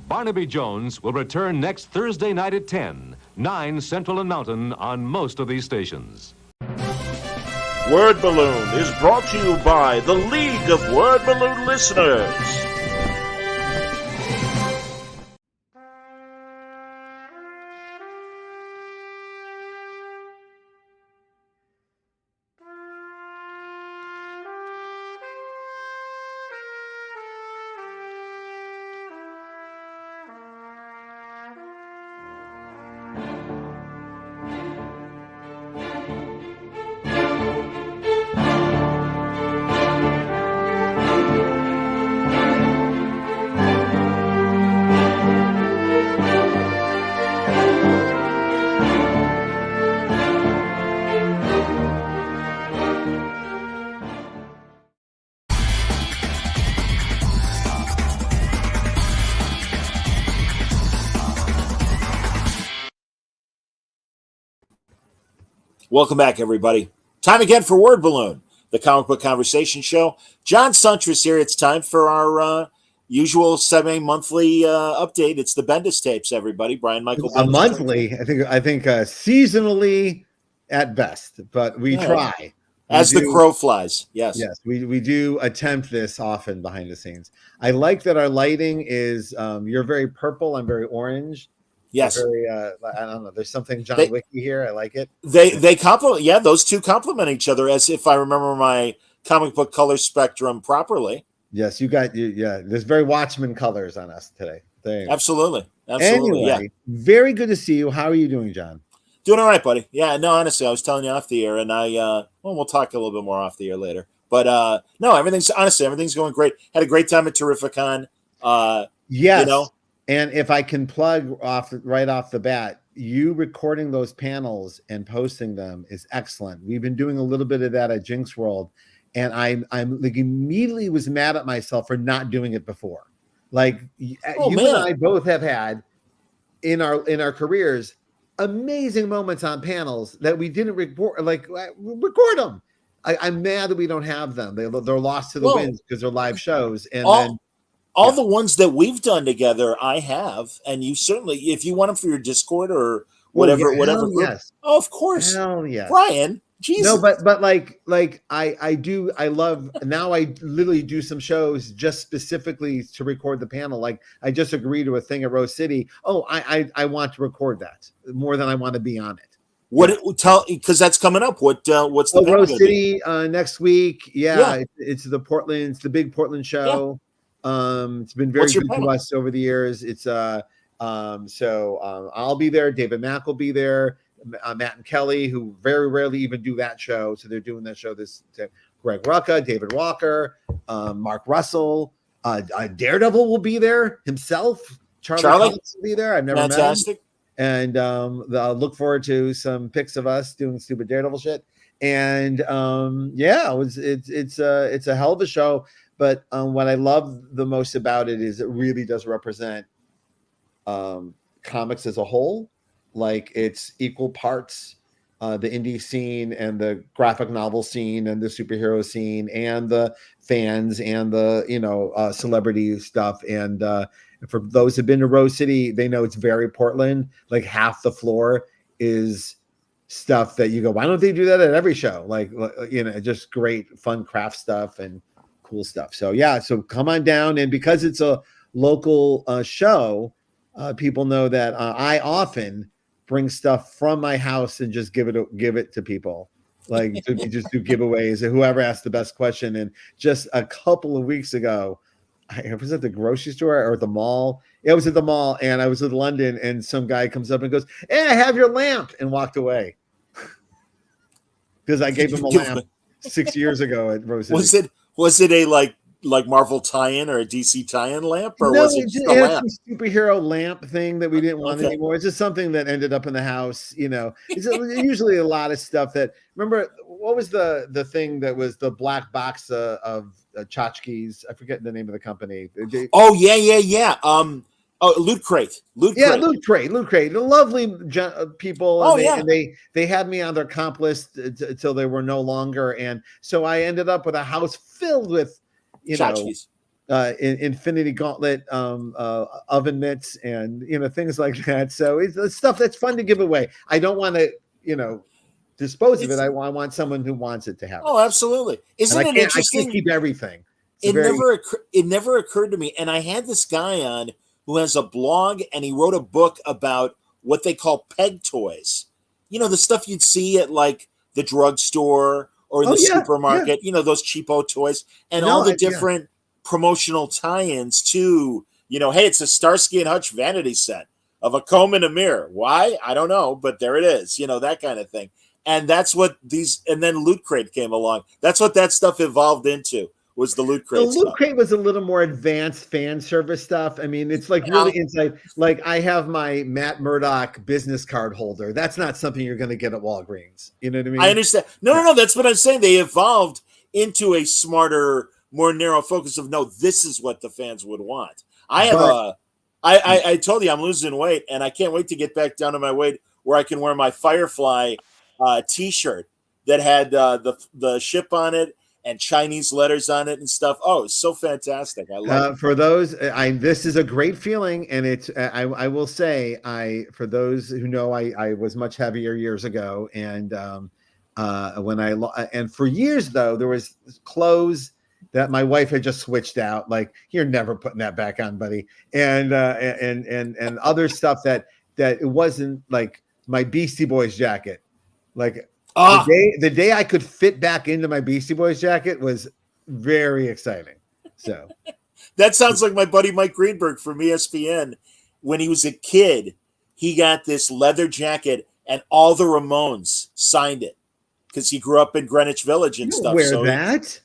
Barnaby Jones will return next Thursday night at 10, 9 Central and Mountain on most of these stations. Word Balloon is brought to you by the League of Word Balloon Listeners. Welcome back, everybody. Time again for Word Balloon, the comic book conversation show. John Suntress here. It's time for our usual semi-monthly update. It's the Bendis tapes, everybody. Brian Michael Bendis. A monthly, I think seasonally at best, but we try. As the crow flies, yes. Yes, we do attempt this often behind the scenes. I like that our lighting is, you're very purple, I'm very orange. Yes. Very, I don't know. There's something John Wicky here. I like it. They complement. Yeah, those two complement each other. As if I remember my comic book color spectrum properly. Yes, you got. Yeah, there's very Watchmen colors on us today. Absolutely. Anyway, yeah. Very good to see you. How are you doing, John? Doing all right, buddy. Yeah, no, honestly, I was telling you off the air, and we'll talk a little bit more off the air later. But no, everything's going great. Had a great time at Terrificon. Yes. You know. And if I can plug right off the bat, you recording those panels and posting them is excellent. We've been doing a little bit of that at Jinx World, and I'm like immediately was mad at myself for not doing it before. Like and I both have had in our careers amazing moments on panels that we didn't record. Record them. I'm mad that we don't have them. They're lost to the winds because they're live shows, and then. All the ones that we've done together, I have, and you certainly, if you want them for your Discord or whatever, whatever group. Yes. Oh, of course. Hell yes. Brian, Jesus. No, but like I love now. I literally do some shows just specifically to record the panel. Like I just agreed to a thing at Rose City. Oh, I want to record that more than I want to be on it. Because that's coming up. What's the Rose City next week? Yeah. It's the Portland. It's the big Portland show. Yeah. It's been very good to us over the years. It's I'll be there. David Mack will be there. Matt and Kelly, who very rarely even do that show, so they're doing that show. Greg Rucka, David Walker, Mark Russell, Daredevil will be there himself. Charlie will be there. I've never met him. And I'll look forward to some pics of us doing stupid Daredevil shit. And it's a hell of a show. But what I love the most about it is it really does represent comics as a whole. Like it's equal parts the indie scene and the graphic novel scene and the superhero scene and the fans and the celebrity stuff. And for those who've been to Rose City, they know it's very Portland. Like half the floor is stuff that you go, why don't they do that at every show? Like just great fun craft stuff and cool stuff. So so come on down, and because it's a local show, people know that I often bring stuff from my house and just give it to people, like to just do giveaways and whoever asked the best question. And just a couple of weeks ago, I was at the grocery store or at the mall. Yeah, I was at the mall, and I was in London, and some guy comes up and goes, "Hey, I have your lamp," and walked away because I gave him a lamp 6 years ago at Rose City. Was it a like Marvel tie-in or a DC tie-in lamp, or no, was it just a lamp? It's a superhero lamp thing that we didn't want anymore. It's just something that ended up in the house. It's usually a lot of stuff that. Remember, what was the thing that was the black box of tchotchkes? I forget the name of the company. Oh yeah. Loot Crate. Loot Crate. The lovely people. And they had me on their comp list until they were no longer. And so I ended up with a house filled with, tchotchkes. Infinity Gauntlet oven mitts and things like that. So it's stuff that's fun to give away. I don't want to dispose of it. I want someone who wants it to have it. Absolutely. Isn't it interesting? I can't keep everything. It never occurred to me. And I had this guy on who has a blog, and he wrote a book about what they call peg toys. The stuff you'd see at like the drugstore or in the supermarket. Those cheapo toys and all the different promotional tie-ins to, hey, it's a Starsky and Hutch vanity set of a comb and a mirror. Why? I don't know, but there it is, that kind of thing. And that's what and then Loot Crate came along. That's what that stuff evolved into, was the Loot Crate. The Loot Crate was a little more advanced fan service stuff. I mean, it's like really inside. Like I have my Matt Murdock business card holder. That's not something you're going to get at Walgreens. You know what I mean? I understand. No. That's what I'm saying. They evolved into a smarter, more narrow focus of, no, this is what the fans would want. I told you I'm losing weight, and I can't wait to get back down to my weight where I can wear my Firefly t-shirt that had the ship on it and Chinese letters on it and stuff. Oh, it's so fantastic. I love it. For those, this is a great feeling. And it's, I will say, for those who know, I was much heavier years ago. And and for years though, there was clothes that my wife had just switched out. Like, you're never putting that back on, buddy. And other stuff that it wasn't, like my Beastie Boys jacket. Like the day I could fit back into my Beastie Boys jacket was very exciting. So that sounds like my buddy Mike Greenberg from ESPN. When he was a kid, he got this leather jacket and all the Ramones signed it because he grew up in Greenwich Village and stuff. Wear that?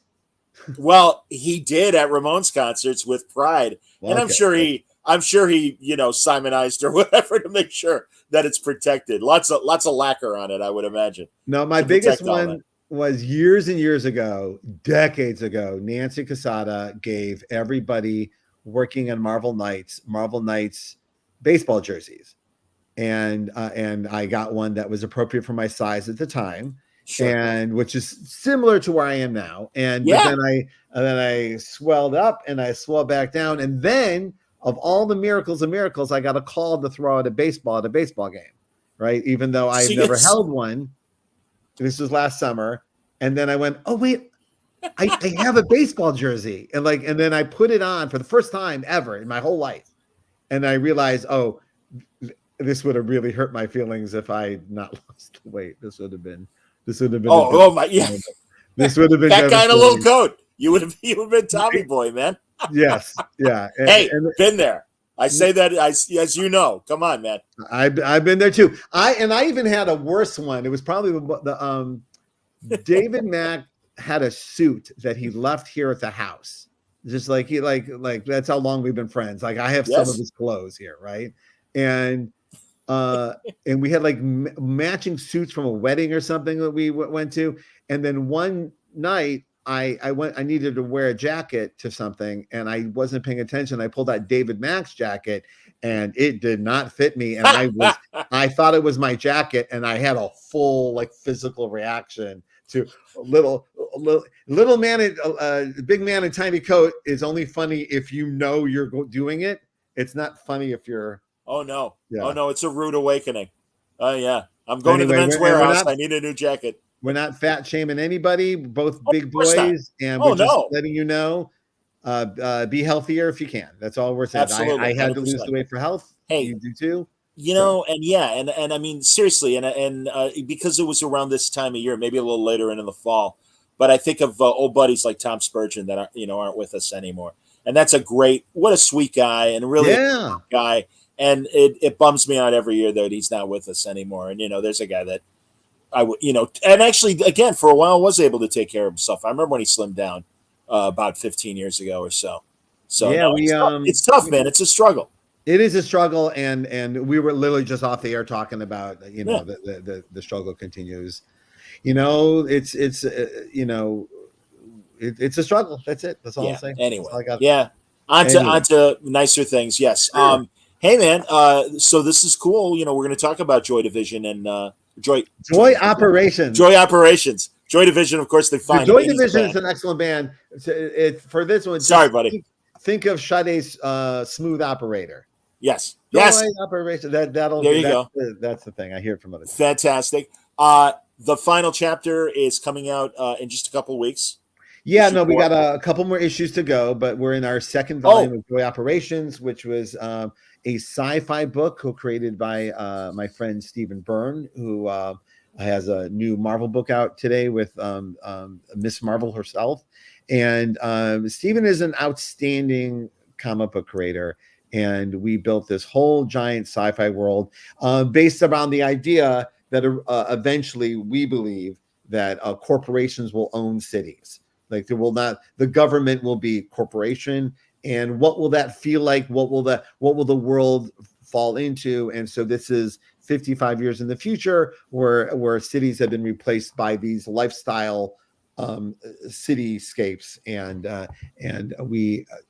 Well, he did at Ramones concerts with pride. And I'm sure he Simonized or whatever to make sure that it's protected. Lots of lacquer on it, I would imagine. No, my biggest one was years and years ago, decades ago. Nancy Casada gave everybody working on Marvel Knights baseball jerseys. And I got one that was appropriate for my size at the time. Sure. And which is similar to where I am now. But then I swelled up and I swelled back down. And then of all the miracles of miracles, I got a call to throw out a baseball at a baseball game, right? Even though I've never held one. This was last summer. And then I went, oh wait, I have a baseball jersey. And then I put it on for the first time ever in my whole life. And I realized, oh, this would have really hurt my feelings if I had not lost the weight. This would have been. This would have been This would have been that kind of little coat. You would have been Tommy Boy, man. Yes, yeah. Been there. I say that as you know. Come on, man. I've been there too. I even had a worse one. It was probably the David Mack had a suit that he left here at the house. Just like he like that's how long we've been friends. Like I have some of his clothes here, right? And we had like matching suits from a wedding or something that we went to. And then one night I needed to wear a jacket to something and I wasn't paying attention. I pulled out David Mack's jacket and it did not fit me. And I thought it was my jacket and I had a full like physical reaction to little man, big man in tiny coat is only funny if you know you're doing it. It's not funny if you're. Oh no! Yeah. Oh no! It's a rude awakening. Oh yeah! I'm going to the men's warehouse. I need a new jacket. We're not fat shaming anybody. Both big boys, and we're just letting you know, be healthier if you can. That's all we're saying. I had 100%. To lose the weight for health. Hey, you do too. And I mean seriously, and because it was around this time of year, maybe a little later in the fall, but I think of old buddies like Tom Spurgeon that aren't with us anymore, and that's what a sweet guy and really a guy. And it bums me out every year that he's not with us anymore. And, there's a guy that I would, and actually, again, for a while was able to take care of himself. I remember when he slimmed down about 15 years ago or so. So it's tough, man. It's a struggle. It is a struggle. And we were literally just off the air talking about, the struggle continues. It's a struggle. That's it. That's all I'm saying. Anyway. On to nicer things. Yes. Sure. Hey man, so this is cool. We're going to talk about Joy Division and Joy Operations. Joy Operations. Joy Division, of course, they find Joy Division is an excellent band. For this one, sorry, buddy. think of Sade's Smooth Operator. Yes. Joy Yes. Operation. There you go. That's the thing. I hear it from other people. Fantastic. The final chapter is coming out in just a couple of weeks. Yeah, no, we got a couple more issues to go, but we're in our second volume of Joy Operations, which was a sci-fi book co-created by my friend Stephen Byrne, who has a new Marvel book out today with Miss Marvel herself. And Stephen is an outstanding comic book creator. And we built this whole giant sci-fi world based around the idea that eventually we believe that corporations will own cities. Like the government will be corporation. And what will that feel like? What will the world fall into? And so this is 55 years in the future where cities have been replaced by these lifestyle cityscapes. And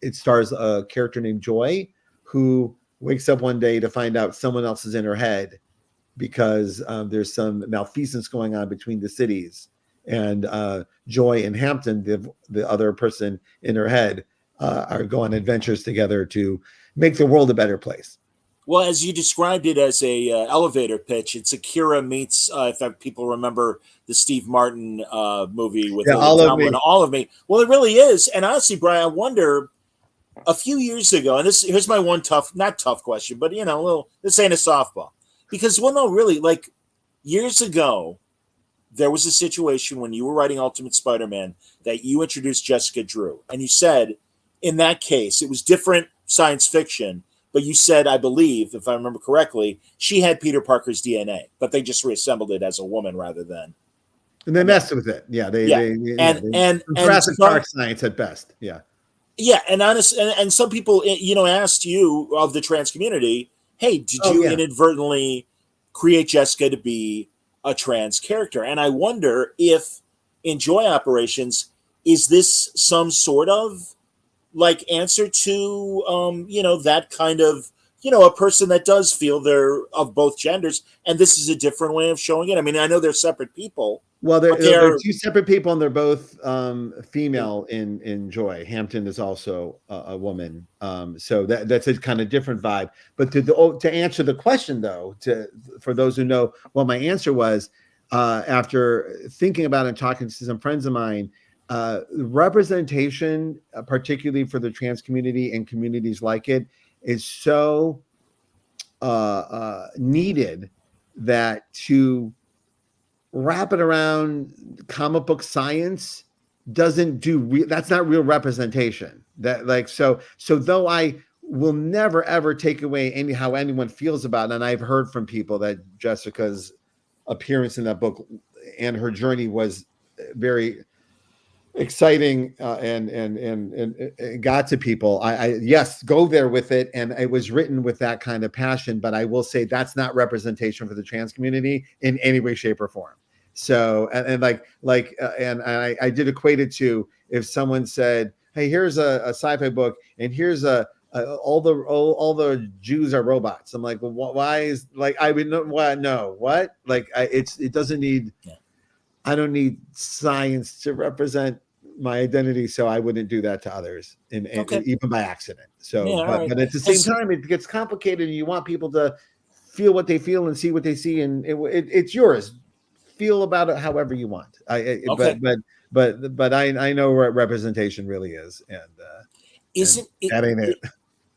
it stars a character named Joy, who wakes up one day to find out someone else is in her head because there's some malfeasance going on between the cities. And Joy and Hampton, the other person in her head, are going adventures together to make the world a better place. Well, as you described it as a elevator pitch, it's Akira meets, if people remember the Steve Martin movie with All of Me. Well, it really is. And honestly, Brian, I wonder, a few years ago, and here's my one not tough question, but this ain't a softball. Because, well, no, really, like years ago, there was a situation when you were writing Ultimate Spider-Man that you introduced Jessica Drew. And you said, in that case, it was different science fiction, but you said, I believe, if I remember correctly, she had Peter Parker's DNA, but they just reassembled it as a woman rather than. And they messed with it. Yeah. And Jurassic Park science at best. Yeah. Yeah. And some people, asked you of the trans community, hey, did you inadvertently create Jessica to be a trans character? And I wonder if in Joy Operations, is this some sort of like answer to that kind of a person that does feel they're of both genders, and this is a different way of showing it? I mean, I know they're separate people. Well, they're two separate people, and they're both female in Joy. Hampton is also a woman, so that's a kind of different vibe. But to answer the question, though, for those who know what my answer was, after thinking about it and talking to some friends of mine, representation, particularly for the trans community and communities like it, is so needed that to wrap it around comic book science doesn't do that's not real representation. So though I will never ever take away how anyone feels about it, and I've heard from people that Jessica's appearance in that book and her journey was very exciting and got to people. I yes, go there with it, and it was written with that kind of passion. But I will say that's not representation for the trans community in any way, shape, or form. So and I did equate it to if someone said, "Hey, here's a sci-fi book, and here's all the Jews are robots." I'm like, well, why is I would know what? No, what? It doesn't need. Yeah. I don't need science to represent my identity, so I wouldn't do that to others, and even by accident. So, yeah, but at the same time, it gets complicated, and you want people to feel what they feel and see what they see, and it's yours. Feel about it however you want. But I know what representation really is, and that ain't it.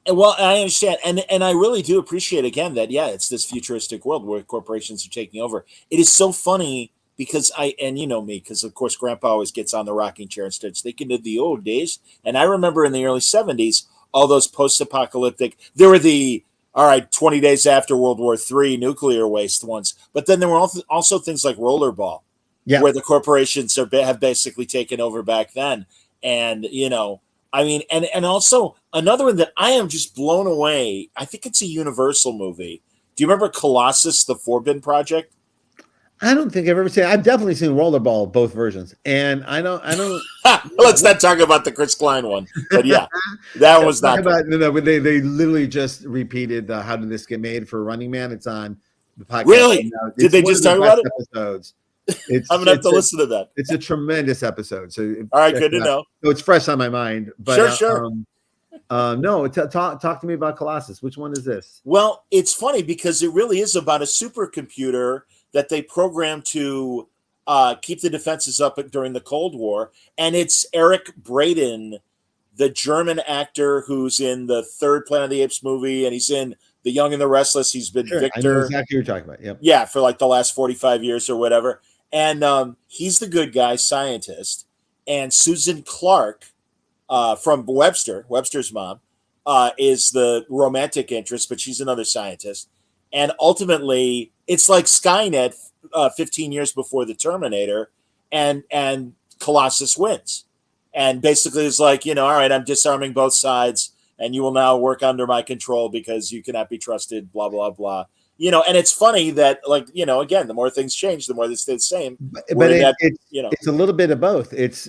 Well, I understand, and I really do appreciate again that it's this futuristic world where corporations are taking over. It is so funny. Because you know me, because of course Grandpa always gets on the rocking chair and starts thinking of the old days. And I remember in the early 70s, all those post-apocalyptic, there were 20 days after World War III nuclear waste ones. But then there were also things like Rollerball, where the corporations have basically taken over back then. And, and also another one that I am just blown away. I think it's a Universal movie. Do you remember Colossus, the Forbin Project? I don't think I've ever seen. I've definitely seen Rollerball, both versions, and I don't. Let's not talk about the Chris Klein one, but yeah, that was not. No, they literally just repeated the "How Did This Get Made" for Running Man. It's on the podcast. Really? Did they just talk about it? Episodes. I'm gonna have to listen to that. It's a tremendous episode. So all right, good to know. So it's fresh on my mind. But, sure. No, talk to me about Colossus. Which one is this? Well, it's funny because it really is about a supercomputer that they programmed to keep the defenses up during the Cold War, and it's Eric Braeden, the German actor who's in the third Planet of the Apes movie, and he's in The Young and the Restless. He's been Sure, Victor. I know exactly what you're talking about. Yep. Yeah, for like the last 45 years or whatever. And he's the good guy scientist. And Susan Clark from Webster's mom, is the romantic interest, but she's another scientist. And ultimately, it's like Skynet 15 years before the Terminator, and Colossus wins. And basically, it's like, all right, I'm disarming both sides, and you will now work under my control because you cannot be trusted, blah, blah, blah. And it's funny that, like, again, the more things change, the more they stay the same. But it's a little bit of both. It's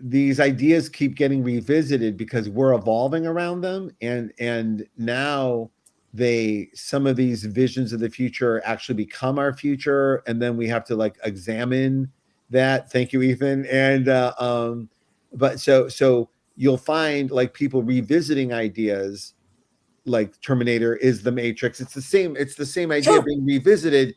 these ideas keep getting revisited because we're evolving around them, and now some of these visions of the future actually become our future, and then we have to like examine that. Thank you, Ethan. And but so you'll find like people revisiting ideas like Terminator is the Matrix. It's the same idea Sure. being revisited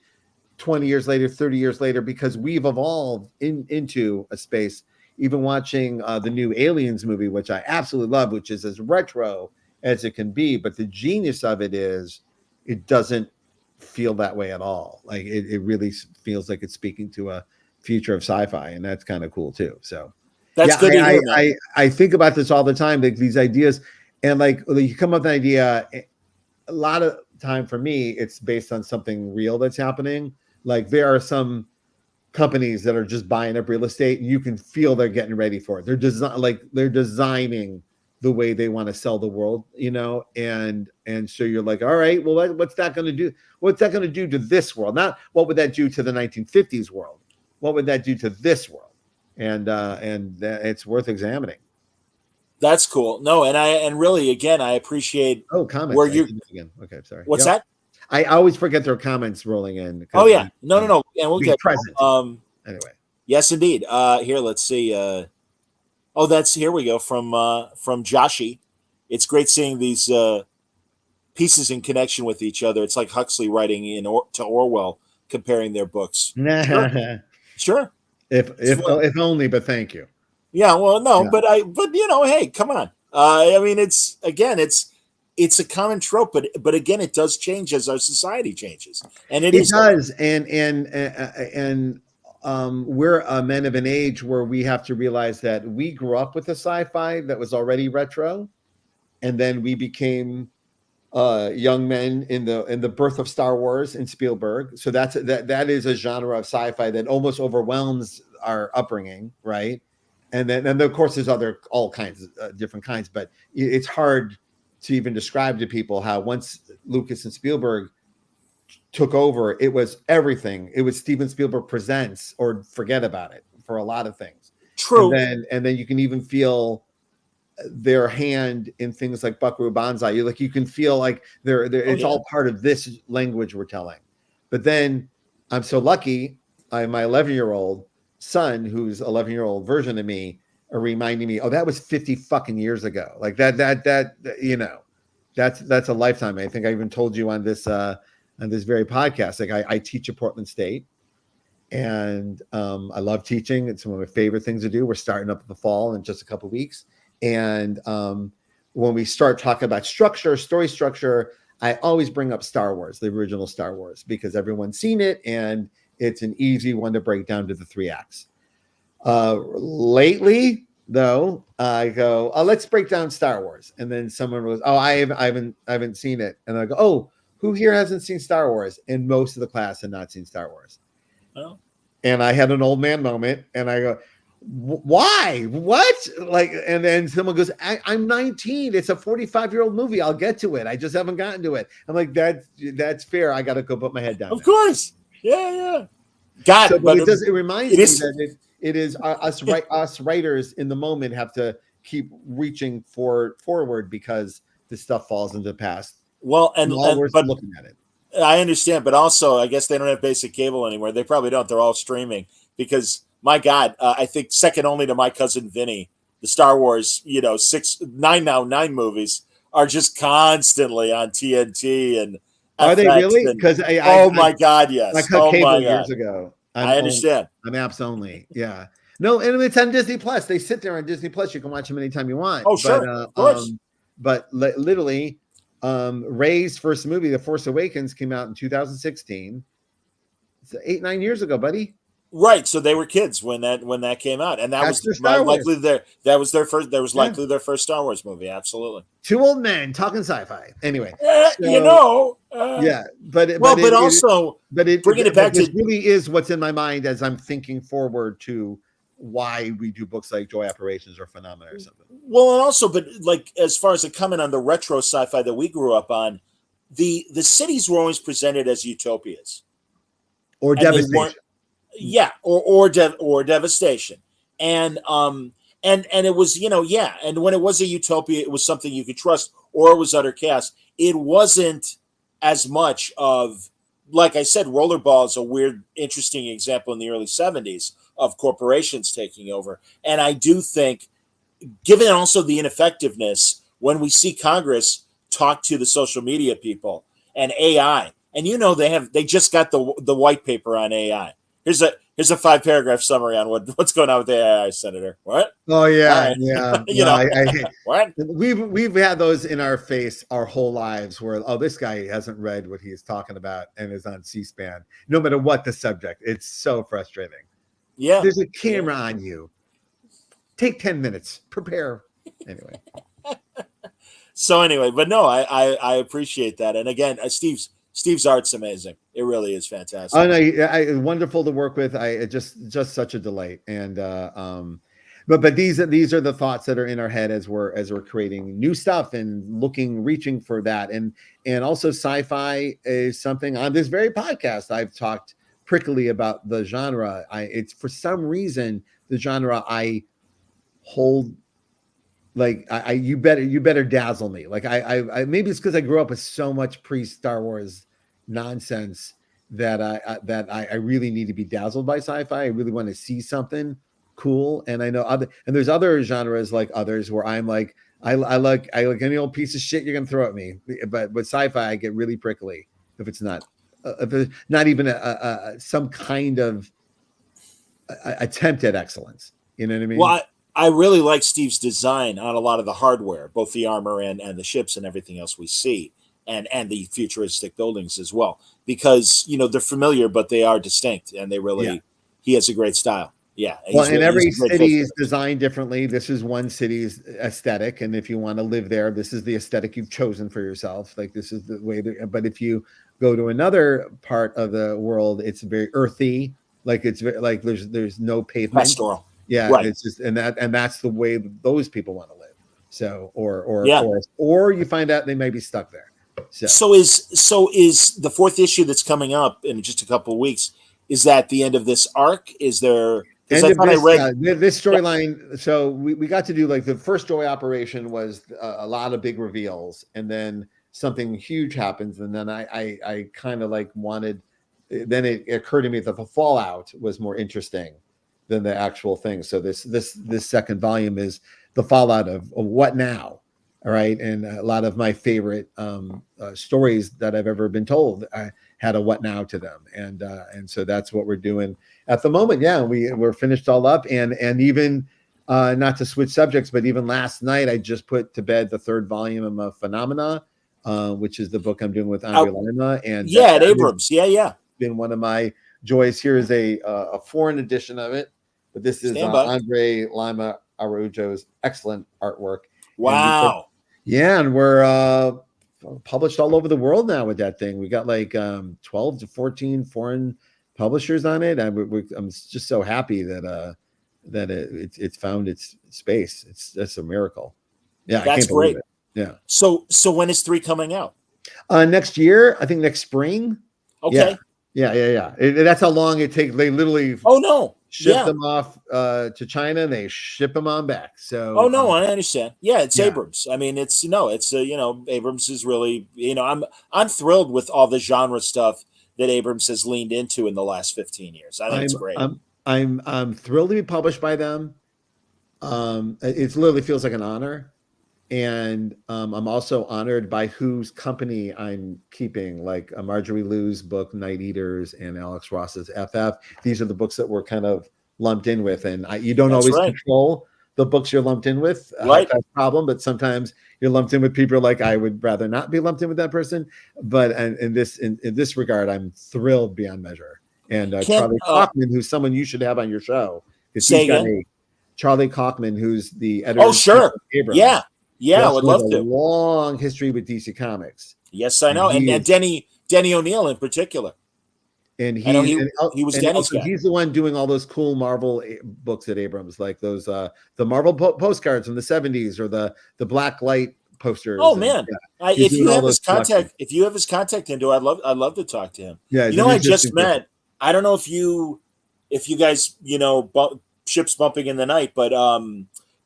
20 years later, 30 years later, because we've evolved into a space. Even watching the new Aliens movie, which I absolutely love, which is as retro as it can be, but the genius of it is it doesn't feel that way at all. Like it really feels like it's speaking to a future of sci-fi, and that's kind of cool too. So that's good to hear, man. I think about this all the time, like these ideas. And like you come up with an idea, a lot of time for me, it's based on something real that's happening. Like there are some companies that are just buying up real estate, and you can feel they're getting ready for it. They're designing the way they want to sell the world, and so you're like, all right, well, what's that going to do? What's that going to do to this world? Not what would that do to the 1950s world? What would that do to this world? And it's worth examining. That's cool. No, and really, again, I appreciate. Comments. Where you again? Okay, sorry. What's that? I always forget there are comments rolling in. Oh yeah, no, and we'll get present. Anyway, yes, indeed. Here, let's see. Here we go from Joshi. It's great seeing these pieces in connection with each other. It's like Huxley writing to Orwell, comparing their books. Sure. If only, but thank you. Yeah, well, no, yeah. but hey, come on. I mean, it's a common trope, but again, it does change as our society changes, and it does. And we're men of an age where we have to realize that we grew up with a sci-fi that was already retro, and then we became young men in the birth of Star Wars and Spielberg. So that is a genre of sci-fi that almost overwhelms our upbringing, right? And then of course there's all kinds of different kinds, but it's hard to even describe to people how once Lucas and Spielberg took over, it was everything. It was Steven Spielberg presents or forget about it for a lot of things. True. And then you can even feel their hand in things like Buckaroo Banzai. You can feel like it's all part of this language we're telling. But then I'm so lucky, my 11-year-old son, who's 11-year-old version of me, are reminding me, that was 50 fucking years ago. Like that's a lifetime. I think I even told you on this very podcast. Like I teach at Portland State, and I love teaching. It's one of my favorite things to do. We're starting up in the fall in just a couple of weeks, and when we start talking about story structure, I always bring up Star Wars, the original Star Wars, because everyone's seen it and it's an easy one to break down to the 3 acts. Lately, though, I go, let's break down Star Wars. And then someone goes, I haven't seen it. And I go, who here hasn't seen Star Wars? And most of the class had not seen Star Wars. Oh. And I had an old man moment, and I go, why? What? Like, and then someone goes, I'm 19. It's a 45-year-old movie. I'll get to it. I just haven't gotten to it. I'm like, that's fair. I got to go put my head down. Of course. Yeah. God, so, but it reminds me that it is us writers in the moment have to keep reaching forward because this stuff falls into the past. Well, but looking at it. I understand, but also I guess they don't have basic cable anymore. They probably don't. They're all streaming because, my God, I think second only to my cousin Vinny, the Star Wars, 9 movies are just constantly on TNT and Are they FX. really? And, Because oh my God, I yes. cut Oh cable my years God. ago. I understand. I'm apps only. Yeah. No, and it's on Disney Plus. They sit there on Disney Plus. You can watch them anytime you want. Oh, sure. Of course. Literally, Ray's first movie, The Force Awakens, came out in 2016. It's 8-9 years ago, buddy. Right, so they were kids when that came out, and That's their Star Wars. likely their first Star Wars movie. Absolutely, two old men talking sci-fi. Anyway, yeah, but bringing it back this to really is what's in my mind as I'm thinking forward to why we do books like Joy Operations or Phenomena or something. Well, and also, but like as far as a comment on the retro sci-fi that we grew up on, the cities were always presented as utopias Or devastation. Yeah, or devastation, and it was and when it was a utopia, it was something you could trust, or it was utter chaos. It wasn't as much of, like I said, Rollerball is a weird, interesting example in the early 70s of corporations taking over, and I do think, given also the ineffectiveness when we see Congress talk to the social media people and AI, and they just got the white paper on AI. Here's a 5-paragraph summary on what's going on with AI, Senator. What? Oh yeah, right. yeah. What? We've had those in our face our whole lives where this guy hasn't read what he's talking about and is on C-SPAN. No matter what the subject, it's so frustrating. Yeah, there's a camera on you. Take 10 minutes. Prepare. Anyway. So anyway, but no, I appreciate that, and again, Steve's art's amazing. It really is fantastic. Oh no, wonderful to work with. Just such a delight. And but these are the thoughts that are in our head as we're creating new stuff and reaching for that. And also sci-fi is something on this very podcast I've talked prickly about the genre. It's for some reason the genre I hold. Like you better dazzle me. Like I maybe it's because I grew up with so much pre-Star Wars nonsense that I really need to be dazzled by sci-fi. I really want to see something cool. And I know there's other genres like others where I'm like I like any old piece of shit you're gonna throw at me. But with sci-fi, I get really prickly if it's not even some kind of attempt at excellence. You know what I mean? Well, I really like Steve's design on a lot of the hardware, both the armor and the ships and everything else we see, and the futuristic buildings as well, because they're familiar, but they are distinct, and they really he has a great style. Yeah. Well, and every city is designed differently. This is one city's aesthetic, and if you want to live there, this is the aesthetic you've chosen for yourself. Like this is the way. But if you go to another part of the world, it's very earthy. Like it's very, like there's no pavement. Pastoral. Yeah, right. It's just and that's the way those people want to live. So or you find out they may be stuck there. So is the 4th issue that's coming up in just a couple of weeks? Is that the end of this arc? Is there? This storyline. So we got to do like the first Joy operation was a lot of big reveals, and then something huge happens, and then I kind of like wanted. Then it occurred to me that the fallout was more interesting than the actual thing. So this second volume is the fallout of what now. All right. And a lot of my favorite stories that I've ever been told had a what now to them. And so that's what we're doing at the moment. Yeah. We're finished all up and even not to switch subjects, but even last night, I just put to bed the 3rd volume of Phenomena, which is the book I'm doing with Andre Lima. And at Abrams. Yeah. Been one of my joys. Here is a foreign edition of it. But this is Andre Lima Araujo's excellent artwork. Wow. And we're published all over the world now with that thing. We got like 12 to 14 foreign publishers on it. I'm just so happy that it's found its space. That's a miracle. Yeah, that's great. It. Yeah. So when is 3 coming out? Next year, I think next spring. Okay. Yeah. That's how long it takes. They literally. Oh no. Ship them off to China, and they ship them on back. So, I understand. Yeah, it's Abrams. I mean, it's Abrams is really, I'm thrilled with all the genre stuff that Abrams has leaned into in the last 15 years. I think it's great. I'm thrilled to be published by them. It literally feels like an honor. And I'm also honored by whose company I'm keeping, like Marjorie Liu's book, Night Eaters, and Alex Ross's FF. These are the books that we're kind of lumped in with. And you don't That's always right. control the books you're lumped in with. Right. That's a problem, but sometimes you're lumped in with people like, I would rather not be lumped in with that person. But in this regard, I'm thrilled beyond measure. And Can't Charlie Kaufman, who's someone you should have on your show, because say he's got again? Charlie Kaufman, who's the editor. Oh, sure. Abrams. Yeah, I would love a to. long history with DC Comics. Yes, I know. And Denny O'Neil in particular. And I know he was Denny's guy. He's the one doing all those cool Marvel books at Abrams, like those the Marvel postcards from the 70s or the black light posters. Oh man. Yeah. If you have his contact info, I'd love to talk to him. Yeah, I just met. I don't know if you guys, ships bumping in the night, but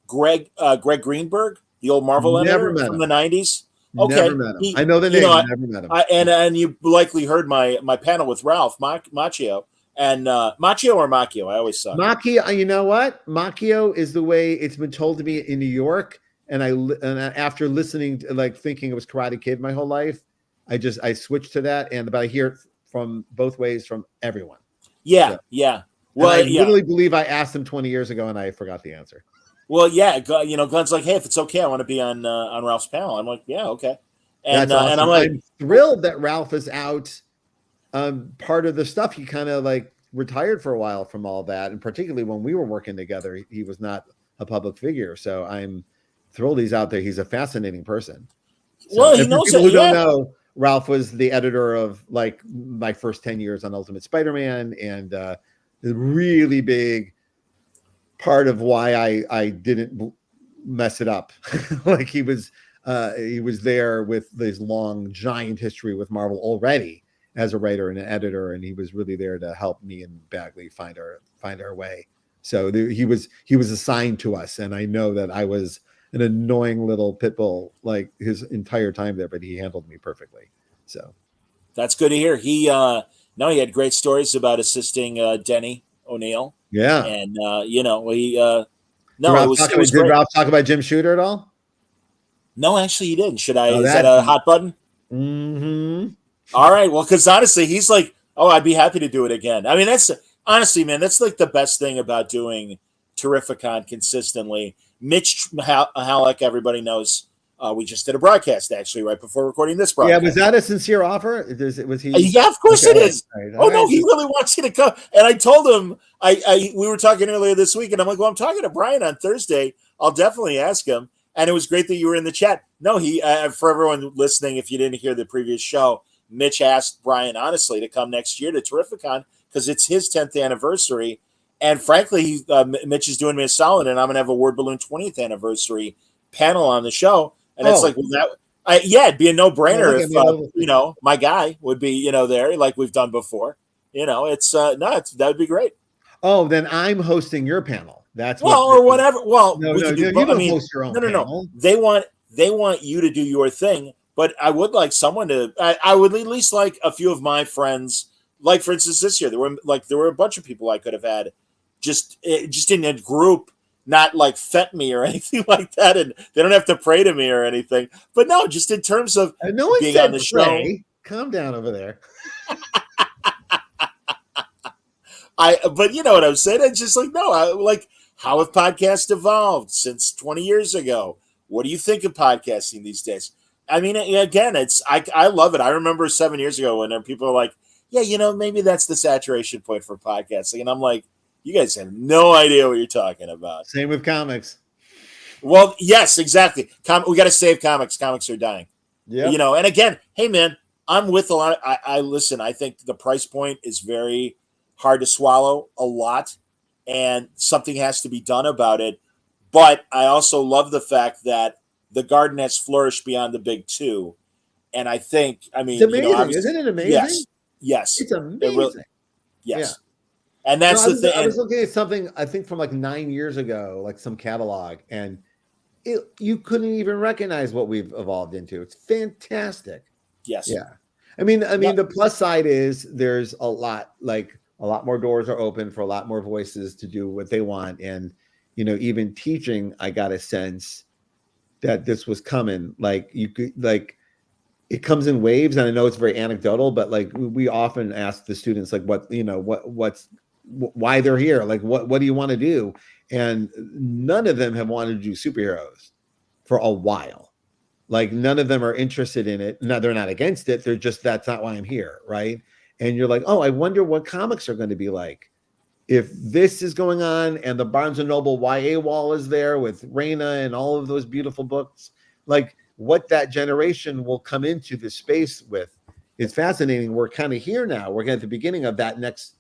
Greg Greenberg, the old Marvel editor from the 90s. Okay, never met him. I know the name. Never met him. And you likely heard my panel with Ralph Macchio and Macchio or Macchio. I always saw Macchio. You know what? Macchio is the way it's been told to me in New York. And after listening to, thinking it was Karate Kid my whole life, I switched to that. But I hear it from both ways from everyone. Yeah, so. Yeah. Well, I literally believe I asked him 20 years ago and I forgot the answer. Well, yeah, Glenn's like, hey, if it's okay, I want to be on Ralph's panel. I'm like, yeah, okay. And That's awesome. and I'm like, I'm thrilled that Ralph is out. Part of the stuff he kind of retired for a while from all that, and particularly when we were working together, he was not a public figure. So I'm thrilled he's out there. He's a fascinating person. So, well, he knows people who don't know, Ralph was the editor of my first 10 years on Ultimate Spider-Man, and a really big part of why I didn't mess it up. He was there with this long giant history with Marvel already as a writer and an editor, and he was really there to help me and Bagley find our way. So he was assigned to us, and I know that I was an annoying little pit bull his entire time there, but he handled me perfectly. So that's good to hear. He had great stories about assisting Denny O'Neil. Yeah, and it was did Ralph talk about Jim Shooter at all? No, actually, he didn't. Should I? Is that a hot button? Mm-hmm. All right. Well, because honestly, he's like, oh, I'd be happy to do it again. I mean, that's honestly, man, that's the best thing about doing Terrificon consistently. Mitch Halleck, everybody knows. We just did a broadcast actually right before recording this broadcast. Yeah, was that a sincere offer? Was he? Yeah, of course it is. Right. No, he really wants you to come. And I told him, we were talking earlier this week, and I'm like, well, I'm talking to Brian on Thursday. I'll definitely ask him. And it was great that you were in the chat. No, he for everyone listening, if you didn't hear the previous show, Mitch asked Brian honestly to come next year to Terrificon because it's his 10th anniversary. And frankly, Mitch is doing me a solid, and I'm going to have a Word Balloon 20th anniversary panel on the show. And it's like, well, it'd be a no-brainer if, my guy would be, there like we've done before. That would be great. Oh, then I'm hosting your panel. That's or whatever. Well, no, you don't host your own panel. No. They want you to do your thing, but I would like someone to. I would at least like a few of my friends. Like for instance, this year there were a bunch of people I could have had, just in a group. Not fet me or anything like that, and they don't have to pray to me or anything. But no, just in terms of no one being said on the pray. show. Calm down over there. But you know what I'm saying? It's just how have podcasts evolved since 20 years ago? What do you think of podcasting these days? I mean, again, I love it. I remember 7 years ago when people are like, yeah, maybe that's the saturation point for podcasting, and I'm like, you guys have no idea what you're talking about. Same with comics. Well, yes, exactly. We got to save comics. Comics are dying. Yeah. And again, hey, man, I'm with a lot. I listen, I think the price point is very hard to swallow a lot, and something has to be done about it. But I also love the fact that the garden has flourished beyond the big two. And I think, it's amazing. Isn't it amazing? Yes. It's amazing. Yes. Yeah. And that's the thing. I was looking at something, I think from 9 years ago, some catalog, and you couldn't even recognize what we've evolved into. It's fantastic. Yes. Yeah. I mean, the plus side is there's a lot more doors are open for a lot more voices to do what they want. And, even teaching, I got a sense that this was coming. Like you could like it comes in waves, and I know it's very anecdotal, but like we often ask the students like why they're here, like what do you want to do, and none of them have wanted to do superheroes for a while. Like none of them are interested in it. No, they're not against it. They're just, that's not why I'm here, right? And you're like, oh, I wonder what comics are going to be like if this is going on, and the Barnes and Noble YA wall is there with Raina and all of those beautiful books. Like what that generation will come into the space with is fascinating. We're kind of here now. We're at the beginning of that next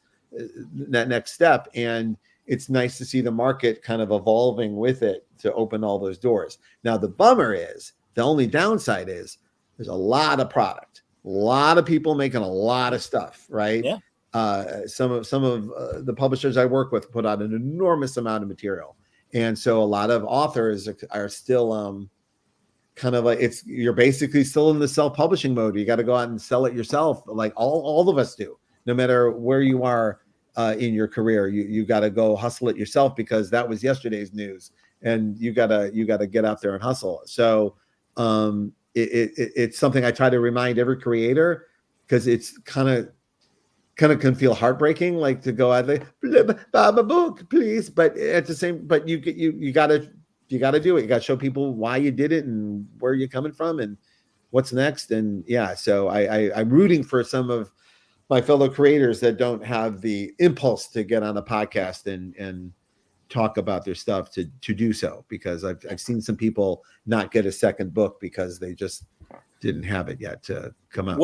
step, and it's nice to see the market kind of evolving with it to open all those doors. Now the bummer is, the only downside is there's a lot of product, a lot of people making a lot of stuff, right? Yeah. Some of the publishers I work with put out an enormous amount of material, and so a lot of authors are still kind of like, you're basically still in the self-publishing mode. You got to go out and sell it yourself, like all of us do, no matter where you are in your career. You got to go hustle it yourself, because that was yesterday's news, and you gotta get out there and hustle. So it's something I try to remind every creator, because it's kind of can feel heartbreaking, like to go out like buy my book, please. But at the same, but you gotta do it. You gotta show people why you did it and where you're coming from and what's next. And yeah, so I'm rooting for some of my fellow creators that don't have the impulse to get on a podcast and talk about their stuff to do so, because I've seen some people not get a second book because they just didn't have it yet to come out.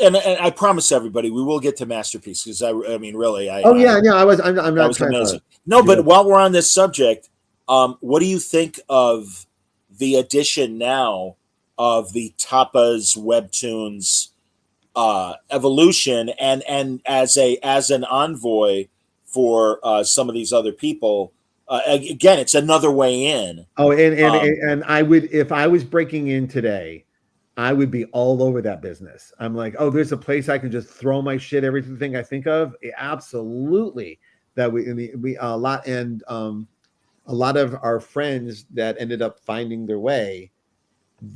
And I promise everybody we will get to Masterpiece, because I mean really I'm not trying to. No, but while we're on this subject, what do you think of the addition now of the Tapas webtoons evolution, and as an envoy for some of these other people? Again, it's another way in. Oh, and I would, if I was breaking in today, I would be all over that business. I'm like, oh, there's a place I can just throw my shit, everything I think of. Absolutely. That we a lot, and a lot of our friends that ended up finding their way,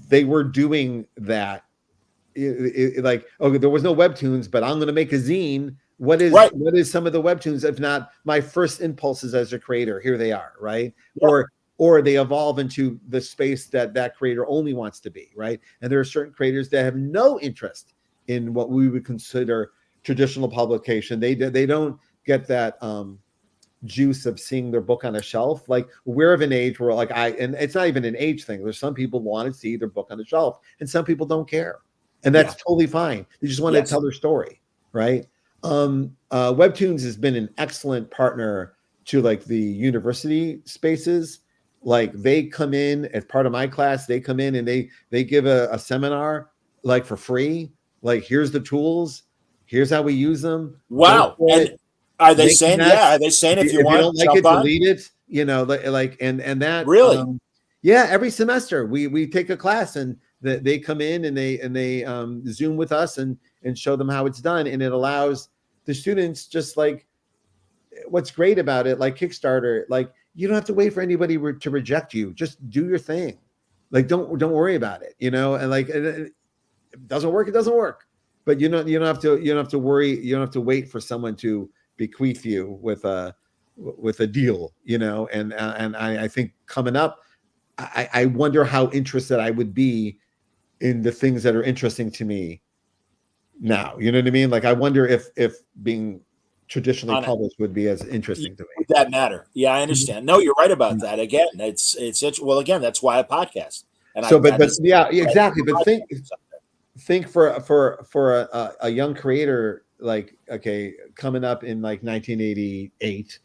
they were doing that. Like, okay, there was no webtoons, but I'm going to make a zine. What is some of the webtoons, if not my first impulses as a creator? Here they are, right? Yeah. Or they evolve into the space that creator only wants to be, right? And there are certain creators that have no interest in what we would consider traditional publication. They don't get that juice of seeing their book on a shelf. Like, we're of an age where, like, and it's not even an age thing. There's some people want to see their book on the shelf, and some people don't care, and that's totally fine. They just want to tell their story, right? Webtoons has been an excellent partner to like the university spaces. Like, they come in as part of my class, they come in and they give a seminar like for free. Like, here's the tools, here's how we use them. Wow. And are they saying, are they saying if you want to like it, delete it, like, and that really, every semester we take a class, and they come in and they Zoom with us and show them how it's done. And it allows the students, just like, what's great about it, like Kickstarter, like, you don't have to wait for anybody to reject you. Just do your thing. Like, don't worry about it, and like, if it doesn't work, it doesn't work. But you don't have to worry. You don't have to wait for someone to bequeath you with a deal, and I think coming up, I wonder how interested I would be in the things that are interesting to me now. You know what I mean? Like, I wonder if being traditionally published would be as interesting to me. Would that matter? Yeah, I understand. No, you're right about that. Again, it's well, again, that's why I podcast. And so, but exactly. But think for a young creator, like, okay, coming up in like 1988,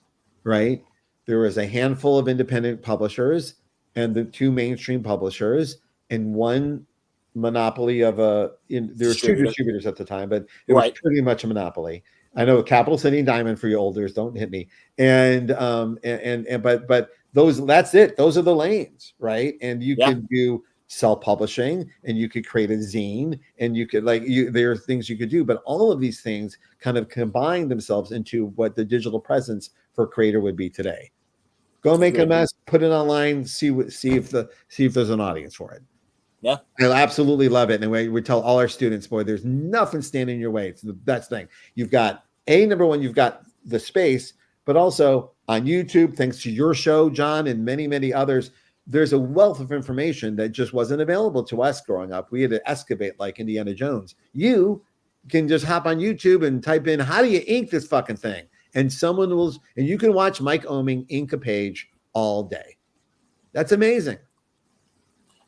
right? There was a handful of independent publishers and the two mainstream publishers, and one monopoly of there were two distributors at the time, but it was pretty much a monopoly. I know Capital City and Diamond, for your olders, don't hit me. But that's it. Those are the lanes, right? And you could do self-publishing, and you could create a zine, and you could there are things you could do, but all of these things kind of combine themselves into what the digital presence for a creator would be today. Go make a mess, put it online, see if there's an audience for it. Yeah, I absolutely love it. And we tell all our students, boy, there's nothing standing in your way. It's the best thing. You've got number one, you've got the space, but also on YouTube, thanks to your show, John, and many, many others, there's a wealth of information that just wasn't available to us growing up. We had to excavate like Indiana Jones. You can just hop on YouTube and type in, how do you ink this fucking thing? And and you can watch Mike Oeming ink a page all day. That's amazing.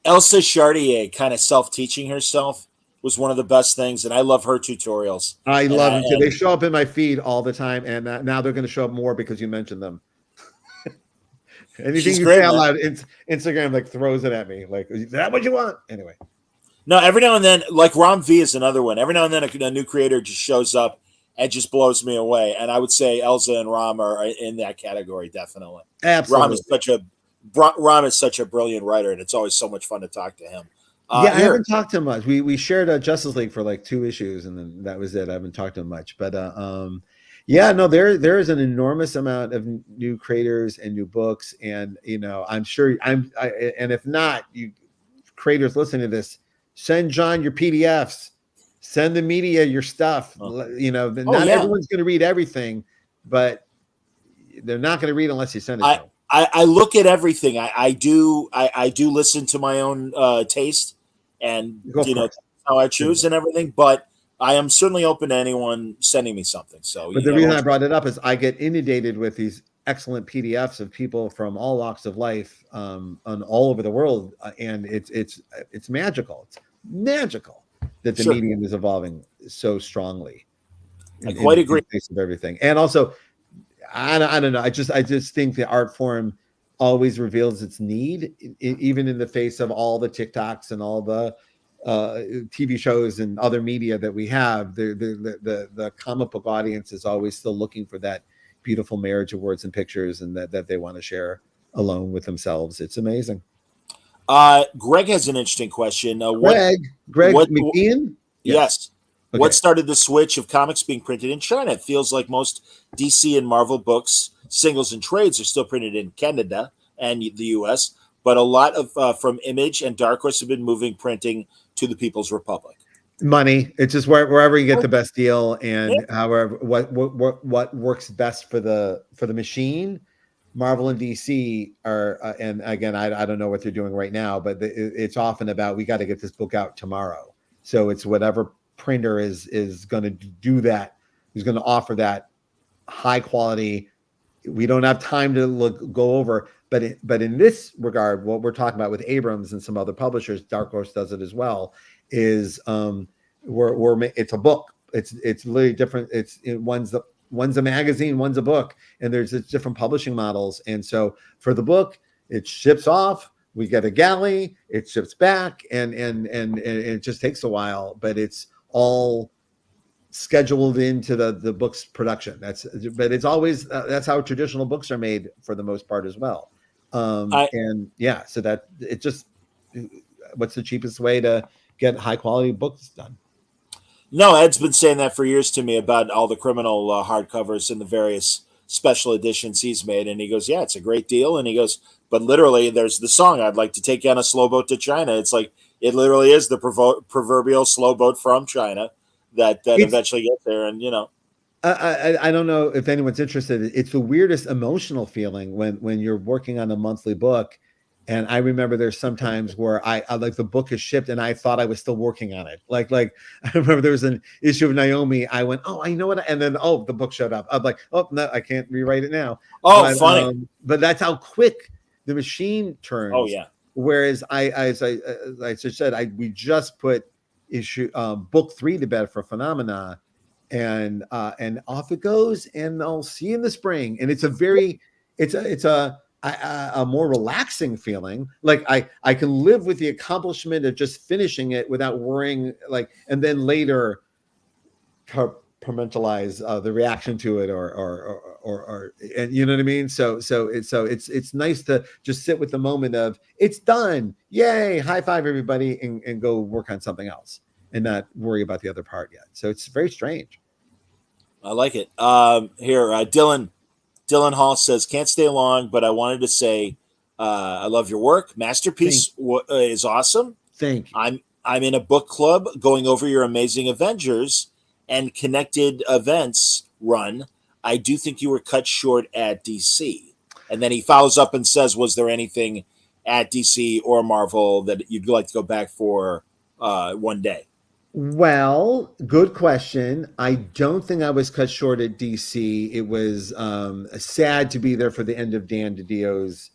Elsa Chartier kind of self-teaching herself was one of the best things, and I love her tutorials. I love them too. They show up in my feed all the time, and now they're going to show up more because you mentioned them. Anything you say out loud, Instagram like throws it at me. Like, is that what you want? Anyway. No, every now and then, like Rom V is another one. Every now and then a new creator just shows up and just blows me away. And I would say Elsa and Rom are in that category, definitely. Absolutely. Rom is such a brilliant writer, and it's always so much fun to talk to him. I haven't talked to him much. We shared a Justice League for like 2 issues, and then that was it. I haven't talked to him much. But there is an enormous amount of new creators and new books. And, I'm sure and if not, you creators listening to this, send John your PDFs, send the media your stuff. Not everyone's going to read everything, but they're not going to read unless you send it to them. I look at everything. I do listen to my own taste and how I choose and everything, but I am certainly open to anyone sending me something. So, but the reason I brought it up is I get inundated with these excellent PDFs of people from all walks of life, on all over the world, and it's magical. It's magical that the medium is evolving so strongly. I quite agree. In the face of everything, and also, I don't know. I just think the art form always reveals its need, even in the face of all the TikToks and all the TV shows and other media that we have. The comic book audience is always still looking for that beautiful marriage of words and pictures, and that they want to share alone with themselves. It's amazing. Greg has an interesting question. Greg McKeon? Yes. Okay. What started the switch of comics being printed in China? It feels like most DC and Marvel books, singles and trades are still printed in Canada and the U.S., but a lot of from Image and Dark Horse have been moving printing to the People's Republic. Money. It's just wherever you get the best deal, and however what works best for the machine. Marvel and DC are, and again, I don't know what they're doing right now, but it's often about, we got to get this book out tomorrow. So it's whatever printer is going to do that, who's going to offer that high quality. We don't have time to go over, but in this regard, what we're talking about with Abrams and some other publishers, Dark Horse does it as well, is it's a book. It's literally different. One's a magazine, one's a book, and there's different publishing models. And so for the book, it ships off. We get a galley, it ships back, and it just takes a while, but it's all scheduled into the book's production. But it's always that's how traditional books are made for the most part as well. So that it just, what's the cheapest way to get high quality books done? No, Ed's been saying that for years to me about all the criminal hardcovers and the various special editions he's made. And he goes, yeah, it's a great deal. And he goes, but literally there's the song, I'd like to take you on a slow boat to China. It's like, it literally is the proverbial slow boat from China that eventually gets there. And, I don't know if anyone's interested. It's the weirdest emotional feeling when you're working on a monthly book. And I remember there's sometimes where I like the book is shipped and I thought I was still working on it. Like I remember there was an issue of Naomi. I went, oh, I know what, and then the book showed up. I'm like, oh no, I can't rewrite it now. Oh, funny. But that's how quick the machine turns. Oh yeah. Whereas as I just said, we just put book 3 to bed for Phenomena, and off it goes, and I'll see you in the spring. And it's a more relaxing feeling. Like I can live with the accomplishment of just finishing it without worrying, and then later compartmentalize the reaction to it or and you know what I mean? So it's nice to just sit with the moment of it's done. Yay. High five everybody and go work on something else and not worry about the other part yet. So it's very strange. I like it. Here, Dylan Dylan Hall says, can't stay long, but I wanted to say I love your work. Masterpiece is awesome. Thank you. I'm in a book club going over your Amazing Avengers and connected events run. I do think you were cut short at DC. And then he follows up and says, was there anything at DC or Marvel that you'd like to go back for one day? Well, good question. I don't think I was cut short at DC. It was sad to be there for the end of Dan DiDio's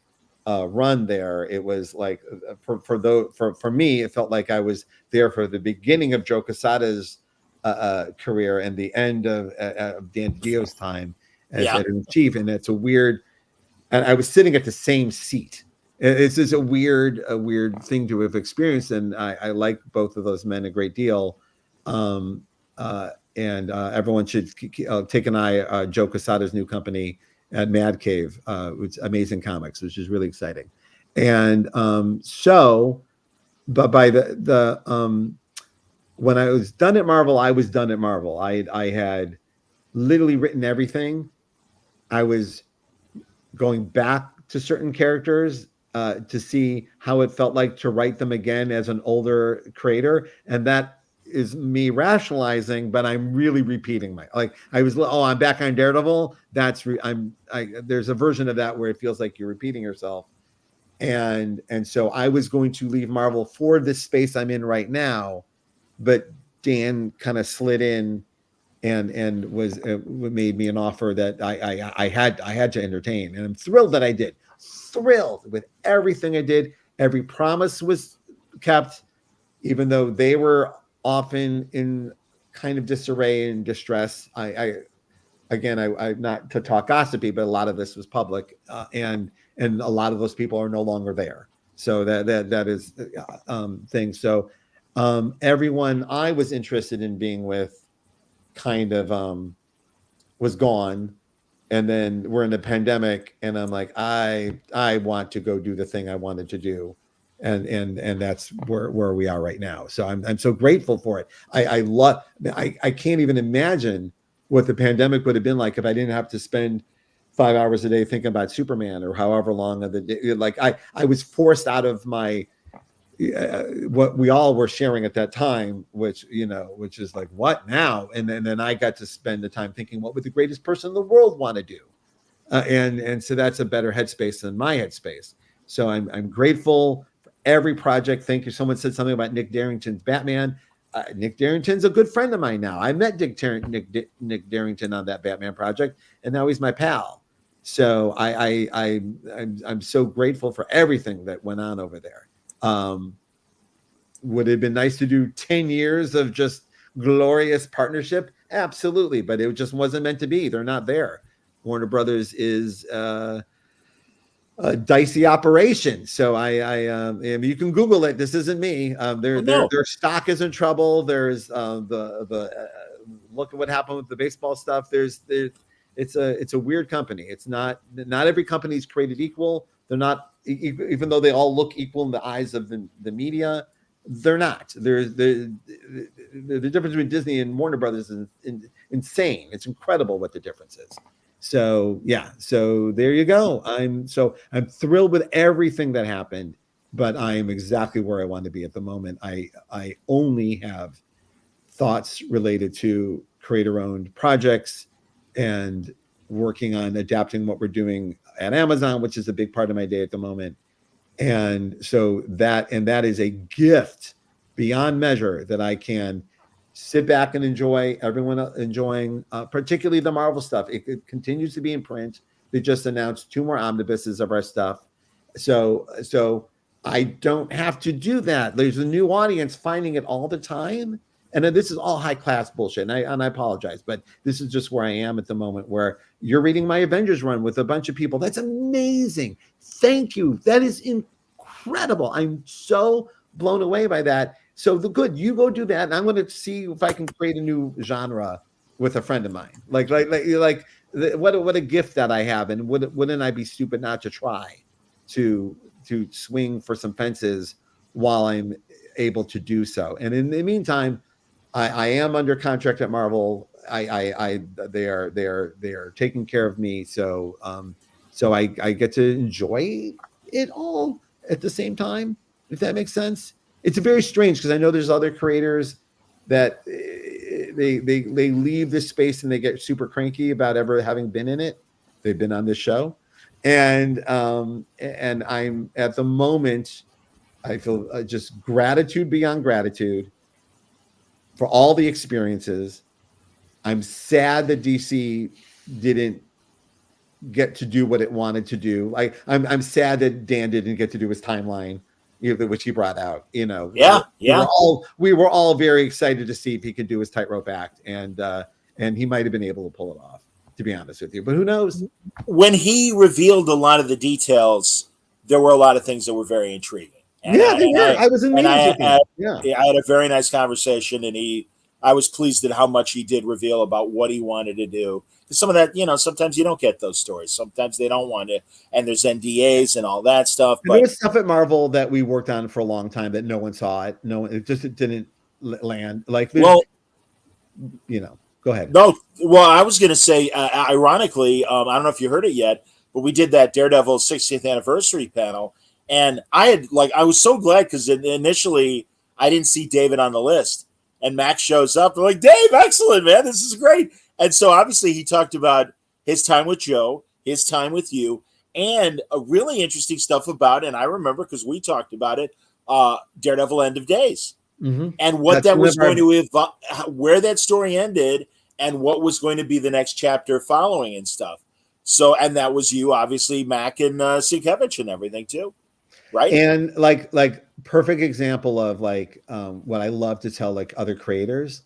run there. It was like for me, it felt like I was there for the beginning of Joe Quesada's career and the end of Dan DiDio's time as editor-in-chief. And it's a weird. And I was sitting at the same seat. It's just a weird thing to have experienced, and I like both of those men a great deal. And everyone should take an eye Joe Quesada's new company at Mad Cave, which Amazing Comics, which is really exciting. And but by the when I was done at Marvel, I was done at Marvel. I had literally written everything. I was going back to certain characters to see how it felt like to write them again as an older creator. And that is me rationalizing, but I'm really repeating I'm back on Daredevil. There's a version of that where it feels like you're repeating yourself. And so I was going to leave Marvel for this space I'm in right now, but Dan kind of slid in and was made me an offer that I had to entertain, and I'm thrilled that I did. Thrilled with everything I did. Every promise was kept, even though they were often in kind of disarray and distress. I not to talk gossipy, but a lot of this was public, and a lot of those people are no longer there. So that is thing. So everyone I was interested in being with kind of was gone, and then we're in the pandemic, and I'm like, I want to go do the thing I wanted to do, and that's where we are right now. So I'm so grateful for it. I can't even imagine what the pandemic would have been like if I didn't have to spend 5 hours a day thinking about Superman or however long of the day. Like I was forced out of my what we all were sharing at that time, which is like, what now? And then I got to spend the time thinking, what would the greatest person in the world want to do? And so that's a better headspace than my headspace. So I'm grateful for every project. Thank you. Someone said something about Nick Darrington's Batman. Nick Darrington's a good friend of mine now. I met Nick Darrington on that Batman project, and now he's my pal. So I'm so grateful for everything that went on over there. Would it have been nice to do 10 years of just glorious partnership? Absolutely, but it just wasn't meant to be. They're not there. Warner Brothers is a dicey operation. So I mean, you can Google it. This isn't me. Their stock is in trouble. There's the look at what happened with the baseball stuff. It's a weird company. It's not every company is created equal. They're not, even though they all look equal in the eyes of the media, they're not. The difference between Disney and Warner Brothers is insane. It's incredible what the difference is. So yeah, so there you go. I'm thrilled with everything that happened, but I am exactly where I want to be at the moment. I only have thoughts related to creator-owned projects and working on adapting what we're doing at Amazon, which is a big part of my day at the moment. And so that is a gift beyond measure that I can sit back and enjoy, everyone enjoying, particularly the Marvel stuff. It continues to be in print. They just announced 2 more omnibuses of our stuff. So I don't have to do that. There's a new audience finding it all the time. And then this is all high class bullshit. And I apologize, but this is just where I am at the moment, where you're reading my Avengers run with a bunch of people. That's amazing. Thank you. That is incredible. I'm so blown away by that. So you go do that. And I'm going to see if I can create a new genre with a friend of mine. Like what a gift that I have. And wouldn't I be stupid not to try to swing for some fences while I'm able to do so? And in the meantime, I am under contract at Marvel. They are taking care of me. So I get to enjoy it all at the same time, if that makes sense. It's very strange because I know there's other creators that they leave this space and they get super cranky about ever having been in it. They've been on this show, and I'm at the moment, I feel just gratitude beyond gratitude for all the experiences. I'm sad that DC didn't get to do what it wanted to do. Like I'm sad that Dan didn't get to do his timeline, which he brought out. Yeah. We were all very excited to see if he could do his tightrope act, and he might have been able to pull it off, to be honest with you. But who knows? When he revealed a lot of the details, there were a lot of things that were very intriguing. And I was in meetings with him. I had a very nice conversation, and I was pleased at how much he did reveal about what he wanted to do. Because some of that, sometimes you don't get those stories. Sometimes they don't want to, and there's NDAs and all that stuff. But there was stuff at Marvel that we worked on for a long time that no one saw it. It didn't land. Like, go ahead. No, well, I was going to say, ironically, I don't know if you heard it yet, but we did that Daredevil 60th anniversary panel. And I was so glad because initially I didn't see David on the list, and Max shows up. I'm like, Dave, excellent, man. This is great. And so obviously he talked about his time with Joe, his time with you, and a really interesting stuff about, and I remember because we talked about it, Daredevil End of Days, and what that was going to evolve, where that story ended, and what was going to be the next chapter following and stuff. So, and that was you, obviously, Mac and Sienkiewicz and everything too. Right. And like perfect example of what I love to tell other creators,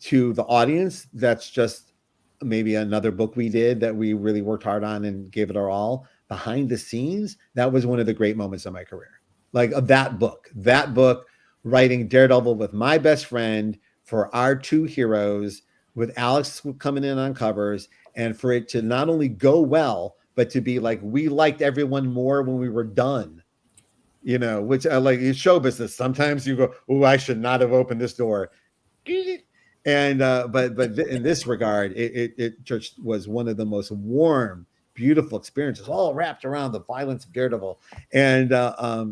to the audience, that's just maybe another book we did that we really worked hard on and gave it our all. Behind the scenes, that was one of the great moments of my career. That book, writing Daredevil with my best friend for our two heroes, with Alex coming in on covers, and for it to not only go well, but to be we liked everyone more when we were done, which I like in show business. Sometimes you go, oh, I should not have opened this door. And, but in this regard, it just was one of the most warm, beautiful experiences, all wrapped around the violence of Daredevil. And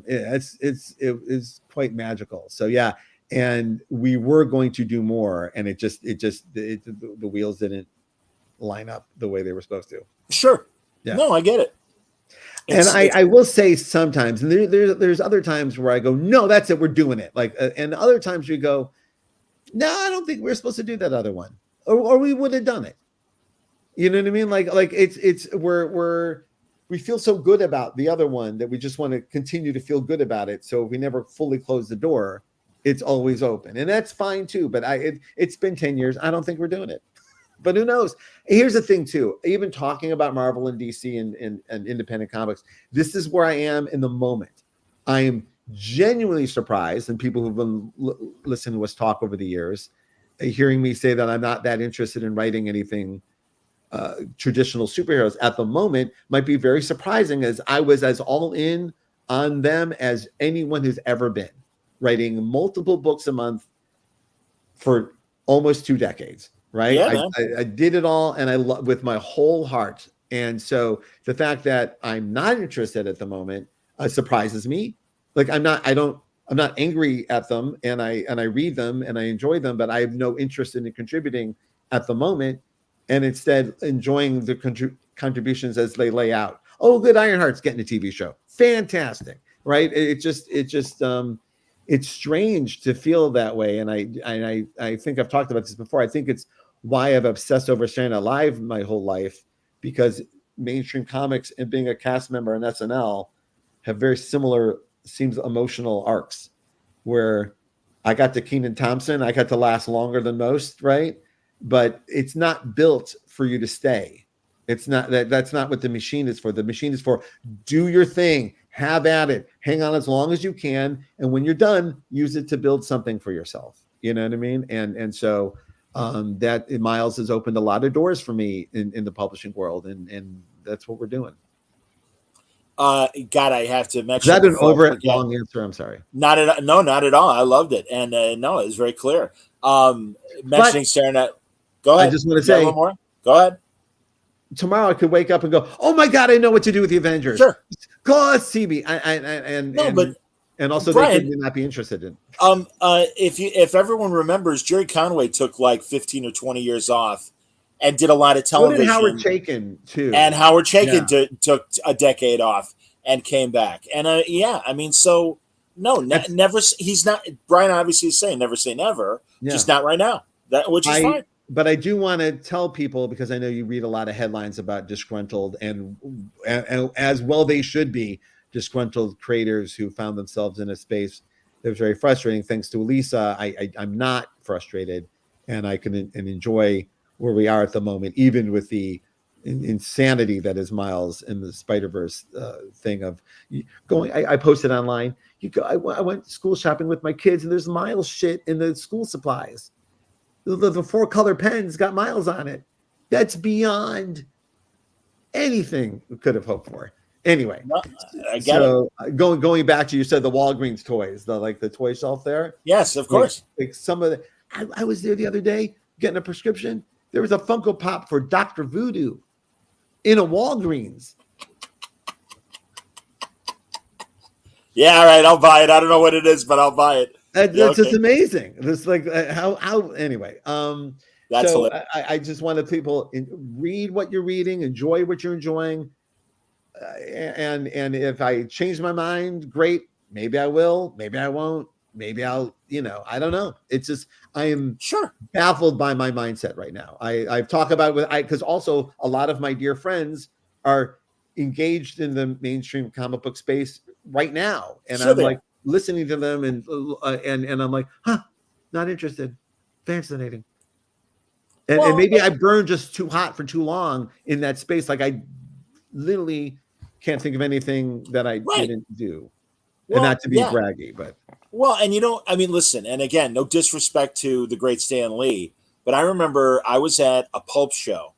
it's quite magical. So, yeah. And we were going to do more, and the wheels didn't line up the way they were supposed to. Sure. Yeah. No, I get it. I will say sometimes, and there's other times where I go, no, that's it, we're doing it. And other times you go, no, I don't think we're supposed to do that other one, or we would have done it. You know what I mean? We feel so good about the other one that we just want to continue to feel good about it. So if we never fully close the door, it's always open, and that's fine too. But it's been 10 years. I don't think we're doing it. But who knows? Here's the thing, too. Even talking about Marvel and DC and independent comics, this is where I am in the moment. I am genuinely surprised, and people who've been listening to us talk over the years, hearing me say that I'm not that interested in writing anything traditional superheroes at the moment might be very surprising, as I was as all in on them as anyone who's ever been, writing multiple books a month for almost 2 decades. Right. Yeah, I did it all, and I love with my whole heart. And so the fact that I'm not interested at the moment surprises me. I'm not angry at them, and I read them and I enjoy them, but I have no interest in contributing at the moment, and instead enjoying the contributions as they lay out. Oh, good, Ironheart's getting a TV show. Fantastic. Right. It's strange to feel that way. And I think I've talked about this before. I think it's why I've obsessed over Saturday Night Live my whole life, because mainstream comics and being a cast member on SNL have very similar, seems emotional arcs, where I got to Kenan Thompson. I got to last longer than most. Right. But it's not built for you to stay. It's not that's not what the machine is for. The machine is for do your thing, have at it, hang on as long as you can, and when you're done, use it to build something for yourself. You know what I mean? And so that Miles has opened a lot of doors for me in the publishing world, and that's what we're doing. God, I have to Is mention that an before I over forget. long answer? I'm sorry. Not at no, not at all. I loved it, and no, it was very clear. But Mentioning staring at. Go I ahead. just want to You got one say, more? Go ahead. tomorrow I could wake up and go, "Oh my god, I know what to do with the Avengers." Sure. Go see me, No, but and also they could Brian, not be interested in. if everyone remembers, Jerry Conway took like 15 or 20 years off, and did a lot of So did Howard television. Chaykin too. And Howard Chaykin Yeah. took a decade off and came back. And yeah, I mean, so no, never. He's not. Brian obviously is saying never say never, Yeah. just not right now. Which is fine. But I do want to tell people, because I know you read a lot of headlines about disgruntled and as well they should be, disgruntled creators who found themselves in a space that was very frustrating. Thanks to Elisa, I'm not frustrated, and I can enjoy where we are at the moment, even with the insanity that is Miles in the Spider-Verse thing of going. I posted online. I went school shopping with my kids, and there's Miles shit in the school supplies. The 4-color pens got Miles on it. That's beyond anything we could have hoped for. Anyway, no, I get it. Going back to, you said the Walgreens toys, the toy shelf there. Yes, of course. Like some of the, I was there the other day getting a prescription. There was a Funko Pop for Dr. Voodoo in a Walgreens. Yeah, all right, I'll buy it. I don't know what it is, but I'll buy it. That's just amazing. This like how anyway. That's so I just wanted people read what you're reading, enjoy what you're enjoying, and if I change my mind, great. Maybe I will. Maybe I won't. Maybe I'll. I don't know. It's just I am baffled by my mindset right now. I've talked about it with because also a lot of my dear friends are engaged in the mainstream comic book space right now, and I'm like listening to them and I'm like, not interested. Fascinating. And maybe I burned just too hot for too long in that space. Like I literally can't think of anything that I didn't do. And not to be braggy, but and I mean, listen, and again, no disrespect to the great Stan Lee, but I remember I was at a pulp show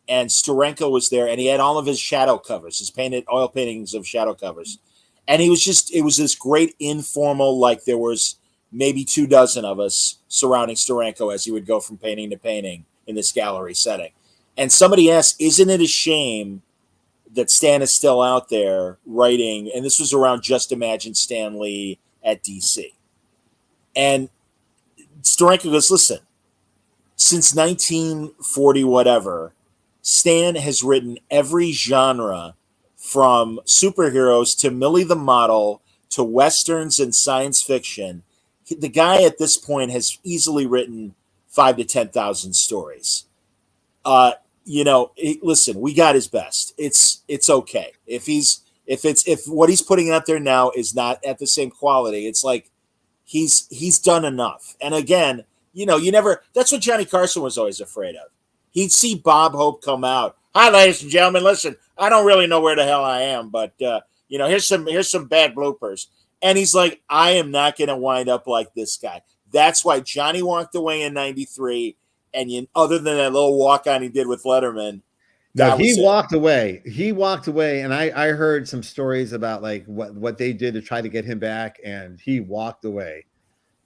and Steranko was there and he had all of his shadow covers, his oil paintings of shadow covers. And it was this great informal, like there was maybe 24 of us surrounding Steranko as he would go from painting to painting in this gallery setting. And somebody asked, isn't it a shame that Stan is still out there writing? And this was around Just Imagine Stan Lee at DC. And Steranko goes, listen, since 1940, whatever, Stan has written every genre from superheroes to Millie the Model to Westerns and science fiction. The guy at this point has easily written 5,000 to 10,000 stories. Listen, we got his best. It's okay. If what he's putting out there now is not at the same quality, it's like he's done enough. And again, that's what Johnny Carson was always afraid of. He'd see Bob Hope come out. Hi, ladies and gentlemen. Listen, I don't really know where the hell I am, but here's some bad bloopers. And he's like, I am not going to wind up like this guy. That's why Johnny walked away in '93. And other than that little walk on he did with Letterman, walked away. He walked away, and I heard some stories about like what they did to try to get him back, and he walked away.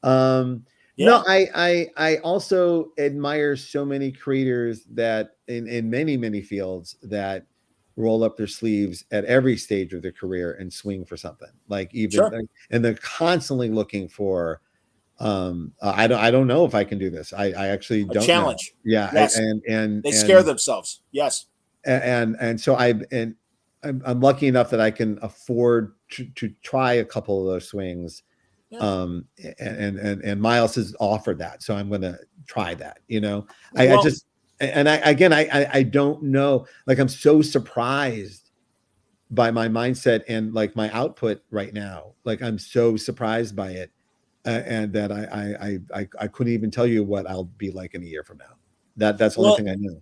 No, I also admire so many creators that in many fields that roll up their sleeves at every stage of their career and swing for something. Like and they're constantly looking for. I don't know if I can do this. I actually don't challenge. Know. Yeah, yes. and they scare themselves. Yes, and so I'm lucky enough that I can afford to try a couple of those swings. Yeah. And Miles has offered that, so I'm going to try that. I don't know. Like I'm so surprised by my mindset and like my output right now. Like I'm so surprised by it, and that I couldn't even tell you what I'll be like in a year from now. That's the only thing I know.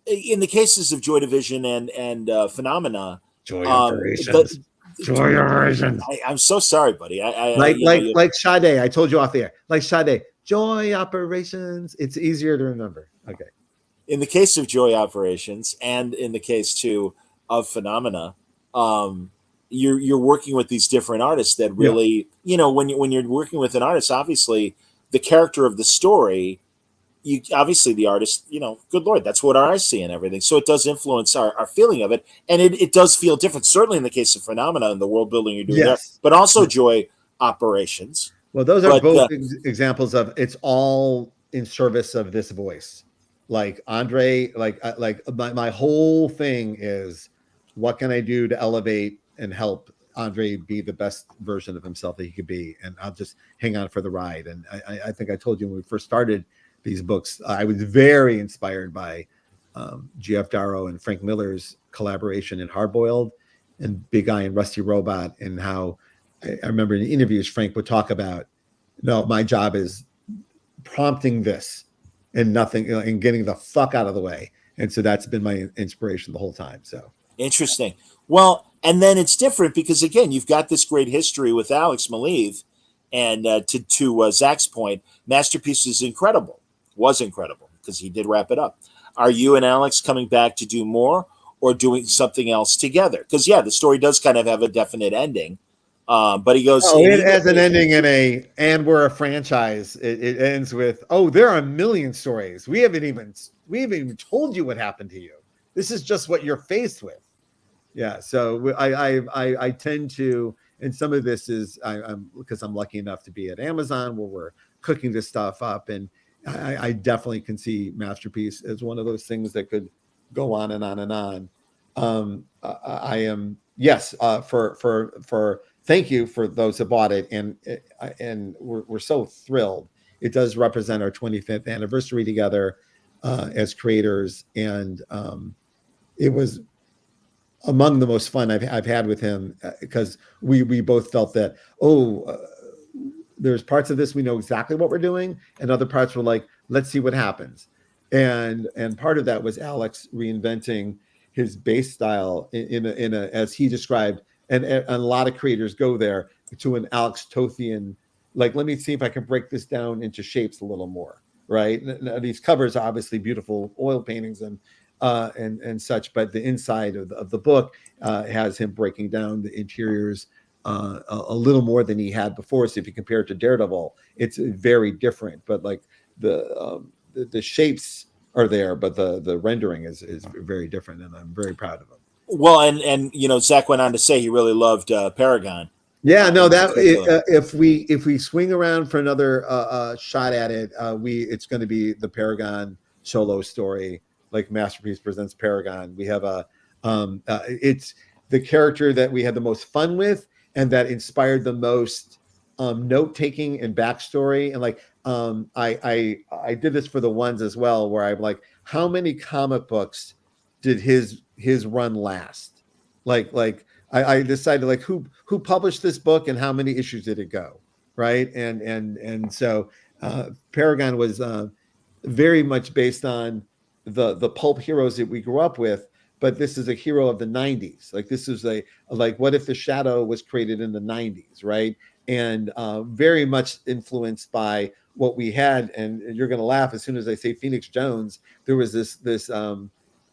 In the cases of Joy Division and Phenomena, Joy Operations. Joy Operations. I'm so sorry, buddy. Like Sade. I told you off the air. Like Sade. Joy Operations. It's easier to remember. Okay. In the case of Joy Operations, and in the case too of Phenomena, you're working with these different artists that really, when you're working with an artist, obviously the character of the story, you obviously the artist, good Lord, that's what our eyes see and everything. So it does influence our feeling of it. And it does feel different, certainly in the case of Phenomena and the world building you're doing there, but also Joy Operations. Well, those are both examples of it's all in service of this voice. Like Andre, like my whole thing is what can I do to elevate and help Andre be the best version of himself that he could be, and I'll just hang on for the ride. And I think I told you when we first started these books, I was very inspired by G.F. Darrow and Frank Miller's collaboration in Hardboiled and Big Eye and Rusty Robot, and how I remember in interviews Frank would talk about, no, my job is prompting this and nothing, and getting the fuck out of the way. And so that's been my inspiration the whole time. So interesting. Well, and then it's different because again, you've got this great history with Alex Maleev, and to Zach's point, Masterpiece is incredible. Was incredible because he did wrap it up. Are you and Alex coming back to do more or doing something else together? Because the story does kind of have a definite ending. But he goes, it has an ending and we're a franchise. It ends with, there are a million stories. We haven't even told you what happened to you. This is just what you're faced with. Yeah. So I tend to, and some of this is I'm because I'm lucky enough to be at Amazon where we're cooking this stuff up, and I definitely can see Masterpiece as one of those things that could go on and on and on. I am for thank you for those who bought it, and we're so thrilled. It does represent our 25th anniversary together as creators, and it was among the most fun I've had with him because we both felt that there's parts of this we know exactly what we're doing, and other parts were like, let's see what happens. And part of that was Alex reinventing his base style in a as he described, and a lot of creators go there to an Alex Tothian, like, let me see if I can break this down into shapes a little more, right? Now, these covers are obviously beautiful oil paintings and such, but the inside of the book has him breaking down the interiors a little more than he had before. So if you compare it to Daredevil, it's very different. But like the shapes are there, but the rendering is very different, and I'm very proud of him. Well, and Zach went on to say he really loved Paragon. Yeah, no, that if we swing around for another shot at it, it's going to be the Paragon solo story, like Masterpiece presents Paragon. We have it's the character that we had the most fun with, and that inspired the most note taking and backstory. And like I did this for the ones as well, where I'm like, how many comic books did his run last? Like I decided like who published this book and how many issues did it go, right? And so Paragon was very much based on the pulp heroes that we grew up with, but this is a hero of the 90s. Like this is like what if the Shadow was created in the 90s, right? And very much influenced by what we had. And you're going to laugh as soon as I say Phoenix Jones. There was this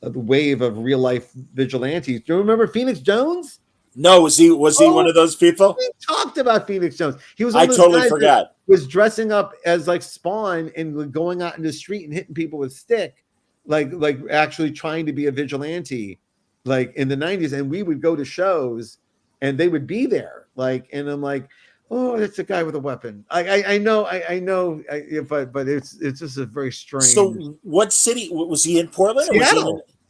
wave of real life vigilantes. Do you remember Phoenix Jones? No, was he one of those people? We talked about Phoenix Jones. He was. I totally forgot. Was dressing up as like Spawn and going out in the street and hitting people with stick, like actually trying to be a vigilante, like in the 90s. And we would go to shows, and they would be there, like, and I'm like, oh, that's a guy with a weapon. I know, but it's just a very strange. So, what city was he in? Portland?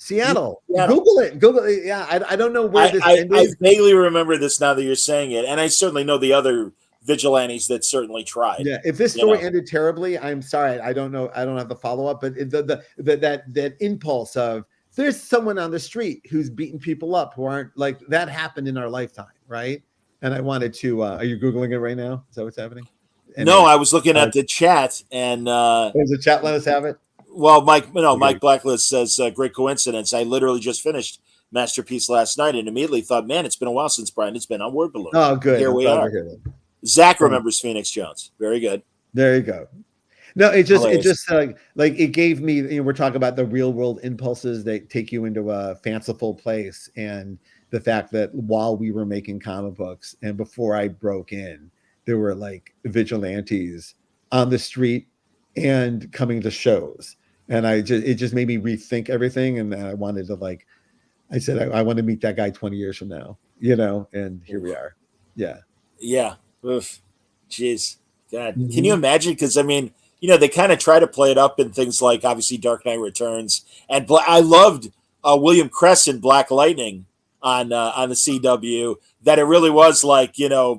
Seattle. Google it. Yeah, I don't know where this ended. I vaguely remember this now that you're saying it, and I certainly know the other vigilantes that certainly tried. Yeah, if this story ended terribly, I'm sorry. I don't know. I don't have the follow up, but that impulse of there's someone on the street who's beating people up who aren't like that happened in our lifetime, right? And I wanted to. Are you Googling it right now? Is that what's happening? Anyway, no, I was looking at the chat, and does the chat let us have it? Well, Mike Blacklist says, great coincidence. I literally just finished Masterpiece last night and immediately thought, man, it's been a while since Brian has been on Word Balloon. Oh, good. Here we are. Zach remembers Phoenix Jones. Very good. There you go. No, it just like it gave me, we're talking about the real world impulses that take you into a fanciful place. And the fact that while we were making comic books and before I broke in, there were like vigilantes on the street and coming to shows. And it just made me rethink everything. And I wanted to like, I said, I want to meet that guy 20 years from now, and here we are. Yeah. Yeah. Oof. Jeez. God. Mhm. Can you imagine? Because, I mean, they kind of try to play it up in things like, obviously, Dark Knight Returns. And I loved William Cresson, Black Lightning, on the CW, that it really was like,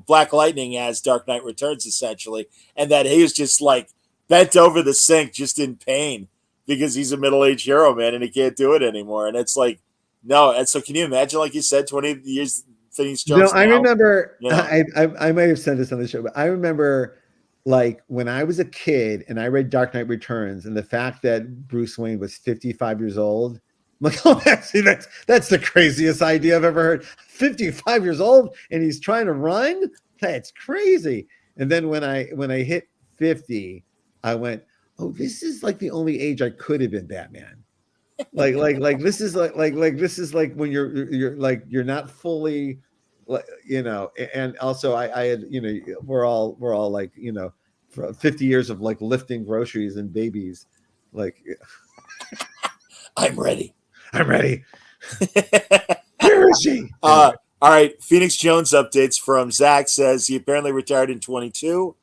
Black Lightning as Dark Knight Returns, essentially. And that he was just, like, bent over the sink just in pain because he's a middle-aged hero, man, and he can't do it anymore. And it's like, no. And so can you imagine, like you said, 20 years Phoenix Jones? I remember, I might have said this on the show, but I remember like when I was a kid and I read Dark Knight Returns and the fact that Bruce Wayne was 55 years old, I'm like, oh, that's the craziest idea I've ever heard. 55 years old and he's trying to run? That's crazy. And then when I hit 50, I went, oh, this is like the only age I could have been Batman. like this is like this is like when you're like you're not fully, like, and also I had, we're all like, for 50 years of like lifting groceries and babies, like I'm ready. Where is she? All right, Phoenix Jones updates from Zach says he apparently retired in 22.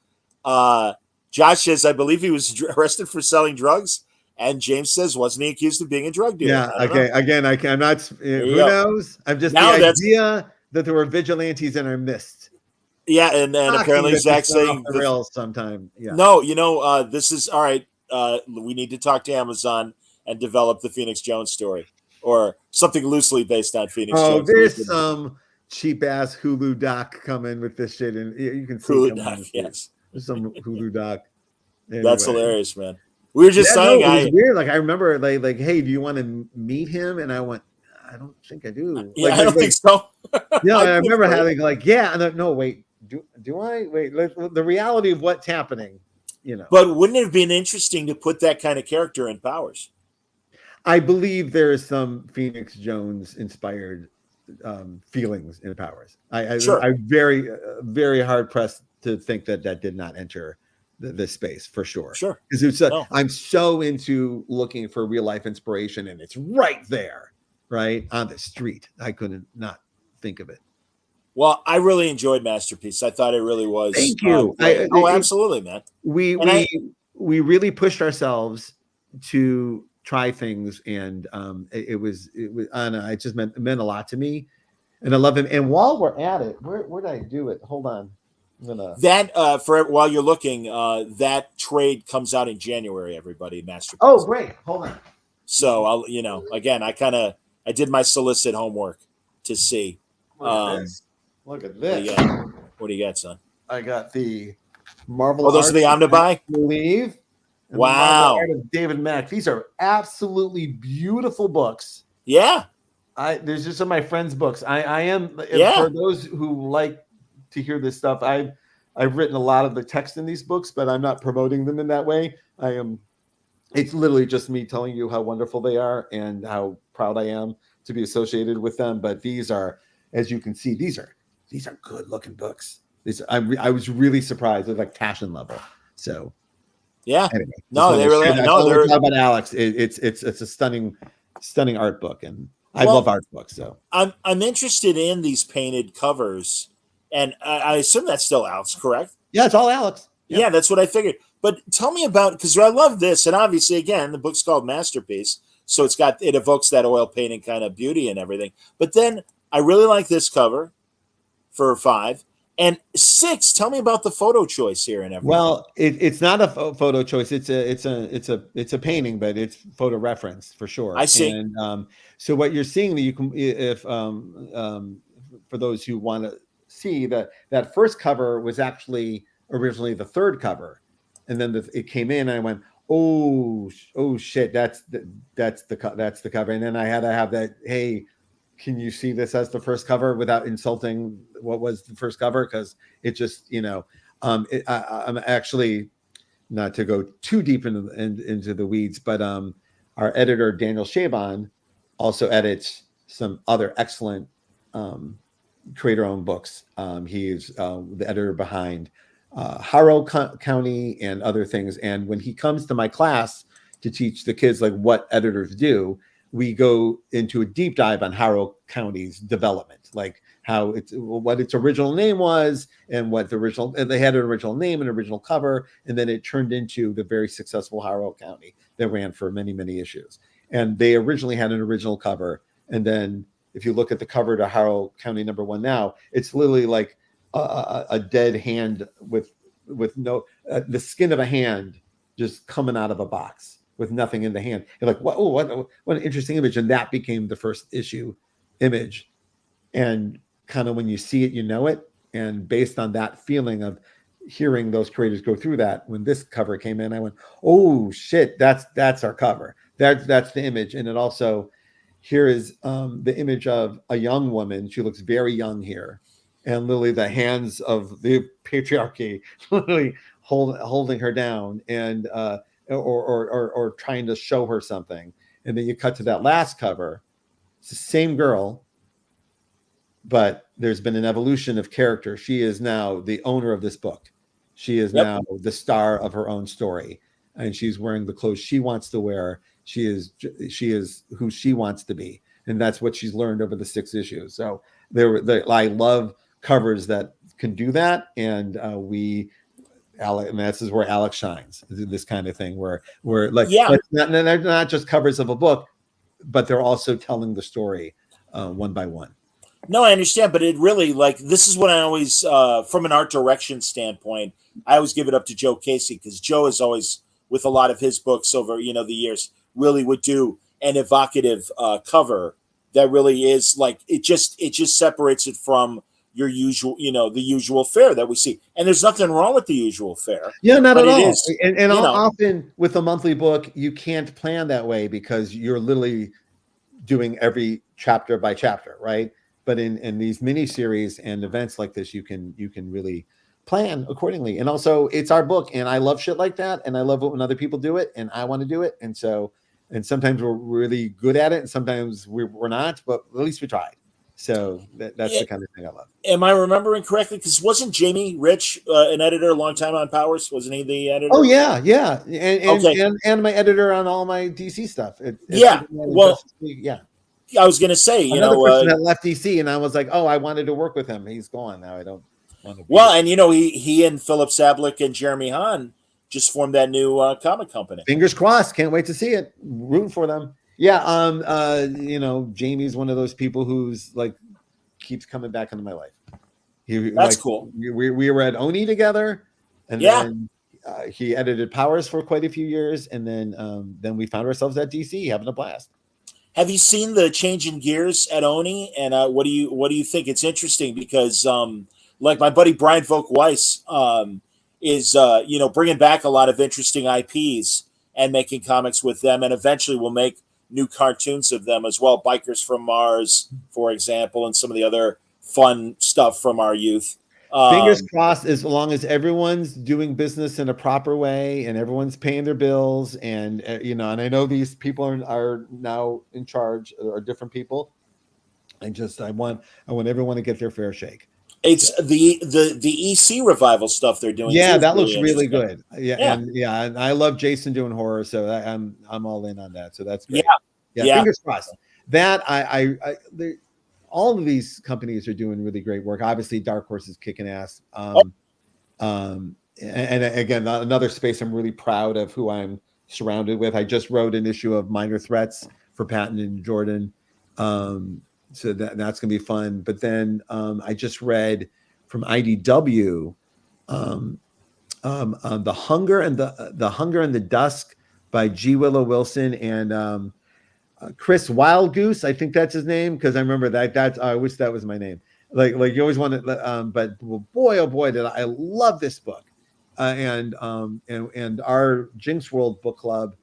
Josh says I believe he was arrested for selling drugs. And James says, wasn't he accused of being a drug dealer? Yeah. Okay. Again, I'm not. Who knows? I'm just now the idea that there were vigilantes in our midst. Yeah, and apparently Zach's saying the rails sometime. Yeah. No, this is all right. We need to talk to Amazon and develop the Phoenix Jones story, or something loosely based on Phoenix Jones. There's some cheap ass Hulu doc coming with this shit, and you can see Hulu doc. Yes, there's some Hulu doc. Anyway. That's hilarious, man. We were just saying, it was weird. Like I remember, like, hey, do you want to meet him? And I went, I don't think I do. Yeah, I don't think so. Yeah, I remember having like, yeah, no, wait, do I wait? Like, the reality of what's happening, But wouldn't it have been interesting to put that kind of character in Powers? I believe there is some Phoenix Jones inspired feelings in Powers. I'm very, very hard pressed to think that did not enter this space for sure. Sure. Because I'm so into looking for real life inspiration, and it's right there, right on the street. I couldn't not think of it. Well, I really enjoyed Masterpiece. I thought it really was. Thank you. Absolutely, man. We really pushed ourselves to try things, and it was I don't know, it just meant a lot to me, and I love him. And while we're at it, where did I do it? Hold on. That for while you're looking, that trade comes out in January. Everybody, Masterpiece. Oh, great! Hold on. So I'll, again, I did my solicit homework to see. Look at this. What do you got, son? I got the Marvel. Oh, those are the Omnibuy? I believe. Wow. The art of David Mack. These are absolutely beautiful books. Yeah. There's just some of my friends' books. I am. Yeah. For those who like to hear this stuff, I've written a lot of the text in these books, but I'm not promoting them in that way. It's literally just me telling you how wonderful they are and how proud I am to be associated with them. But these are, as you can see, these are good looking books. I was really surprised. They're like passion level. So yeah, anyway, they're about Alex. It's a stunning art book, and I love art books. So I'm interested in these painted covers. And I assume that's still Alex, correct? Yeah, it's all Alex. Yeah, that's what I figured. But tell me about, because I love this, and obviously, again, the book's called Masterpiece, so it evokes that oil painting kind of beauty and everything. But then I really like this cover for 5 and 6. Tell me about the photo choice here and everything. Well, it's not a photo choice. It's a painting, but it's photo reference for sure. I see. And so what you're seeing, you can, if for those who want to see that first cover was actually originally the third cover, and then it came in and I went, oh shit, that's the cover. And then I had to have that, hey, can you see this as the first cover without insulting what was the first cover? Because it just, I'm actually, not to go too deep into the weeds, but our editor Daniel Chabon also edits some other excellent creator-owned books. He's the editor behind Harrow County and other things. And when he comes to my class to teach the kids like what editors do, we go into a deep dive on Harrow County's development, like how what its original name was, and what they had an original name and original cover, and then it turned into the very successful Harrow County that ran for many, many issues. And they originally had an original cover, and then if you look at the cover to Harrow County #1 now, it's literally like a dead hand with no the skin of a hand just coming out of a box with nothing in the hand. You're like, what an interesting image. And that became the first issue image. And kind of when you see it, you know it. And based on that feeling of hearing those creators go through that, when this cover came in, I went, oh shit, that's our cover. That's the image. And it also, here is the image of a young woman. She looks very young here. And literally the hands of the patriarchy literally holding her down, and or trying to show her something. And then you cut to that last cover. It's the same girl, but there's been an evolution of character. She is now the owner of this book. She is now the star of her own story, and she's wearing the clothes she wants to wear. She is who she wants to be, and that's what she's learned over the 6 issues. So I love covers that can do that, and and this is where Alex shines. This kind of thing where like they're not just covers of a book, but they're also telling the story one by one. No, I understand, but it really, like, this is what I always, from an art direction standpoint, I always give it up to Joe Casey, because Joe is always, with a lot of his books over the years, really would do an evocative cover that really is like it just separates it from your usual, the usual fare that we see. And there's nothing wrong with the usual fare. Yeah, not at all. And often with a monthly book, you can't plan that way because you're literally doing every chapter by chapter, right? But in these mini series and events like this, you can really plan accordingly. And also, it's our book, and I love shit like that, and I love it when other people do it, and I want to do it. And sometimes we're really good at it, and sometimes we're not, but at least we tried. So that's the kind of thing I love. Am I remembering correctly? Because wasn't Jamie Rich an editor a long time on Powers? Wasn't he the editor? Oh yeah. And my editor on all my DC stuff. I was going to say, another person that left DC, and I was like, oh, I wanted to work with him. He's gone now. I don't want to. Well, and he and Philip Sablik and Jeremy Hahn just formed that new comic company. Fingers crossed. Can't wait to see it. Rooting for them. Yeah, Jamie's one of those people who's like keeps coming back into my life. That's cool. We were at Oni together, and then he edited Powers for quite a few years, and then we found ourselves at DC having a blast. Have you seen the change in gears at Oni? And what do you think? It's interesting because like my buddy Brian Volk Weiss is bringing back a lot of interesting IPs and making comics with them, and eventually will make new cartoons of them as well. Bikers from Mars, for example, and some of the other fun stuff from our youth. Fingers crossed, as long as everyone's doing business in a proper way and everyone's paying their bills, and and I know these people are now in charge, or different people. I want everyone to get their fair shake. It's the EC revival stuff they're doing. Yeah, that looks really good. And I love Jason doing horror, so I'm all in on that. So that's great. Yeah. Fingers crossed. That all of these companies are doing really great work. Obviously, Dark Horse is kicking ass. And again, another space I'm really proud of who I'm surrounded with. I just wrote an issue of Minor Threats for Patton and Jordan. So that's gonna be fun. But then I just read from IDW The Hunger and the Dusk by G. Willow Wilson and Chris Wildgoose. I think that's his name, because I remember that. I wish that was my name. Like you always want to. But boy, oh boy, did I love this book. And our Jinx World book club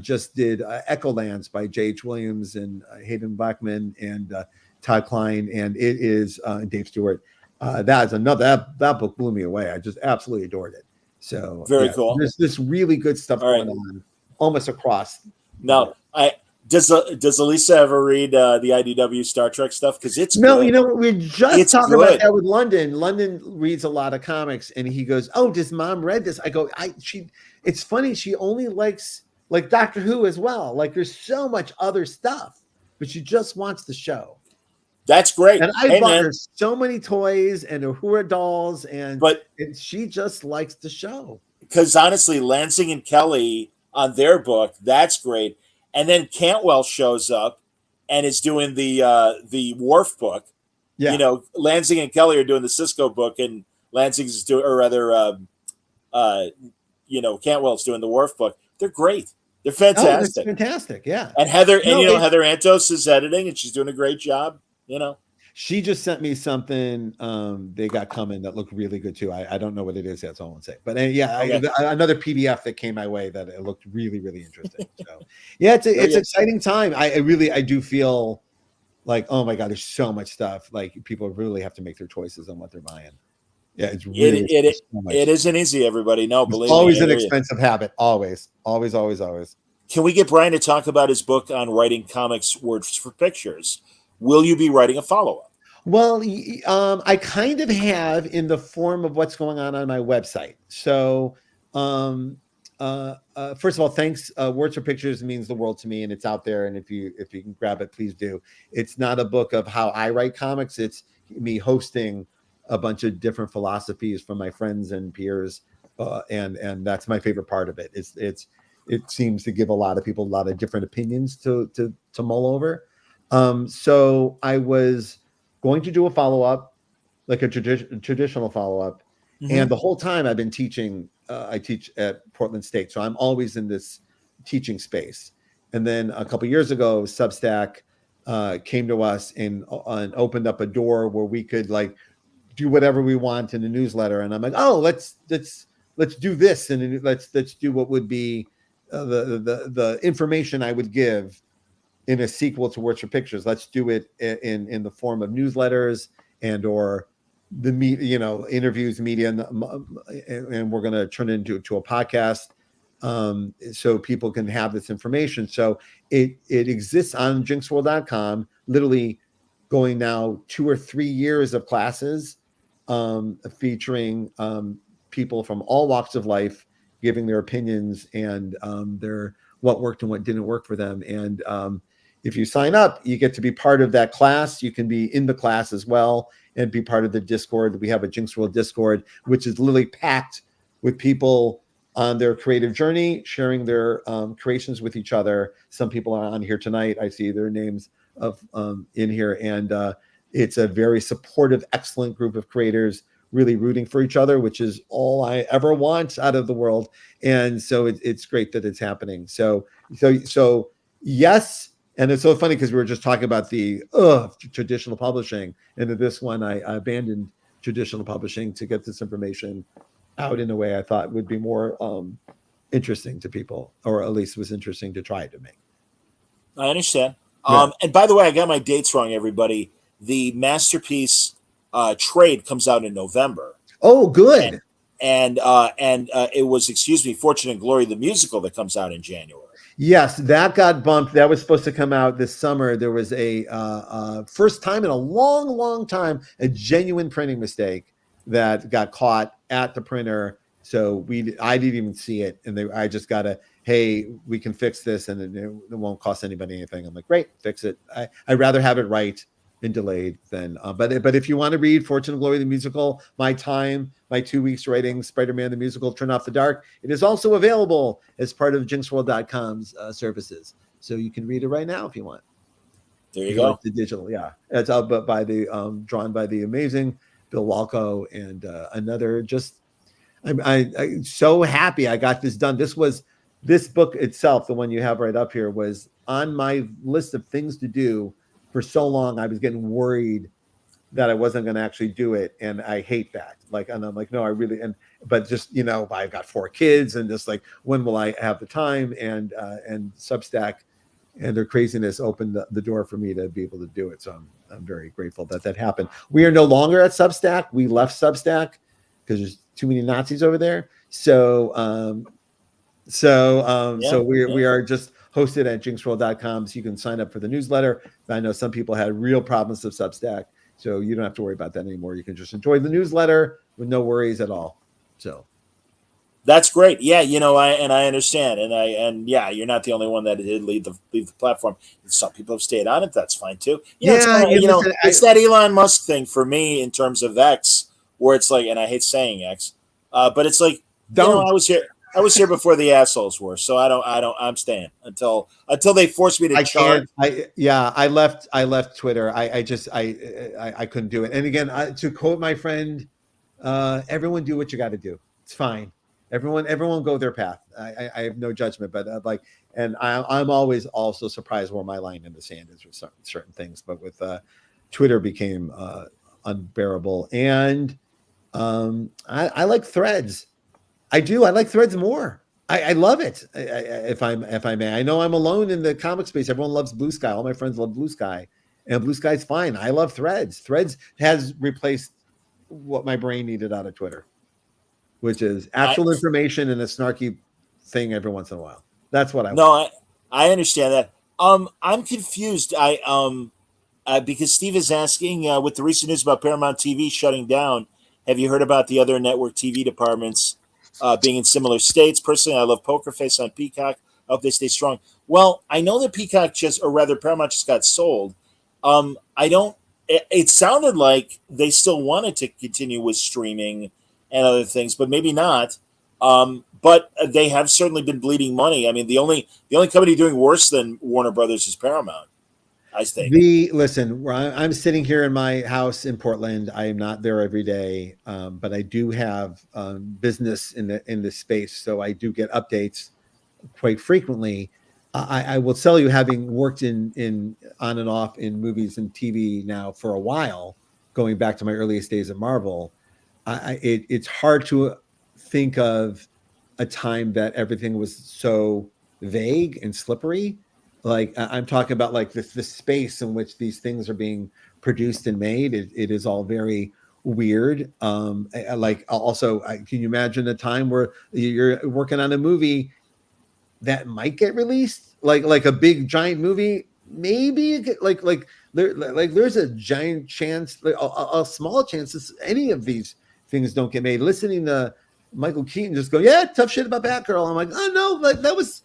just did Echolands by J.H. Williams and Hayden Blackman and Todd Klein, and it is Dave Stewart. That book blew me away. I just absolutely adored it. So very cool. There's this really good stuff going on almost across. No, Does Elisa ever read the IDW Star Trek stuff? Because it's No, good. we're just It's talking good. about that with London. London reads a lot of comics, and he goes, "Oh, does Mom read this?" I go, It's funny. She only likes like Doctor Who as well. Like there's so much other stuff, but she just wants the show. That's great. And I Hey, bought man. her so many toys and Uhura dolls, and she just likes the show. Because honestly, Lansing and Kelly on their book, that's great. And then Cantwell shows up and is doing the Worf book. Yeah. Lansing and Kelly are doing the Cisco book, and Lansing's doing, or rather, Cantwell's doing the Worf book. They're great. They're fantastic. Oh, it's fantastic. Yeah. And Heather Antos is editing, and she's doing a great job. She just sent me something they got coming that looked really good too. I don't know what it is. That's all I want to say. But another PDF that came my way that it looked really, really interesting. So yeah, it's an exciting time. I do feel like, oh my God, there's so much stuff. Like people really have to make their choices on what they're buying. Yeah, it's really it isn't easy, everybody. No, believe me. Always an expensive habit. Always. Can we get Brian to talk about his book on writing comics words for pictures? Will you be writing a follow-up? Well, I kind of have in the form of what's going on my website. So, first of all, thanks. Words for Pictures means the world to me, and it's out there. And if you can grab it, please do. It's not a book of how I write comics. It's me hosting a bunch of different philosophies from my friends and peers, and that's my favorite part of it. It seems to give a lot of people a lot of different opinions to mull over. So I was going to do a follow-up, like a traditional follow-up. Mm-hmm. And the whole time I've been teaching, I teach at Portland State. So I'm always in this teaching space. And then a couple of years ago, Substack came to us and opened up a door where we could like do whatever we want in the newsletter. And I'm like, oh, let's do this. And let's do what would be the information I would give in a sequel to Words for Pictures. Let's do it in the form of newsletters and or the interviews, media, and we're going to turn it into a podcast so people can have this information. So it exists on jinxworld.com, literally going now 2 or 3 years of classes featuring people from all walks of life giving their opinions and their what worked and what didn't work for them. And if you sign up, you get to be part of that class. You can be in the class as well and be part of the Discord. We have a Jinx World Discord, which is literally packed with people on their creative journey, sharing their creations with each other. Some people are on here tonight. I see their names in here. And it's a very supportive, excellent group of creators really rooting for each other, which is all I ever want out of the world. And so it's great that it's happening. So yes. And it's so funny because we were just talking about the traditional publishing, and in this one, I abandoned traditional publishing to get this information out in a way I thought would be more interesting to people, or at least was interesting to try to make. I understand. Yeah. And by the way, I got my dates wrong, everybody. The Masterpiece trade comes out in November. Oh, good. And it was, Fortune and Glory, the musical, that comes out in January. Yes, that got bumped. That was supposed to come out this summer. There was a first time in a long, long time, a genuine printing mistake that got caught at the printer. So I didn't even see it. And I just got hey, we can fix this and it won't cost anybody anything. I'm like, great, fix it. I'd rather have it right and delayed than, but if you want to read Fortune and Glory, the musical, my 2 weeks writing Spider-Man, the musical, Turn Off the Dark, it is also available as part of jinxworld.com's services. So you can read it right now if you want. There you go. The digital. Yeah. It's out by the, drawn by the amazing Bill Walco and another I'm so happy I got this done. This book itself, the one you have right up here, was on my list of things to do for so long. I was getting worried that I wasn't going to actually do it. And I hate that. And I'm like, no, I really, but just, I've got 4 kids and just like, when will I have the time? And Substack and their craziness opened the door for me to be able to do it. So I'm very grateful that happened. We are no longer at Substack. We left Substack because there's too many Nazis over there. So So we Yeah. are just hosted at jinxworld.com, so you can sign up for the newsletter. I know some people had real problems with Substack, so you don't have to worry about that anymore. You can just enjoy the newsletter with no worries at all. So That's great. Yeah, I understand, and yeah, you're not the only one that did leave the platform. Some people have stayed on it. That's fine too. It's yeah, kind of listen, it's that Elon Musk thing for me in terms of X, where it's like, and I hate saying X, but it's like don't. I was here before the assholes were, so I'm staying until they force me to I chart. can't. I left Twitter. I couldn't do it. And again, to quote my friend, everyone do what you got to do. It's fine. Everyone go their path. I have no judgment, but and I'm always also surprised where my line in the sand is with certain things. But with Twitter became unbearable, and I like Threads. I do. I like Threads more. I love it. If I may, I know I'm alone in the comic space. Everyone loves Blue Sky. All my friends love Blue Sky, and Blue Sky's fine. I love Threads. Threads has replaced what my brain needed out of Twitter, which is I actual information and a snarky thing every once in a while. That's what I no, want. I understand that. I'm confused. Because Steve is asking with the recent news about Paramount TV shutting down. Have you heard about the other network TV departments being in similar states? Personally, I love Poker Face on Peacock. I hope they stay strong. Well, I know that Peacock or rather Paramount just got sold. I don't. It sounded like they still wanted to continue with streaming and other things, but maybe not. But they have certainly been bleeding money. I mean, the only company doing worse than Warner Brothers is Paramount, I think. Listen, I'm sitting here in my house in Portland. I am not there every day, but I do have business in the space, so I do get updates quite frequently. I will tell you, having worked in on and off in movies and TV now for a while, going back to my earliest days at Marvel, it's hard to think of a time that everything was so vague and slippery. Like I'm talking about, like the space in which these things are being produced and made. It is all very weird. Like also, can you imagine a time where you're working on a movie that might get released, like a big giant movie? Maybe it get, there's a giant chance, like a small chance that any of these things don't get made. Listening to Michael Keaton just go, yeah, tough shit about Batgirl. I'm like, oh no, like that was.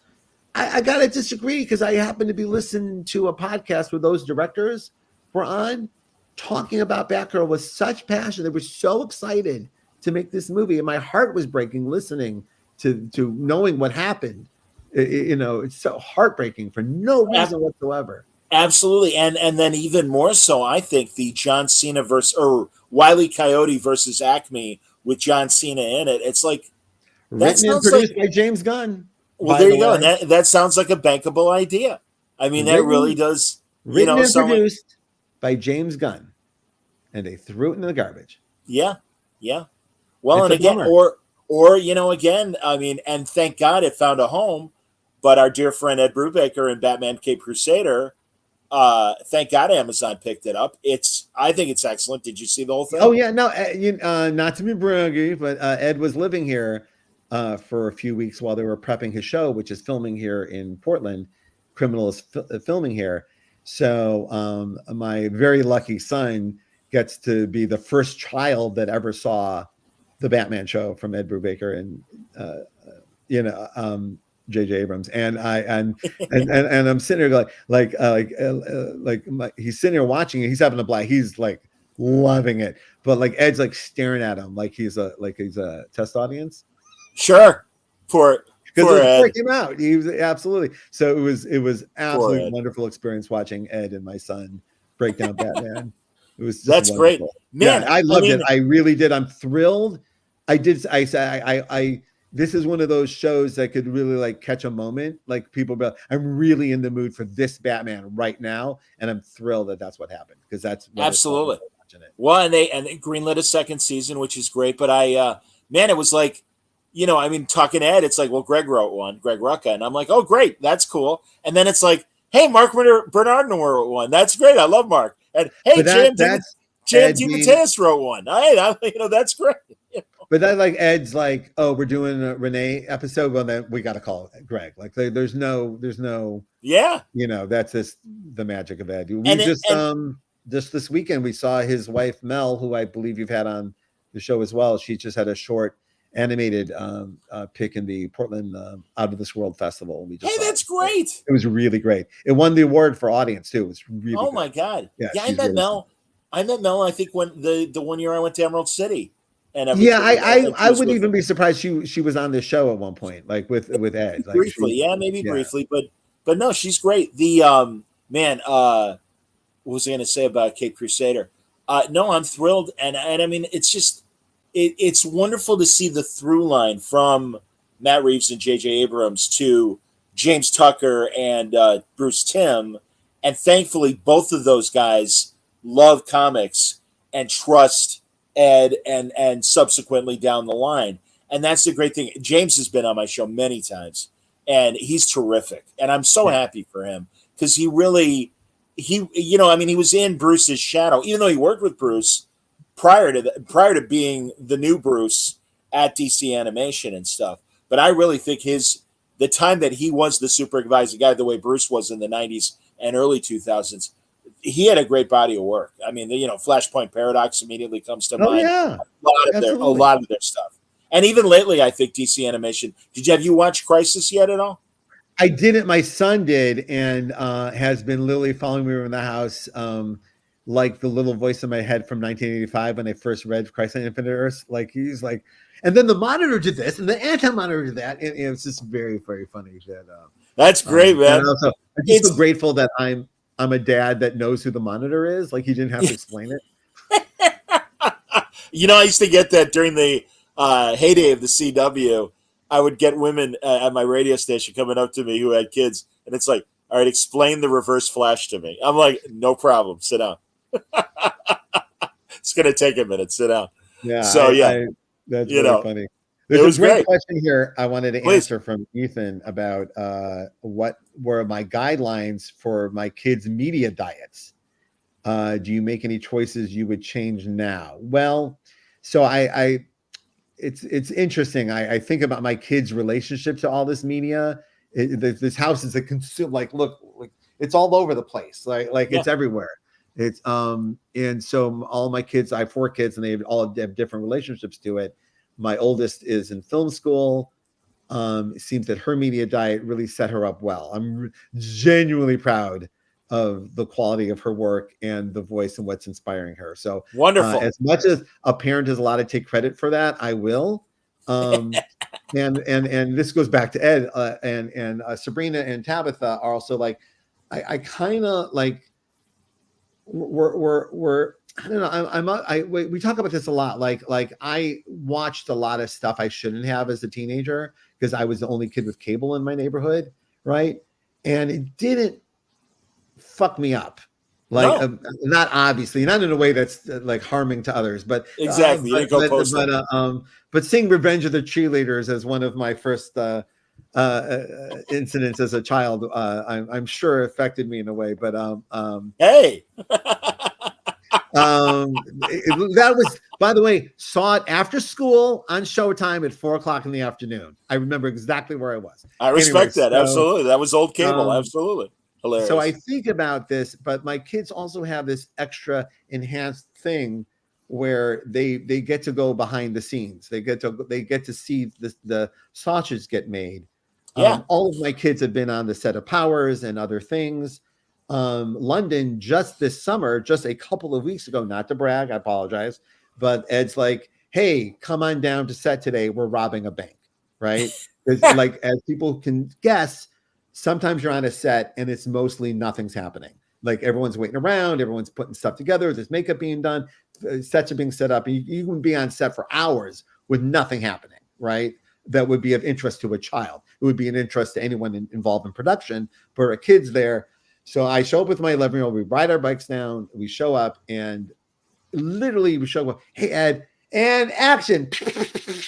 I gotta disagree, because I happen to be listening to a podcast where those directors were on talking about Batgirl with such passion. They were so excited to make this movie, and my heart was breaking listening to knowing what happened. It's so heartbreaking for no reason whatsoever. Absolutely, and then even more so, I think the John Cena versus or Wile E. Coyote versus Acme with John Cena in it. It's like that Written and sounds like. produced by James Gunn, Well, by there the you go, and way. that sounds like a bankable idea. I mean, that really Written, does. written and Sound like. produced by James Gunn, and they threw it in the garbage. Yeah, yeah. Well, It's and a again, bummer. or again, I mean, and thank God it found a home. But our dear friend Ed Brubaker in Batman Cape Crusader, thank God Amazon picked it up. I think it's excellent. Did you see the whole Oh thing? yeah, no, not to be braggy, but Ed was living here for a few weeks while they were prepping his show, which is filming here in Portland. Criminal is filming here, so my very lucky son gets to be the first child that ever saw the Batman show from Ed Brubaker and uh, J.J. Abrams, and I'm sitting there he's sitting there watching it. He's having a blast. He's like loving it, but like Ed's like staring at him like he's a test audience, Sure. For because for it Ed. freaked him out. He was absolutely, so it was For absolutely Ed. wonderful experience watching Ed and my son break down Batman. It was just That's great, wonderful. Yeah, man. I I loved it. mean, I really did. I'm thrilled. I did. I this is one of those shows that could really like catch a moment. Like people be like, I'm really in the mood for this Batman right now, and I'm thrilled that that's what happened, because that's what it's like absolutely. watching it. Well, and they greenlit a second season, which is great. But man, it was like, I mean, talking to Ed, it's like, well, Greg wrote one, Greg Rucka, and I'm like, oh, great, that's cool. And then it's like, hey, Mark Bernardino wrote one. That's great. I love Mark. And hey, But JM that's JM Ed being DeMatteis wrote one. Hey, that's great. But that like Ed's like, oh, we're doing a Renee episode. Well, then we got to call it Greg. Like there's no, Yeah. that's just the magic of Ed. We And it, just this weekend we saw his wife Mel, who I believe you've had on the show as well. She just had a short animated pick in the Portland Out of This World Festival. We just that's great. It was really great. It won the award for audience too. It was really good. My God. Yeah, I met really Mel. Fun. I met Mel, I think, when the 1 year I went to Emerald City. And I wouldn't even be surprised she was on this show at one point, like with Ed. Like briefly, briefly, but no, she's great. The man, what was I going to say about Cape Crusader? No, I'm thrilled, and I mean, it's just it's wonderful to see the through line from Matt Reeves and J.J. Abrams to James Tucker and Bruce Timm, and thankfully, both of those guys love comics and trust Ed and subsequently down the line. And that's the great thing. James has been on my show many times, and he's terrific. And I'm so happy for him because he was in Bruce's shadow, even though he worked with Bruce prior to being the new Bruce at DC Animation and stuff. But I really think the time that he was the supervising guy, the way Bruce was in the 90s and early 2000s, he had a great body of work. I mean, Flashpoint Paradox immediately comes to mind. Yeah. A lot of their stuff. And even lately, I think DC Animation. Have you watched Crisis yet at all? I didn't. My son did, and has been literally following me around the house, like the little voice in my head from 1985 when I first read Crisis on Infinite Earths. Like he's like, and then the Monitor did this, and the Anti-Monitor did that, and it's just very, very funny. That's great, man. Also, I'm just so grateful that I'm a dad that knows who the Monitor is. Like he didn't have to explain it. I used to get that during the heyday of the CW. I would get women at my radio station coming up to me who had kids, and it's like, all right, explain the Reverse Flash to me. I'm like, no problem. Sit down. It's going to take a minute. Sit down. Yeah. So, that's really funny. There's a great question here I wanted to Please. answer from Ethan about what were my guidelines for my kids' media diets. Do you make any choices you would change now? Well, so it's interesting. I think about my kids' relationship to all this media. This house is look, it's all over the place. Like it's everywhere. It's and so all my kids, I have 4 kids, and they all have different relationships to it. My oldest is in film school. It seems that her media diet really set her up well. I'm genuinely proud of the quality of her work and the voice and what's inspiring her. So wonderful. As much as a parent is allowed to take credit for that, I will. And this goes back to Ed and Sabrina and Tabitha are also like, I kind of like we're I don't know. We talk about this a lot. Like I watched a lot of stuff I shouldn't have as a teenager because I was the only kid with cable in my neighborhood, right? And it didn't fuck me up, like not obviously, not in a way that's like harming to others, but exactly. But seeing Revenge of the Cheerleaders as one of my first incidents as a child, I'm sure affected me in a way. But hey. That was, by the way, saw it after school on Showtime at 4:00 in the afternoon. I remember exactly where I was. I respect that. Absolutely. That was old cable. Absolutely. Hilarious. So I think about this, but my kids also have this extra enhanced thing where they get to go behind the scenes. They get to see the sausages get made. Yeah. All of my kids have been on the set of Powers and other things. London just this summer, just a couple of weeks ago, not to brag, I apologize, but Ed's like, hey, come on down to set today. We're robbing a bank, right? Like, as people can guess, sometimes you're on a set and it's mostly nothing's happening. Like everyone's waiting around, everyone's putting stuff together, there's makeup being done, sets are being set up. You can be on set for hours with nothing happening, right? That would be of interest to a child. It would be an interest to anyone involved in production, but a kid's there. So I show up with my 11-year-old, we ride our bikes down, we show up, and literally we show up, hey, Ed, and action.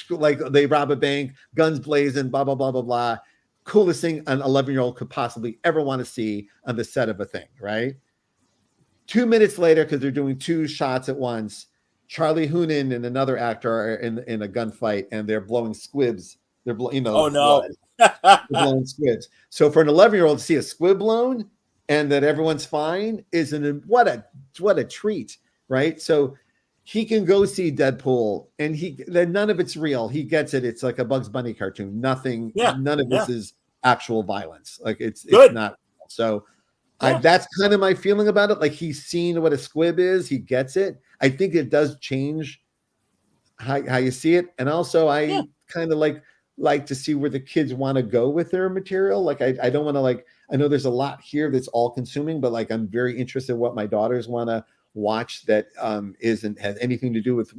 Like they rob a bank, guns blazing, blah, blah, blah, blah, blah. Coolest thing an 11-year-old could possibly ever want to see on the set of a thing, right? 2 minutes later, because they're doing 2 shots at once, Charlie Hunnam and another actor are in a gunfight, and they're blowing squibs. They're Oh no. blood. They're blowing squibs. So for an 11-year-old to see a squib blown and that everyone's fine what a treat, right? So he can go see Deadpool, and none of it's real. He gets it. It's like a Bugs Bunny cartoon. None of this is actual violence. Like it's not. So that's kind of my feeling about it. Like he's seen what a squib is. He gets it. I think it does change how you see it. And also I kind of like to see where the kids want to go with their material. Like I don't want to I know there's a lot here that's all consuming, but like I'm very interested in what my daughters want to watch that has anything to do with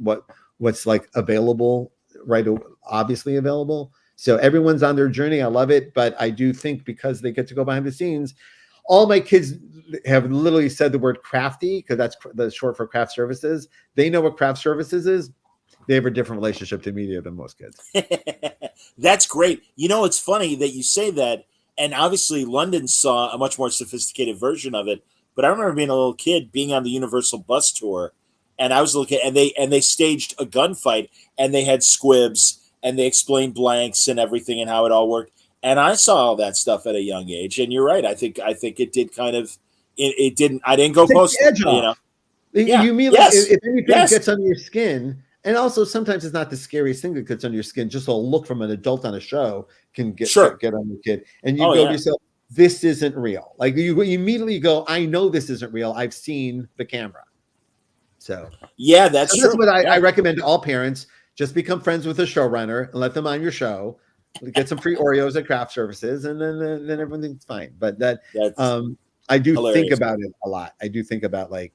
what's like available, right? Obviously available. So everyone's on their journey. I love it, but I do think because they get to go behind the scenes, all my kids have literally said the word crafty, because that's the short for craft services. They know what craft services is. They have a different relationship to media than most kids. That's great. You know, it's funny that you say that. And obviously London saw a much more sophisticated version of it. But I remember being a little kid, being on the Universal bus tour, and I was a little kid, and they staged a gunfight, and they had squibs, and they explained blanks and everything and how it all worked. And I saw all that stuff at a young age. And you're right. I think it did kind of it didn't. I didn't go close to it, you know. Yeah. You mean if anything gets under your skin, and also sometimes it's not the scariest thing that gets under your skin. Just a look from an adult on a show can get on your kid, and you go to yourself, this isn't real. Like you immediately go, I know this isn't real. I've seen the camera. So that's true. That's what I recommend to all parents. Just become friends with a showrunner and let them on your show. Get some free Oreos at craft services, and then everything's fine. But that's I do hilarious. Think about it a lot. I do think about like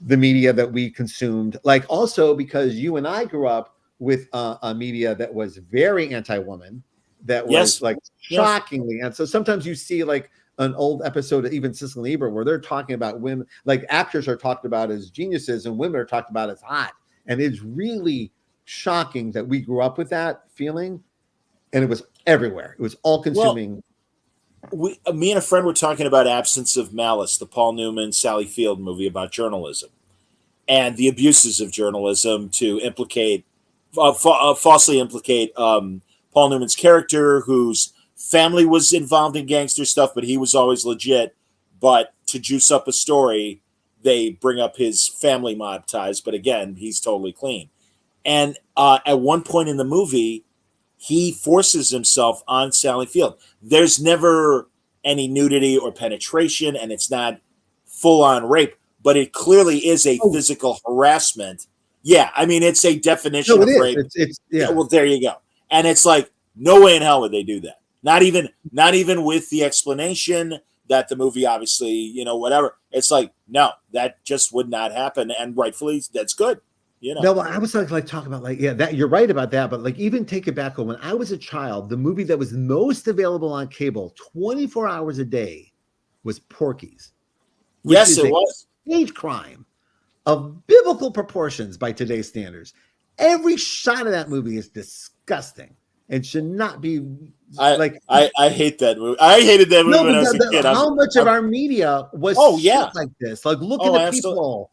the media that we consumed, like also because you and I grew up with a media that was very anti-woman, that was shockingly. And so sometimes you see like an old episode of even Siskel and Ebert where they're talking about women, like actors are talked about as geniuses and women are talked about as hot. And it's really shocking that we grew up with that feeling, and it was everywhere. It was all consuming. Me and a friend were talking about Absence of Malice, the Paul Newman, Sally Field movie about journalism and the abuses of journalism to falsely implicate Paul Newman's character, whose family was involved in gangster stuff, but he was always legit. But to juice up a story, they bring up his family mob ties. But again, he's totally clean. And at one point in the movie, he forces himself on Sally Field. There's never any nudity or penetration, and it's not full-on rape, but it clearly is a physical harassment. Yeah, I mean, it's a definition of rape. Well, there you go. And it's like, no way in hell would they do that. Not even with the explanation that the movie obviously, whatever. It's like, no, that just would not happen, and rightfully, that's good. No, I was like talking about that you're right about that, but like even take it back when I was a child, the movie that was most available on cable 24 hours a day was Porky's. Yes, it was. Hate crime of biblical proportions by today's standards. Every shot of that movie is disgusting and should not be I hate that movie. I hated that movie when I was a kid. How much of our media was like this? Like look at the people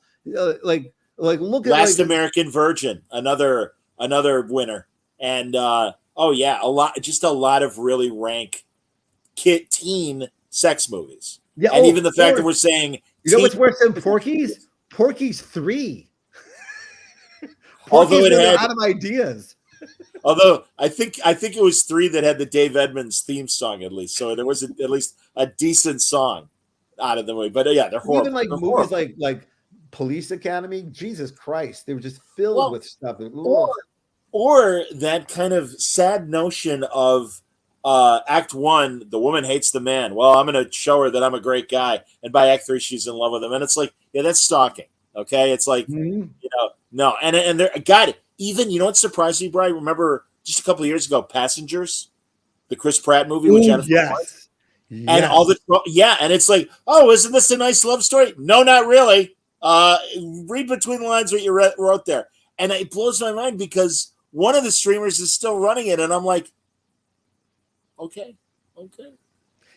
look at Last American Virgin, another winner, and a lot of really rank teen sex movies. Yeah, and even the fact that we're saying, what's worse than Porky's? Porky's 3. Although it had out of ideas. Although I think it was 3 that had the Dave Edmunds theme song at least, so there was at least a decent song out of the movie. But they're horrible. Even like they're movies horrible. like Police Academy, Jesus Christ, they were just filled with stuff. Or that kind of sad notion of Act 1, the woman hates the man. Well, I'm going to show her that I'm a great guy, and by Act 3, she's in love with him, and it's like, that's stalking. Okay, it's like no, and there, God, even what surprised me, Brian? Remember just a couple of years ago, Passengers, the Chris Pratt movie with Jennifer Lawrence, and all the and it's like, oh, isn't this a nice love story? No, not really. Read between the lines what you wrote there. And it blows my mind because one of the streamers is still running it. And I'm like, okay.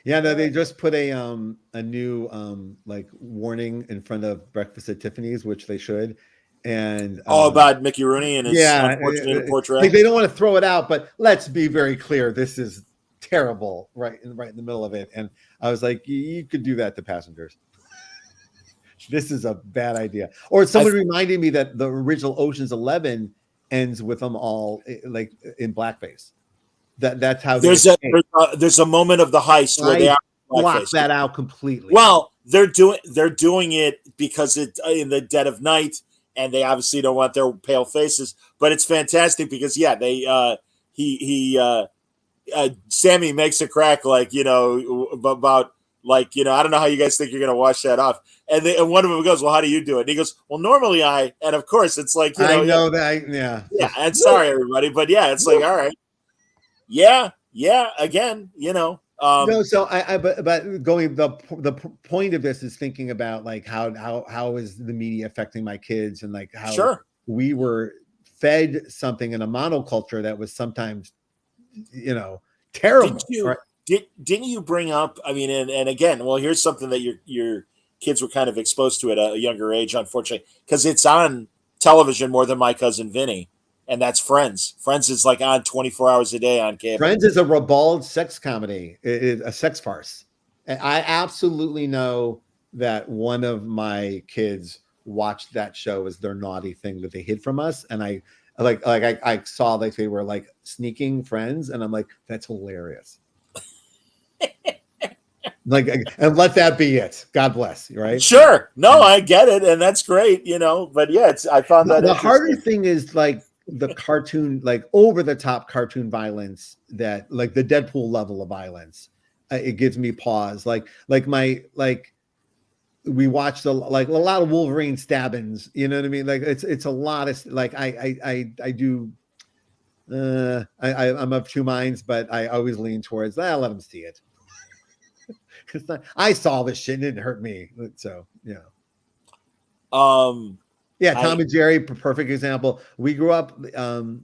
Yeah, no, they just put a new warning in front of Breakfast at Tiffany's, which they should. And about Mickey Rooney and his yeah, unfortunate portrayal. like they don't want to throw it out, but let's be very clear: this is terrible, right in the middle of it. And I was like, you could do that to Passengers. This is a bad idea. Or someone reminded me that the original Ocean's 11 ends with them all like in blackface. That's how there's a moment of the heist where they are block blackface. that out completely. Well, they're doing it because it's in the dead of night, and they obviously don't want their pale faces. But it's fantastic because Sammy makes a crack like about like I don't know how you guys think you're gonna wash that off, and one of them goes, well, how do you do it? And he goes, well, normally and of course it's like I know that yeah. And sorry everybody, but yeah, it's like all right. Yeah, again, no, so but going the point of this is thinking about like how is the media affecting my kids, and like how we were fed something in a monoculture that was sometimes terrible. Didn't you bring up, I mean, and again, well, here's something that your kids were kind of exposed to at a younger age, unfortunately, because it's on television more than My Cousin Vinny. And that's Friends. Friends is like on 24 hours a day on cable. Friends is a ribald sex comedy, a sex farce. And I absolutely know that one of my kids watched that show as their naughty thing that they hid from us. And I saw like they were like sneaking Friends, and I'm like, that's hilarious. Like, and let that be it. God bless, right? Sure. No, I get it, and that's great, But yeah, I found that the harder thing is like the cartoon, like over the top cartoon violence, that like the Deadpool level of violence. It gives me pause. We watched a lot of Wolverine stabbings. You know what I mean? Like it's a lot of like I do. I'm of two minds, but I always lean towards let them see it. I saw this shit and it didn't hurt me. So yeah. Tom and Jerry, perfect example. We grew up.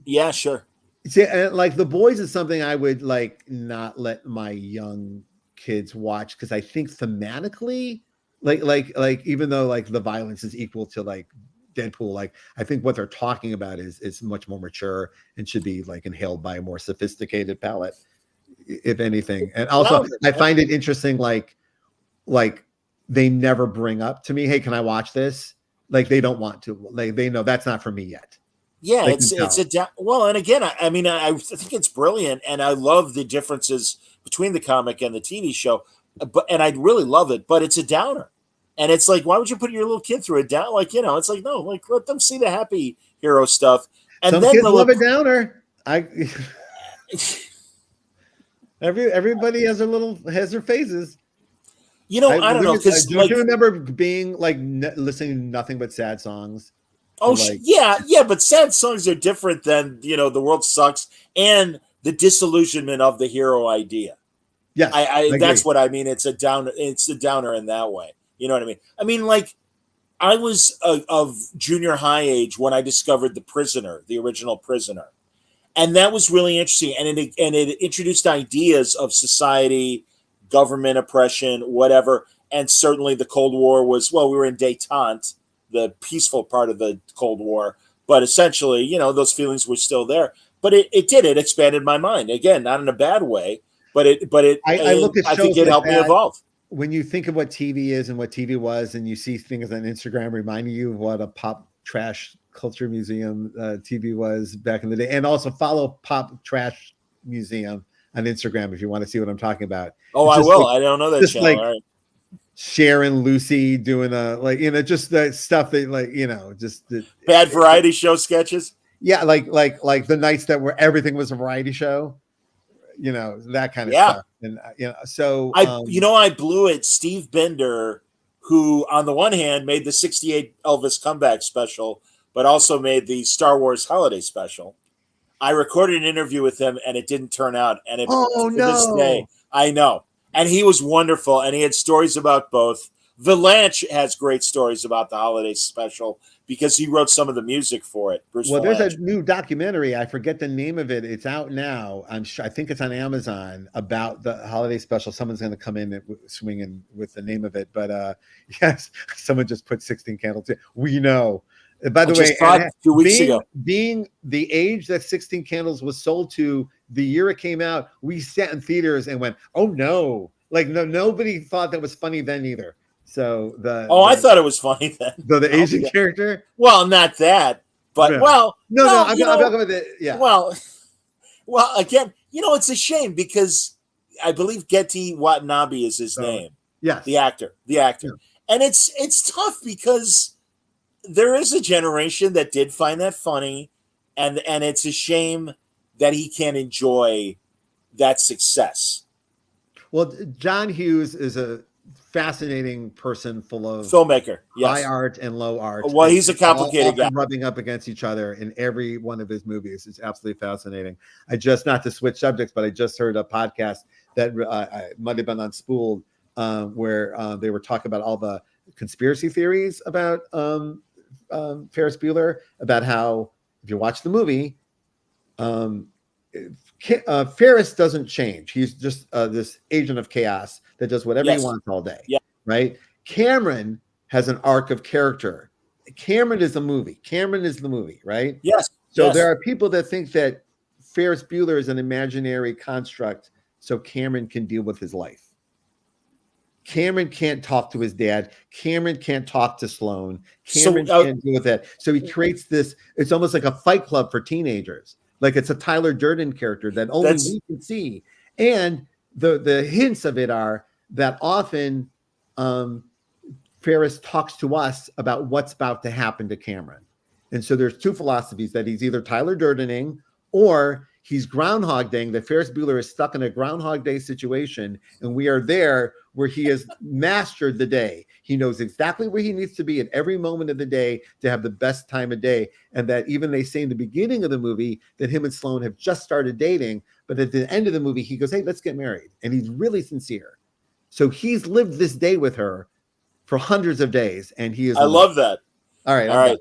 Yeah, sure. See, like The Boys is something I would like not let my young kids watch, because I think thematically, like even though like the violence is equal to like Deadpool, like I think what they're talking about is much more mature and should be like inhaled by a more sophisticated palate, if anything. And also, I find it interesting, like they never bring up to me, hey, can I watch this? Like they don't want to. Like they know that's not for me yet. Yeah, and again, I mean, I think it's brilliant, and I love the differences between the comic and the TV show. And I really love it, but it's a downer, and it's like, why would you put your little kid through a down? Like it's like no, like let them see the happy hero stuff. And some then kids love a downer. Everybody has their phases. I don't know, because don't you remember being like listening to nothing but sad songs? Oh, yeah, but sad songs are different than the world sucks and the disillusionment of the hero idea. Yeah, I that's what I mean. It's a downer. It's a downer in that way. You know what I mean? I mean, like I was of junior high age when I discovered The Prisoner, the original Prisoner, and that was really interesting. And it introduced ideas of society, government oppression, whatever. And certainly the Cold War we were in détente, the peaceful part of the Cold War, but essentially, those feelings were still there. But it expanded my mind, again, not in a bad way, but I think it helped me evolve. When you think of what TV is and what TV was, and you see things on Instagram reminding you of what a pop trash culture museum TV was back in the day, and also follow Pop Trash Museum on Instagram if you want to see what I'm talking about. Oh, I will. I don't know that channel. Like, all right. Cher and Lucy doing just the stuff that just the bad variety show sketches. Yeah, like the nights that where everything was a variety show, that kind of stuff. And so I blew it. Steve Bender, who on the one hand made the '68 Elvis comeback special, but also made the Star Wars holiday special. I recorded an interview with him, and it didn't turn out. And this day, I know. And he was wonderful, and he had stories about both. Valanche has great stories about the holiday special because he wrote some of the music for it. Bruce Valanche. There's a new documentary. I forget the name of it. It's out now. I think it's on Amazon about the holiday special. Someone's going to come in and swing in with the name of it. But yes, someone just put 16 Candles in. We know. By the I way, just saw it a few weeks ago. Being the age that 16 Candles was sold to the year it came out, we sat in theaters and went, "Oh no!" Like nobody thought that was funny then either. So I thought it was funny then. The Asian character. Well, not that, but no. I'm talking about Well, again, it's a shame because I believe Getty Watanabe is his name. Yes, the actor, Yeah. and it's tough because there is a generation that did find that funny, and it's a shame that he can't enjoy that success. Well, John Hughes is a fascinating person, full of filmmaker, high art and low art. Well, he's a complicated guy, rubbing up against each other in every one of his movies. It's absolutely fascinating. Not to switch subjects, but I just heard a podcast that might have been on Spooled, where they were talking about all the conspiracy theories about Ferris Bueller, about how if you watch the movie, Ferris doesn't change. He's just this agent of chaos that does whatever he wants all day. Yeah. Right. Cameron has an arc of character. Cameron is the movie. Right. Yes. So there are people that think that Ferris Bueller is an imaginary construct so Cameron can deal with his life. Cameron can't talk to his dad. Cameron can't talk to Sloane. Cameron can't deal with that. So he creates this. It's almost like a Fight Club for teenagers. Like it's a Tyler Durden character that only we can see. And the hints of it are that often Ferris talks to us about what's about to happen to Cameron. And so there's two philosophies, that he's either Tyler Durdening or he's Groundhog Daying, that Ferris Bueller is stuck in a Groundhog Day situation, and we are there where he has mastered the day. He knows exactly where he needs to be at every moment of the day to have the best time of day. And that even they say in the beginning of the movie that him and Sloane have just started dating, but at the end of the movie, he goes, "Hey, let's get married." And he's really sincere. So he's lived this day with her for hundreds of days, and he is. I love that. All right.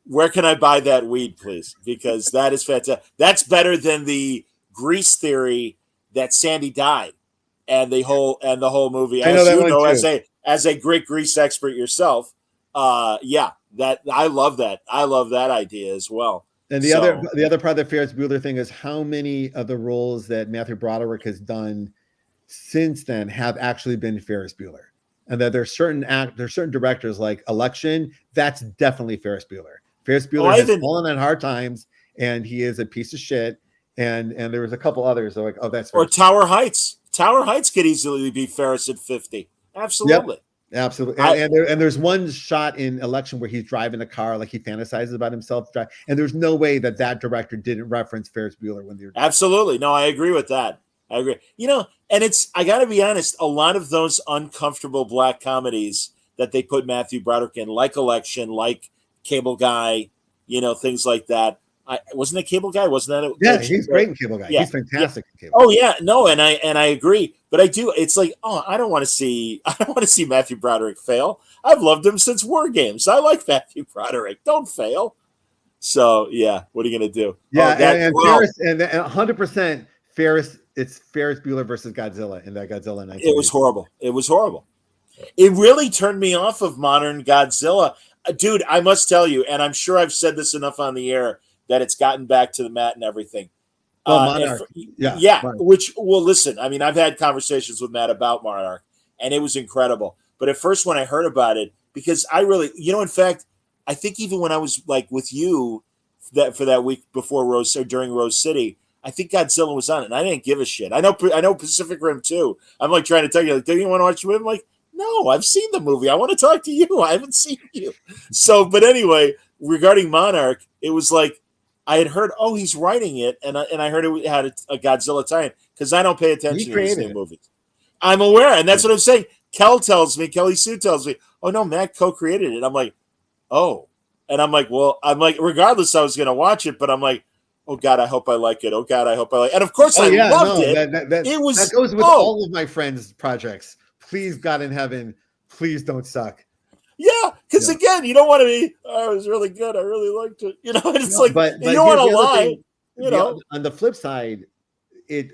Where can I buy that weed, please? Because that is fantastic. That's better than the Grease theory that Sandy died, and the whole movie. As a great Grease expert yourself, that I love that. I love that idea as well. And the other part of the Ferris Bueller thing is how many of the roles that Matthew Broderick has done since then have actually been Ferris Bueller. And that there's certain directors like Election, that's definitely Ferris Bueller. Ferris Bueller has fallen on hard times, and he is a piece of shit. And there was a couple others like, that's Ferris. Or Tower Heights. Tower Heights could easily be Ferris at 50. Absolutely. Yep. Absolutely. And there's one shot in Election where he's driving a car, like he fantasizes about himself. And there's no way that director didn't reference Ferris Bueller when they're. Absolutely. No, I agree with that. I agree. And I got to be honest, a lot of those uncomfortable black comedies that they put Matthew Broderick in, like Election, like Cable Guy, things like that. Wasn't it Cable Guy? Wasn't that? Yeah, he's great in Cable Guy. Yeah. He's fantastic in Cable Guy. Oh yeah, no, and I agree. But I do. It's like, I don't want to see Matthew Broderick fail. I've loved him since War Games. I like Matthew Broderick. Don't fail. So yeah, what are you gonna do? Yeah, Ferris, and 100% Ferris. It's Ferris Bueller versus Godzilla in that Godzilla 1980. It was horrible. It really turned me off of modern Godzilla. Dude, I must tell you, and I'm sure I've said this enough on the air that it's gotten back to the mat and everything. Monarch. Listen, I mean, I've had conversations with Matt about Monarch, and it was incredible. But at first when I heard about it, because I really, in fact, I think even when I was like with you for that week before during Rose City, I think Godzilla was on it, and I didn't give a shit. I know Pacific Rim too. I'm like trying to tell you, like, do you want to watch the movie? I'm like, no, I've seen the movie. I want to talk to you. I haven't seen you. So, but anyway, regarding Monarch, it was like I had heard, he's writing it, and I heard it had a Godzilla tie-in because I don't pay attention to these new movies. I'm aware, and that's what I'm saying. Kelly Sue tells me, oh no, Matt co-created it. I'm like, oh, and I'm like, regardless, I was going to watch it, but I'm like, oh God, I hope I like it. Oh God, I hope I like it. And of course, I loved it. That goes with all of my friends' projects. Please, God in heaven, please don't suck. Yeah, because again, you don't want to be. It was really good. I really liked it. It's but you don't want to lie. On the flip side,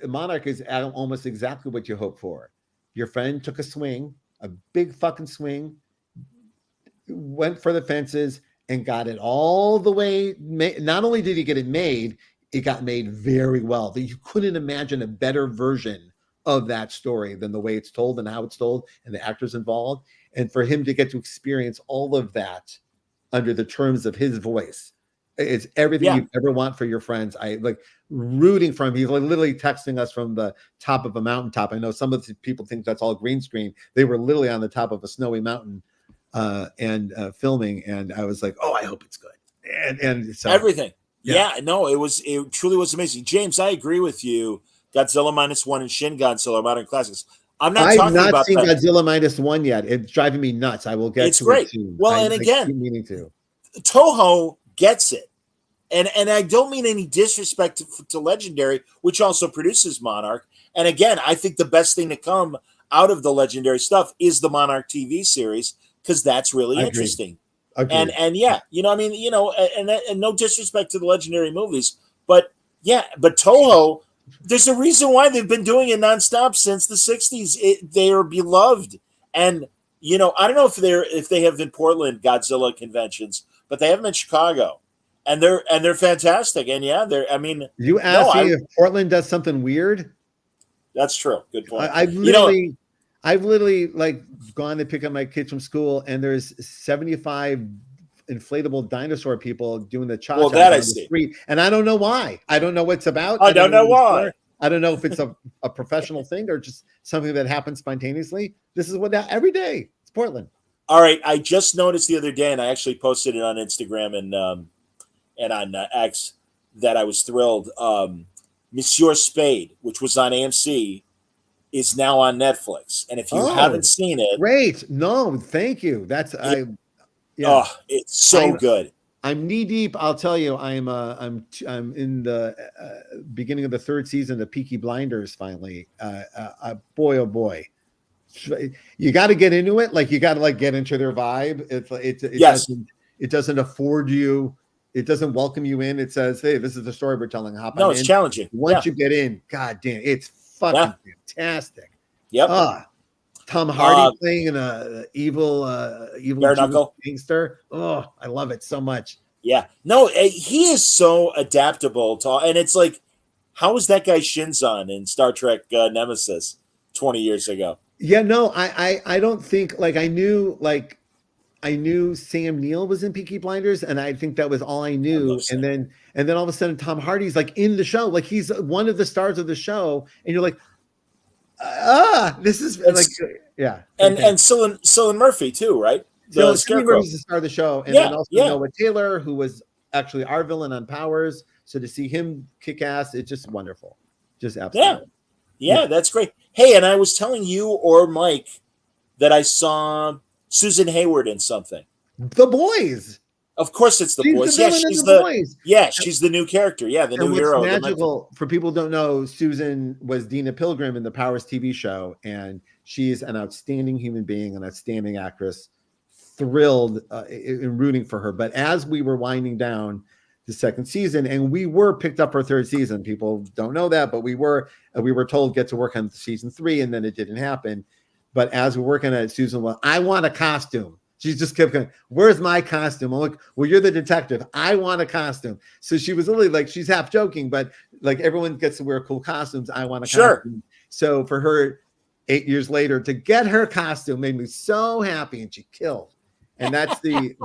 Monarch is almost exactly what you hope for. Your friend took a swing, a big fucking swing, went for the fences and got it all the way. Not only did he get it made, it got made very well. You couldn't imagine a better version of that story than the way it's told and how it's told and the actors involved. And for him to get to experience all of that under the terms of his voice, it's everything you'd ever want for your friends. I like rooting for him. He's like literally texting us from the top of a mountaintop. I know some of the people think that's all green screen. They were literally on the top of a snowy mountain and filming. And I was like, oh, I hope it's good. And so everything. Yeah, no, it truly was amazing. James, I agree with you. Godzilla -1 and Shin Godzilla Modern Classics. I've not seen Godzilla -1 yet. It's driving me nuts. I will get it's to great. it soon. Well, and again, Toho gets it. And I don't mean any disrespect to Legendary, which also produces Monarch. And again, I think the best thing to come out of the Legendary stuff is the Monarch TV series, because that's really interesting. And yeah, I mean, and no disrespect to the Legendary movies, but Toho, there's a reason why they've been doing it nonstop since the 60s. They are beloved. And, I don't know if they have in Portland Godzilla conventions, but they have them in Chicago. And they're fantastic. And you asked me if Portland does something weird. That's true. Good point. I've literally like gone to pick up my kids from school, and there's 75 inflatable dinosaur people doing the cha-cha on the street, and I don't know why. I don't know what's about. I don't know why. I don't know if it's a professional thing or just something that happens spontaneously. This is what every day. It's Portland. All right. I just noticed the other day, and I actually posted it on Instagram and on X, that I was thrilled. Monsieur Spade, which was on AMC, is now on Netflix. And if you haven't seen it, great. No, thank you. It's so good. I'm knee deep. I'll tell you, I'm in the beginning of the third season of Peaky Blinders. Finally, boy, oh boy, you got to get into it. Like you got to get into their vibe. It doesn't afford you. It doesn't welcome you in. It says, hey, this is the story we're telling. It's challenging. Once you get in, god damn, it's fucking fantastic. Yep. Tom Hardy playing an evil gangster. Oh, I love it so much. Yeah. No, he is so adaptable and it's like, how was that guy Shinzon in Star Trek Nemesis 20 years ago? Yeah, no, I don't think I knew Sam Neill was in Peaky Blinders, and I think that was all I knew. And then all of a sudden, Tom Hardy's in the show, he's one of the stars of the show, and you're like, this is yeah. And Cillian Murphy too, right? Cillian Murphy's the star of the show, and then also Noah Taylor, who was actually our villain on Powers. So to see him kick ass, it's just wonderful, just absolutely. Yeah, that's great. Hey, and I was telling you or Mike that I saw Susan Hayward in something. The Boys. Of course, it's the Boys. She's the new character. Yeah, the new hero. Magical for people who don't know, Susan was Dina Pilgrim in the Powers TV show, and she's an outstanding human being, an outstanding actress. Thrilled in rooting for her. But as we were winding down the second season, and we were picked up for third season, people don't know that, but we were told get to work on season 3, and then it didn't happen. But as we're working at it, Susan, I want a costume. She just kept going, where's my costume? I'm like, well, you're the detective. I want a costume. So she was literally she's half joking, but everyone gets to wear cool costumes. I want a costume. So for her 8 years later to get her costume made me so happy, and she killed. And that's the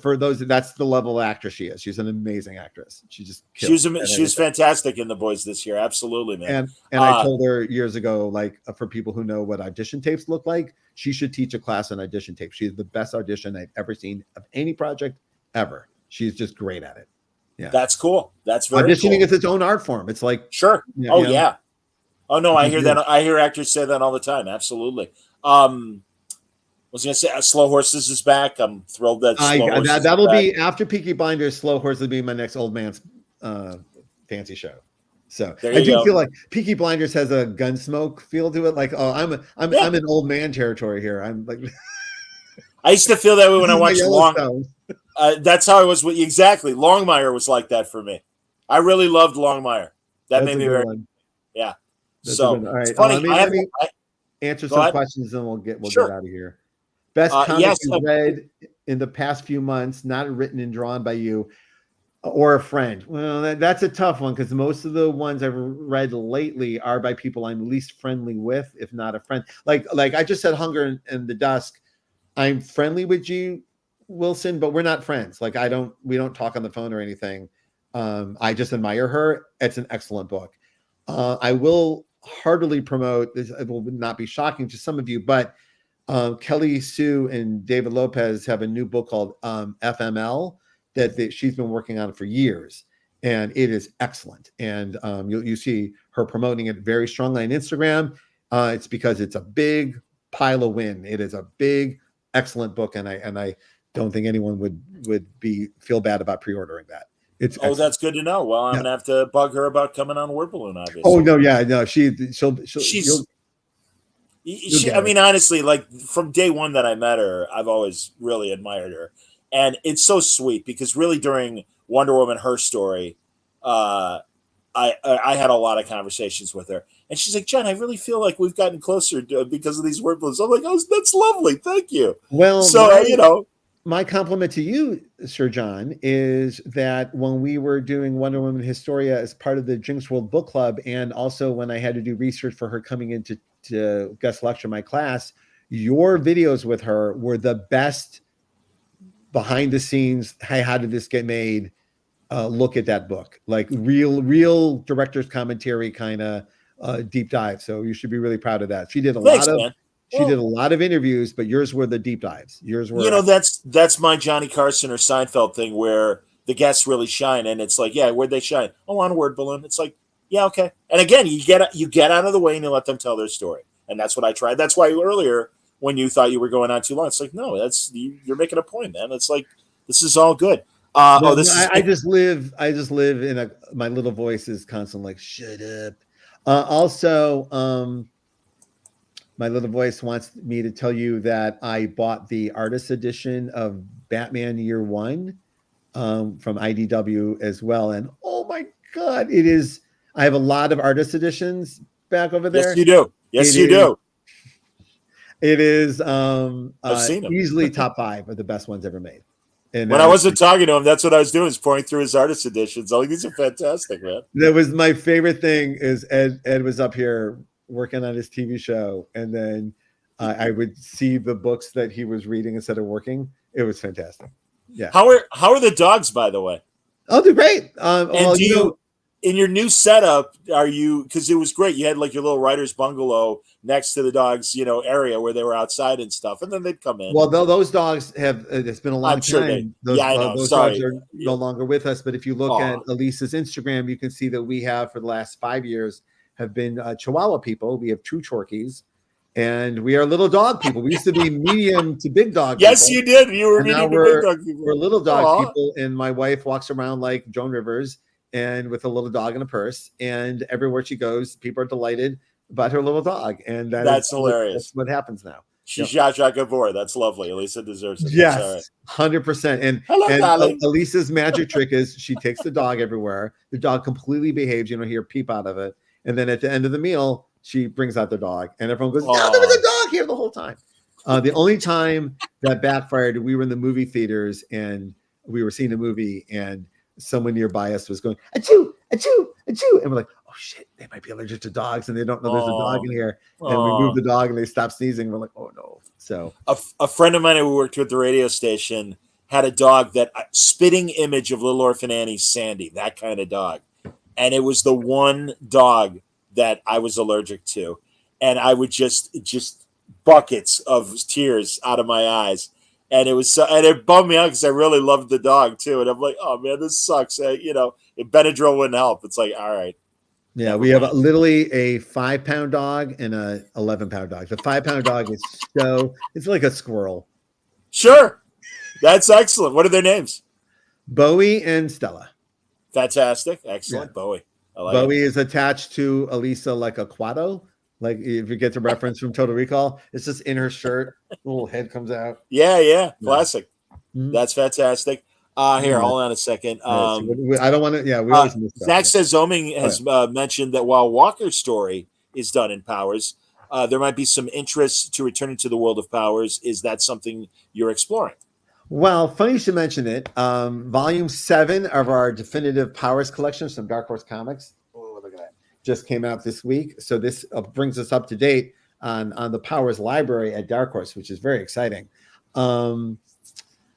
for those, that's the level of actress she is. She's an amazing actress. She just killed. She was fantastic in The Boys this year. Absolutely, man. And I told her years ago, for people who know what audition tapes look like, she should teach a class on audition tape. She's the best audition I've ever seen of any project ever. She's just great at it. Yeah, that's cool. That's very auditioning cool. is its own art form. It's sure. Yeah. Oh no, I hear that. I hear actors say that all the time. Absolutely. Was going to say Slow Horses is back. I'm thrilled that that'll be after Peaky Blinders. Slow Horses will be my next old man's fancy show. So I do feel like Peaky Blinders has a Gunsmoke feel to it. I'm in old man territory here. I'm like, I used to feel that way when I watched that's how I was. Exactly. Longmire was like that for me. I really loved Longmire. That made me very. Yeah. That's so all right. It's funny. Let me answer some questions, and we'll get out of here. Best comic yes, you've read in the past few months, not written and drawn by you or a friend. Well, that's a tough one because most of the ones I've read lately are by people I'm least friendly with, if not a friend. Like I just said, Hunger in the Dusk. I'm friendly with G. Wilson, but we're not friends. Like we don't talk on the phone or anything. I just admire her. It's an excellent book. I will heartily promote this. It will not be shocking to some of you, but Kelly Sue and David Lopez have a new book called FML that she's been working on for years, and it is excellent. And you see her promoting it very strongly on Instagram. It's because it's a big pile of win. It is a big, excellent book, and I don't think anyone would feel bad about pre-ordering that. It's excellent. That's good to know. Well, I'm gonna have to bug her about coming on Word Balloon, obviously. Oh no, yeah, no, I mean, honestly, like from day one that I met her, I've always really admired her, and it's so sweet because really during Wonder Woman, her story, I had a lot of conversations with her, and she's like, "John, I really feel like we've gotten closer because of these Word Balloons." I'm like, "Oh, that's lovely, thank you." Well, so my compliment to you, Sir John, is that when we were doing Wonder Woman Historia as part of the Jinx World Book Club, and also when I had to do research for her coming into to guest lecture my class, your videos with her were the best behind the scenes. Hey, how did this get made? Look at that book, like real director's commentary kind of deep dive. So you should be really proud of that. She did a lot of interviews, but yours were the deep dives. Yours were, that's my Johnny Carson or Seinfeld thing where the guests really shine, and it's like, yeah, where'd they shine? Oh, on a Word Balloon. It's like, yeah, okay. And again, you get out of the way and you let them tell their story, and that's what I tried. That's why earlier when you thought you were going on too long, it's like, no, you're making a point, man. It's like this is all good. I just live in my little voice is constantly like, shut up. Also, my little voice wants me to tell you that I bought the artist edition of Batman Year One from IDW as well. And oh my God, I have a lot of artist editions back over there. Yes, you do. Yes, you do. It is I've seen them. Easily top 5 of the best ones ever made. And when I wasn't talking to him, that's what I was doing, is pouring through his artist editions. I like, these are fantastic, man. That was my favorite thing. Is Ed was up here working on his TV show, and then I would see the books that he was reading instead of working. It was fantastic. Yeah. How are the dogs, by the way? Oh, they're great. And in your new setup, because it was great. You had like your little writer's bungalow next to the dogs, area where they were outside and stuff, and then they'd come in. Well, those dogs have. It's been a long time. Those dogs are no longer with us. But if you look at Elisa's Instagram, you can see that we have for the last 5 years have been Chihuahua people. We have true Chorkies, and we are little dog people. We used to be medium to big dog. Yes, people. you did. You were medium to big dog people. We're little dog people, and my wife walks around like Joan Rivers, and with a little dog in a purse, and everywhere she goes, people are delighted about her little dog, and that's hilarious. That's what happens now. She's Zsa Zsa Gabor. That's lovely. Elisa deserves it. Yes, 100%. And Elisa's magic trick is she takes the dog everywhere. The dog completely behaves. You don't hear peep out of it, and then at the end of the meal, she brings out the dog, and everyone goes, "Oh, there was a dog here the whole time." The only time that backfired, we were in the movie theaters and we were seeing a movie, and someone nearby us was going, achoo, achoo, achoo. And we're like, oh shit, they might be allergic to dogs and they don't know there's a dog in here. And we moved the dog and they stopped sneezing. We're like, oh no. So a friend of mine who worked with the radio station had a dog that spitting image of Little Orphan Annie's Sandy, that kind of dog. And it was the one dog that I was allergic to. And I would just buckets of tears out of my eyes. And it bummed me out because I really loved the dog too. And I'm like, oh man, this sucks. If Benadryl wouldn't help, it's like, all right. Yeah, we have literally a 5-pound dog and a 11-pound dog. The 5-pound dog is it's like a squirrel. Sure. That's excellent. What are their names? Bowie and Stella. Fantastic. Excellent. Yeah. Bowie. Bowie is attached to Elisa like a Quado. Like if you get the reference from Total Recall, it's just in her shirt, little head comes out. Yeah. Classic. Mm-hmm. That's fantastic. Here, hold on a second. I don't want to. Yeah, we always miss Zach says Zoming has mentioned that while Walker's story is done in Powers, there might be some interest to return to the world of Powers. Is that something you're exploring? Well, funny you should mention it. Volume 7 of our definitive Powers collection from Dark Horse Comics. Oh, look at that! Just came out this week, so this brings us up to date on the Powers library at Dark Horse, which is very exciting.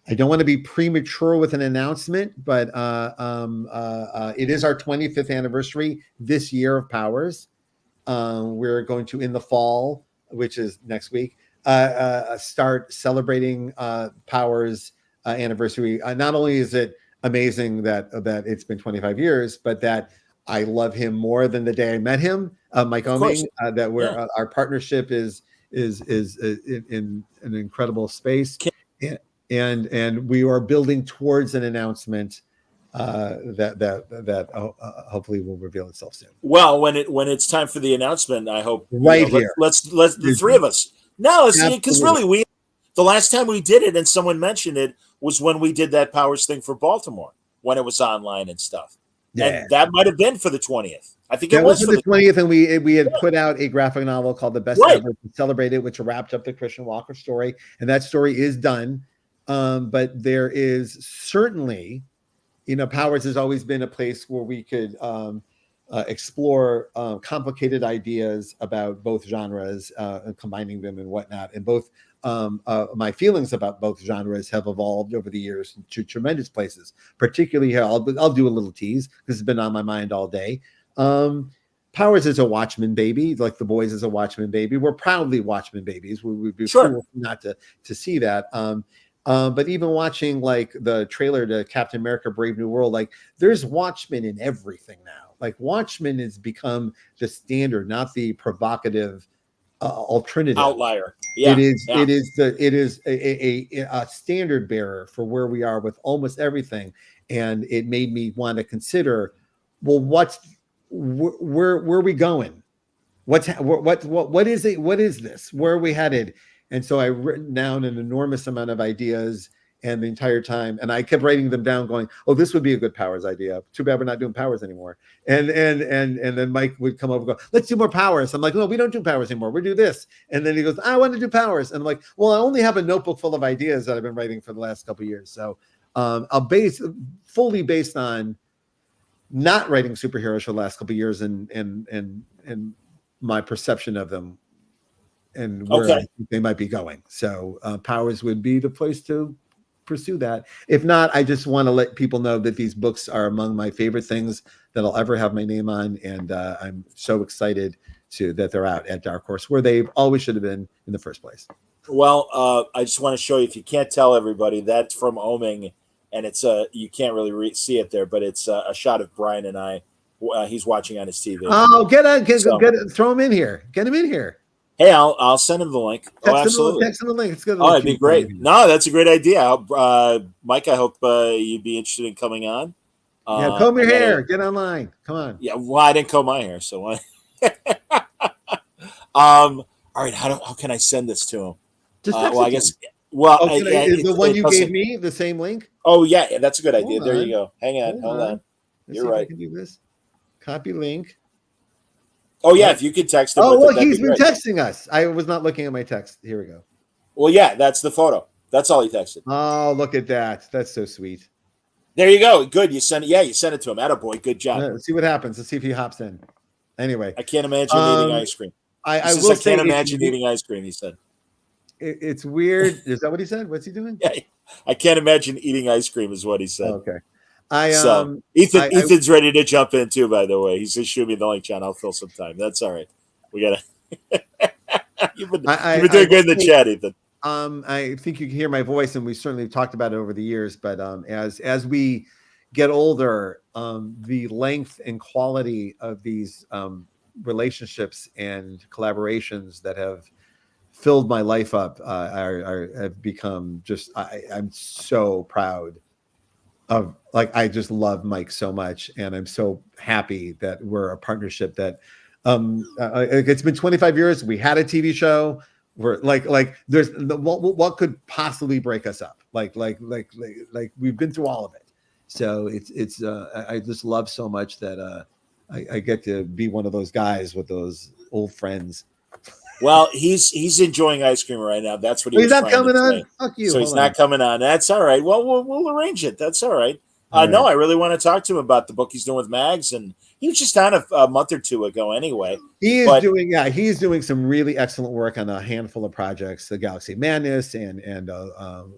I don't want to be premature with an announcement, but it is our 25th anniversary this year of Powers. We're going to, in the fall, which is next week, start celebrating Powers anniversary. Not only is it amazing that it's been 25 years, but that I love him more than the day I met him, Mike Oming. That we're our partnership is in an incredible space, and we are building towards an announcement that hopefully will reveal itself soon. Well, when it's time for the announcement, I hope here. Let's the three of us. No, see, because really the last time we did it and someone mentioned it was when we did that Powers thing for Baltimore when it was online and stuff. Yeah. And that might have been for the 20th. I think it was for the 20th, and we had put out a graphic novel called The Best Ever to celebrate it, which wrapped up the Christian Walker story, and that story is done. But there is certainly, Powers has always been a place where we could explore complicated ideas about both genres, and combining them and whatnot. And both my feelings about both genres have evolved over the years to tremendous places. Particularly here, I'll do a little tease because it's been on my mind all day. Powers is a Watchmen baby, like The Boys is a Watchmen baby. We're proudly Watchmen babies. We would be cool not to see that. But even watching like the trailer to Captain America: Brave New World, like there's Watchmen in everything now. Like Watchmen has become the standard, not the provocative alternative outlier. Yeah, it is a standard bearer for where we are with almost everything, and it made me want to consider, well, where are we going? What is it? What is this? Where are we headed? And so I've written down an enormous amount of ideas, and the entire time, and I kept writing them down, going, "Oh, this would be a good Powers idea. Too bad we're not doing Powers anymore." And then Mike would come over and go, "Let's do more Powers." I'm like, "No, we don't do Powers anymore. We do this." And then he goes, "I want to do Powers." And I'm like, "Well, I only have a notebook full of ideas that I've been writing for the last couple of years." So I'll fully based on not writing superheroes for the last couple of years and my perception of them and where I think they might be going. So Powers would be the place to pursue that. If not, I just want to let people know that these books are among my favorite things that I'll ever have my name on, and I'm so excited that they're out at Dark Horse, where they always should have been in the first place. Well, I just want to show you, if you can't tell everybody, that's from Oming, and it's you can't really see it there, but it's a shot of Brian and I. He's watching on his TV. Oh, throw him in here. Get him in here. Hey, I'll send him the link. Absolutely. Text him the link. It's good. It'd be great. No, that's a great idea. Mike, I hope you'd be interested in coming on. Comb your hair. Get online. Come on. Yeah, well, I didn't comb my hair, so all right. How can I send this to him? Just I guess. Well, is the one you gave me the same link? Oh yeah, that's a good idea. There you go. Hang on, hold on. You're right. I can do this. Copy link. Oh yeah, if you could text him. Oh, well, he's been texting us. I was not looking at my text. Here we go. Well, yeah, that's the photo. That's all he texted. Oh, look at that. That's so sweet. There you go. Good. You sent it. Yeah, you sent it to him. Attaboy. Good job. Let's see what happens. Let's see if he hops in. Anyway, I can't imagine eating ice cream. I can't imagine eating ice cream. He said. It's weird. Is that what he said? What's he doing? Yeah, I can't imagine eating ice cream. Is what he said. Okay. Ethan's ready to jump in too. By the way, he says, "Shoot me the link, John. I'll fill some time." That's all right. We gotta. You've been doing good in the chat, Ethan. I think you can hear my voice, and we certainly talked about it over the years. But as we get older, the length and quality of these relationships and collaborations that have filled my life up have become just. I'm so proud of, like, I just love Mike so much, and I'm so happy that we're a partnership that it's been 25 years. We had a TV show. We're like there's what could possibly break us up? Like we've been through all of it. So it's I just love so much that I get to be one of those guys with those old friends Well, he's enjoying ice cream right now. That's what he He's was not trying coming to on. say. Fuck you. So he's Hold not on. coming on. That's all right. Well, we'll arrange it. That's all right. All No, right. I really want to talk to him about the book he's doing with Mags, and he was just on a month or two ago anyway. He's doing some really excellent work on a handful of projects, the Galaxy Madness and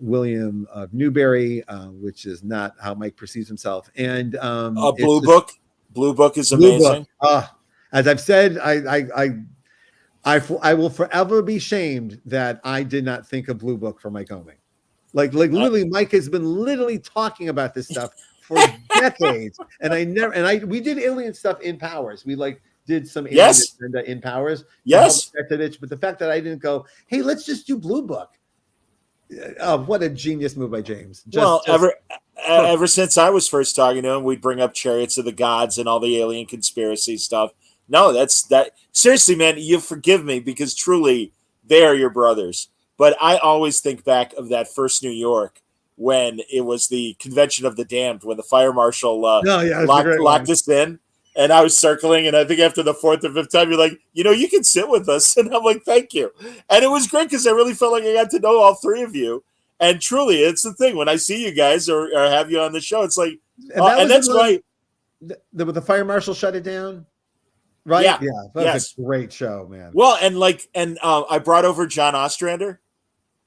William Newberry, which is not how Mike perceives himself. And Blue Book. Blue Book is amazing. As I've said, I will forever be shamed that I did not think of Blue Book for Mike Oeming. Like literally, Mike has been literally talking about this stuff for decades, and we did alien stuff in Powers. We did some alien agenda in Powers. Yes, but the fact that I didn't go, hey, let's just do Blue Book. What a genius move by James. Ever since I was first talking to him, we'd bring up Chariots of the Gods and all the alien conspiracy stuff. No, that. Seriously, man, you forgive me because truly they are your brothers. But I always think back of that first New York when it was the Convention of the Damned, when the fire marshal locked us in, and I was circling, and I think after the fourth or fifth time, you're like, you can sit with us, and I'm like, thank you, and it was great because I really felt like I got to know all three of you, and truly, it's the thing when I see you guys or have you on the show, it's like, and that's why the fire marshal shut it down. Right? Yeah. That was a great show, man. Well, and I brought over John Ostrander,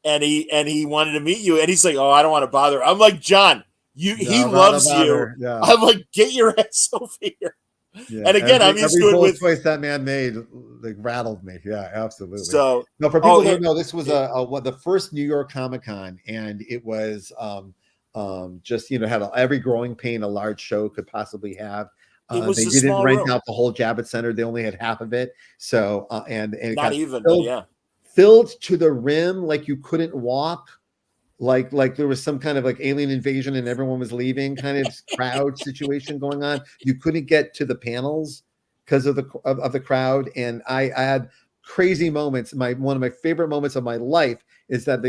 and he wanted to meet you, and he's like, "Oh, I don't want to bother." I'm like, "John, he loves you." Yeah. I'm like, "Get your ass over here." Yeah. And again, I'm used to it with choice that man made, rattled me. Yeah, absolutely. So no, for people who don't know, this was the first New York Comic-Con, and it was just had every growing pain a large show could possibly have. They didn't rent out the whole Javits Center; they only had half of it. So and it not even, filled to the rim, like you couldn't walk, like there was some kind of alien invasion and everyone was leaving, kind of crowd situation going on. You couldn't get to the panels because of the crowd, and I had crazy moments. One of my favorite moments of my life is that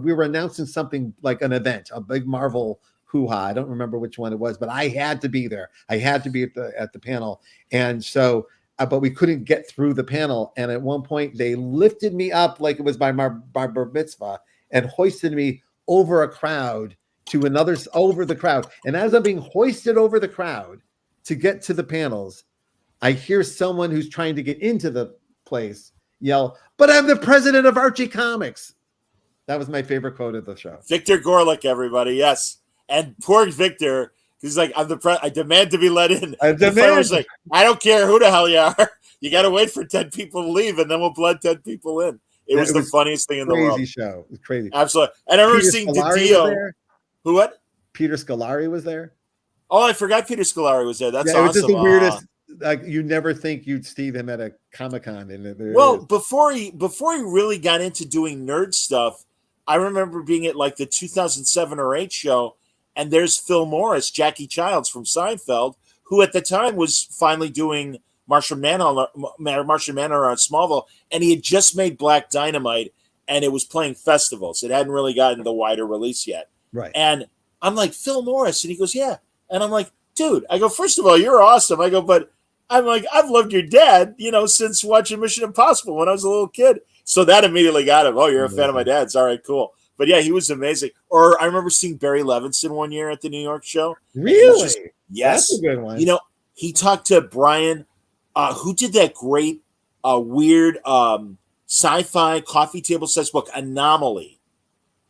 we were announcing something like an event, a big Marvel hoo-ha. I don't remember which one it was, but I had to be there. I had to be at the panel. And so, but we couldn't get through the panel. And at one point they lifted me up like it was by my bar mitzvah and hoisted me over a crowd over the crowd. And as I'm being hoisted over the crowd to get to the panels, I hear someone who's trying to get into the place yell, "But I'm the president of Archie Comics." That was my favorite quote of the show. Victor Gorlick, everybody. Yes. And poor Victor, he's like, I demand to be let in. I don't care who the hell you are. You got to wait for 10 people to leave, and then we'll let 10 people in. It was the funniest thing in the world. Crazy show. It was crazy. Absolutely. And I remember seeing DiDio. Who, what? Peter Scolari was there. Oh, I forgot Peter Scolari was there. That's awesome. It was just the weirdest. You never think you'd see him at a Comic-Con. Before he really got into doing nerd stuff, I remember being at the 2007 or 8 show, and there's Phil Morris, Jackie Childs from Seinfeld, who at the time was finally doing Martian Manhunter on Smallville, and he had just made Black Dynamite, and it was playing festivals. It hadn't really gotten the wider release yet. Right. And I'm like, Phil Morris, and he goes, yeah. And I'm like, dude, I go, first of all, you're awesome. I go, but I'm like, I've loved your dad, since watching Mission Impossible when I was a little kid. So that immediately got him. Oh, you're a fan of my dad's. All right, cool. But yeah, he was amazing. Or I remember seeing Barry Levinson one year at the New York show. Really? Yes. That's a good one. He talked to Brian, who did that great, weird sci-fi coffee table sex book, Anomaly.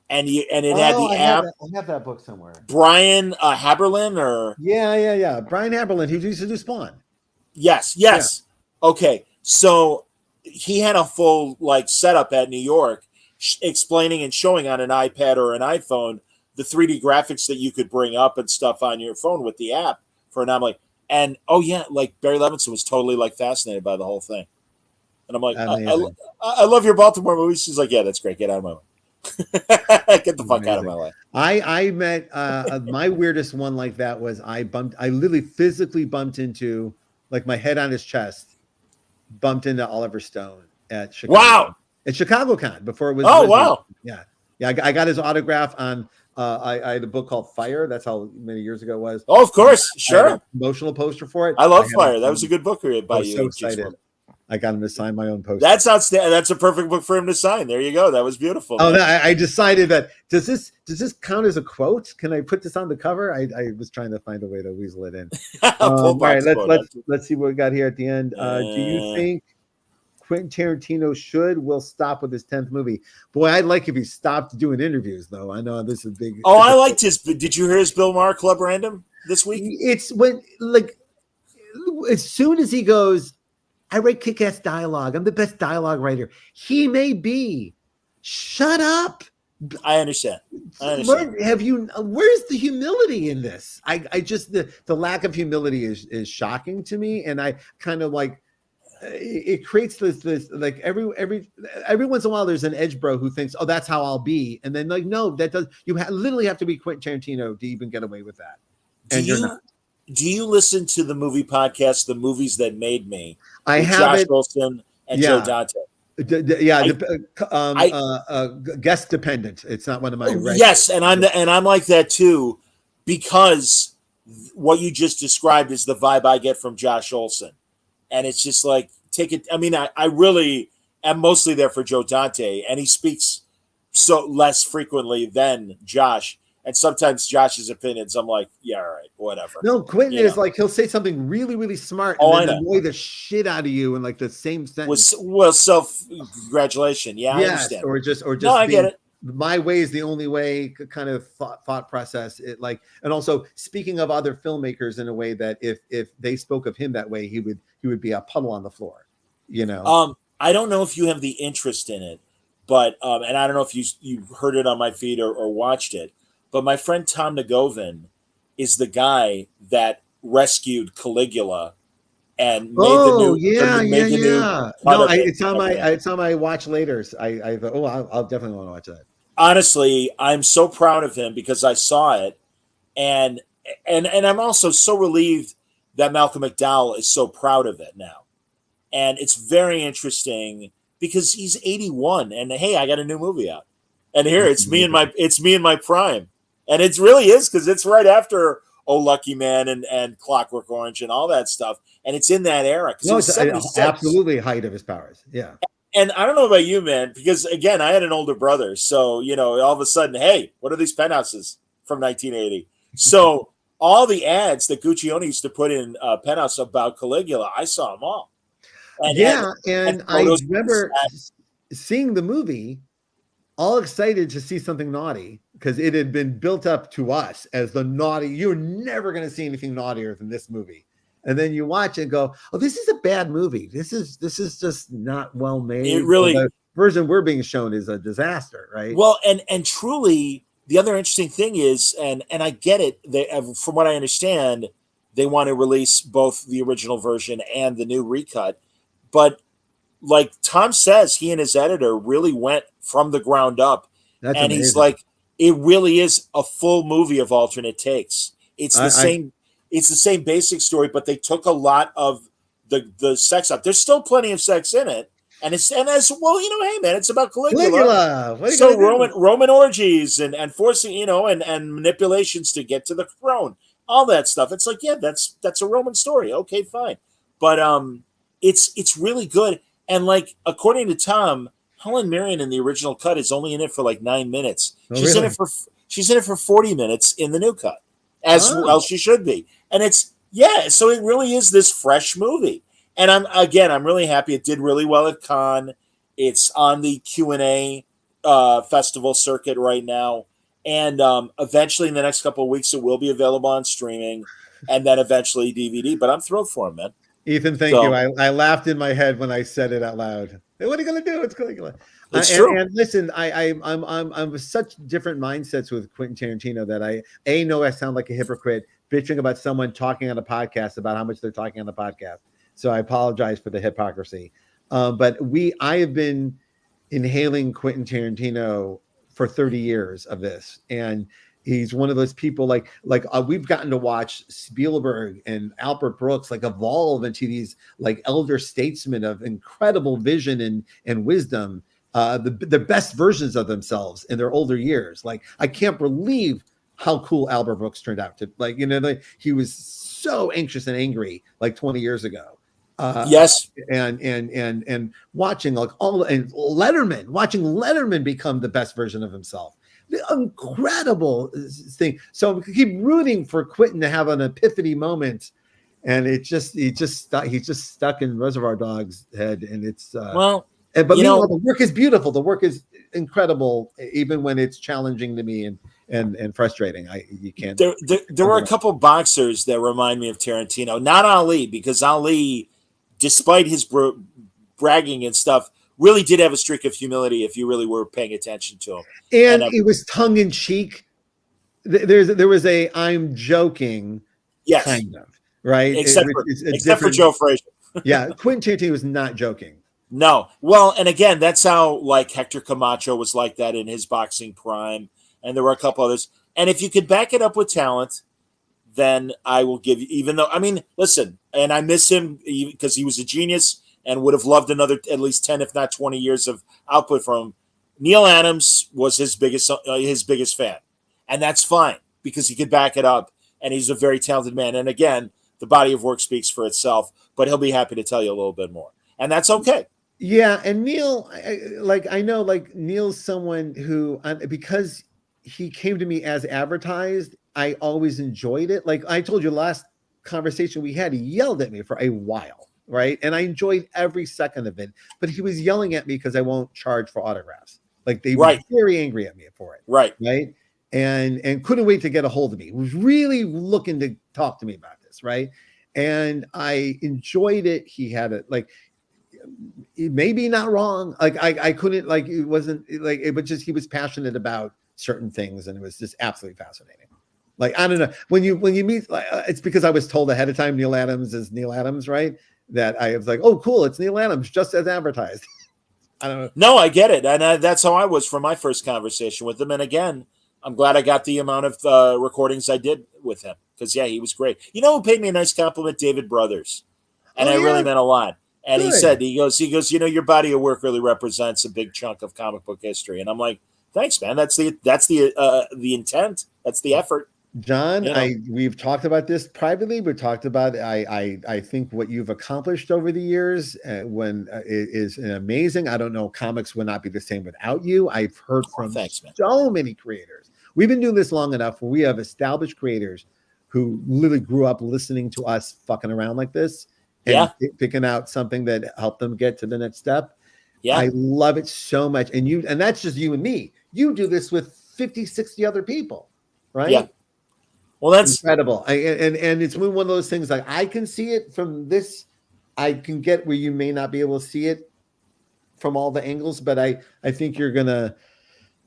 And it had the app. I have that book somewhere. Brian Haberlin or? Yeah. Brian Haberlin, who used to do Spawn. Yes. Yeah. Okay. So he had a full setup at New York, explaining and showing on an iPad or an iPhone the 3D graphics that you could bring up and stuff on your phone with the app for Anomaly. And Barry Levinson was totally fascinated by the whole thing. And I'm like, I love your Baltimore movies. She's like, yeah, that's great. Get out of my way. Get the fuck out of my way. I met my weirdest one like that was I literally physically bumped into my head on his chest, bumped into Oliver Stone at Chicago. Wow. At ChicagoCon before it was. Oh, wow. Yeah. I got his autograph on. I had a book called Fire. That's how many years ago it was. Oh, of course, sure. Promotional poster for it. I love Fire. That was a good book by you. So excited. I got him to sign my own poster. That's outstanding. That's a perfect book for him to sign. There you go. That was beautiful. Oh, no, I decided that does this count as a quote? Can I put this on the cover? I was trying to find a way to weasel it in. All right, let's see what we got here at the end. Do you think Quentin Tarantino will stop with his 10th movie? Boy, I'd like if he stopped doing interviews, though. I know this is big. Oh, I liked his. Did you hear his Bill Maher Club Random this week? It's when, like, as soon as he goes, I write kick-ass dialogue. I'm the best dialogue writer. He may be. Shut up. I understand. Where's the humility in this? I just the lack of humility is shocking to me, and I kind of like it creates this like every once in a while there's an edge bro who thinks, oh, that's how I'll be, and then like, no, that does, you literally have to be Quentin Tarantino to even get away with that. And you're not. Do you listen to the movie podcast, The Movies That Made Me? I have Josh Olson and Joe Dante. Guest dependent. It's not one of my yes, and I'm like that too, because what you just described is the vibe I get from Josh Olson, and it's just like, take it. I mean, I really am mostly there for Joe Dante, and he speaks so less frequently than Josh. And sometimes Josh's opinions, I'm like, yeah, all right, whatever. No, Quentin is like, he'll say something really, really smart and then annoy the shit out of you in like the same sentence. Well, self-congratulation. Yeah, I understand. Or just no, I get it. My way is the only way kind of thought process. It like, and also speaking of other filmmakers in a way that if they spoke of him that way, he would be a puddle on the floor, you know? I don't know if you have the interest in it, but, and I don't know if you heard it on my feed or watched it, but my friend Tom Nagovin is the guy that rescued Caligula and made the new. No, it's on my watch later. I thought, I'll definitely want to watch that. Honestly, I'm so proud of him because I saw it, and I'm also so relieved that Malcolm McDowell is so proud of it now, and it's very interesting because he's 81, and hey, I got a new movie out, and here it's me in my prime. And it really is, because it's right after Oh Lucky Man and Clockwork Orange and all that stuff. And it's in that era. No, it's absolutely height of his powers. Yeah. And I don't know about you, man, because, again, I had an older brother. So, you know, all of a sudden, hey, what are these penthouses from 1980? So all the ads that Guccione used to put in Penthouse about Caligula, I saw them all. And I remember seeing the movie, all excited to see something naughty, because it had been built up to us as the naughty. You're never going to see anything naughtier than this movie. And then you watch it and go, oh, this is a bad movie. This is just not well made. It really, the version we're being shown is a disaster, right? Well, and truly, the other interesting thing is, and I get it, from what I understand, they want to release both the original version and the new recut. But like Tom says, he and his editor really went from the ground up. That's and amazing. He's like, it really is a full movie of alternate takes. It's the same. It's the same basic story, but they took a lot of the sex out. There's still plenty of sex in it, and as well, you know, hey man, it's about Caligula. So Roman orgies and forcing, and manipulations to get to the throne, all that stuff. It's like, yeah, that's a Roman story. Okay, fine, but it's really good. And like according to Tom, Helen Mirren in the original cut is only in it for like 9 minutes. She's in it for 40 minutes in the new cut, as well she should be. And so it really is this fresh movie. And I'm really happy. It did really well at Cannes. It's on the Q&A festival circuit right now. And eventually in the next couple of weeks, it will be available on streaming and then eventually DVD. But I'm thrilled for him, man. Ethan, thank you. I laughed in my head when I said it out loud. Hey, what are you going to do? It's Caligula. It's true. And listen, I'm with such different mindsets with Quentin Tarantino that I know I sound like a hypocrite bitching about someone talking on a podcast about how much they're talking on the podcast. So I apologize for the hypocrisy. But I have been inhaling Quentin Tarantino for 30 years of this, and he's one of those people like we've gotten to watch Spielberg and Albert Brooks like evolve into these like elder statesmen of incredible vision and wisdom, the best versions of themselves in their older years. Like I can't believe how cool Albert Brooks turned out to, he was so anxious and angry like 20 years ago. Yes. And watching like watching Letterman become the best version of himself. The incredible thing. So keep rooting for Quentin to have an epiphany moment, and he's just stuck in Reservoir Dogs' head, and it's well. But meanwhile, the work is beautiful. The work is incredible, even when it's challenging to me and frustrating. You can't. There were a couple boxers that remind me of Tarantino. Not Ali, because Ali, despite his bragging and stuff, really did have a streak of humility if you really were paying attention to him. And it was tongue in cheek. There was a I'm joking, yes, kind of, right? Except for Joe Frazier. Yeah, Quentin Tarantino was not joking. No. Well, and again, that's how like Hector Camacho was like that in his boxing prime. And there were a couple others. And if you could back it up with talent, then I will give you, even though, I mean, listen, and I miss him because he was a genius and would have loved another at least 10, if not 20 years of output from him. Neil Adams was his biggest fan. And that's fine because he could back it up. And he's a very talented man. And again, the body of work speaks for itself, but he'll be happy to tell you a little bit more. And that's okay. Yeah. And Neil, I know Neil's someone who, because he came to me as advertised, I always enjoyed it. Like I told you last conversation we had, he yelled at me for a while, right? And I enjoyed every second of it, but he was yelling at me because I won't charge for autographs. Like they were very angry at me for it. Right. And couldn't wait to get a hold of me. He was really looking to talk to me about this, right? And I enjoyed it. He had it like, maybe not wrong. Like I couldn't, like, it wasn't like it, but just he was passionate about certain things, and it was just absolutely fascinating. Like I don't know, when you meet, it's because I was told ahead of time Neil Adams is Neil Adams, right? That I was like, oh, cool, it's Neil Adams, just as advertised. I don't know. No, I get it, and that's how I was for my first conversation with him. And again, I'm glad I got the amount of recordings I did with him because he was great. You know who paid me a nice compliment? David Brothers, and it really meant a lot. And Good. he goes, you know, your body of work really represents a big chunk of comic book history. And I'm like, thanks, man. That's the intent. That's the effort. John, you know? We've talked about this privately. We talked about I think what you've accomplished over the years is amazing. I don't know, comics would not be the same without you. I've heard from so many creators. We've been doing this long enough where we have established creators who literally grew up listening to us fucking around like this and picking out something that helped them get to the next step. Yeah. I love it so much. And that's just you and me. You do this with 50, 60 other people, right? Yeah. Well, that's incredible. And it's one of those things like I can see it from this. I can get where you may not be able to see it from all the angles, but I think you're going to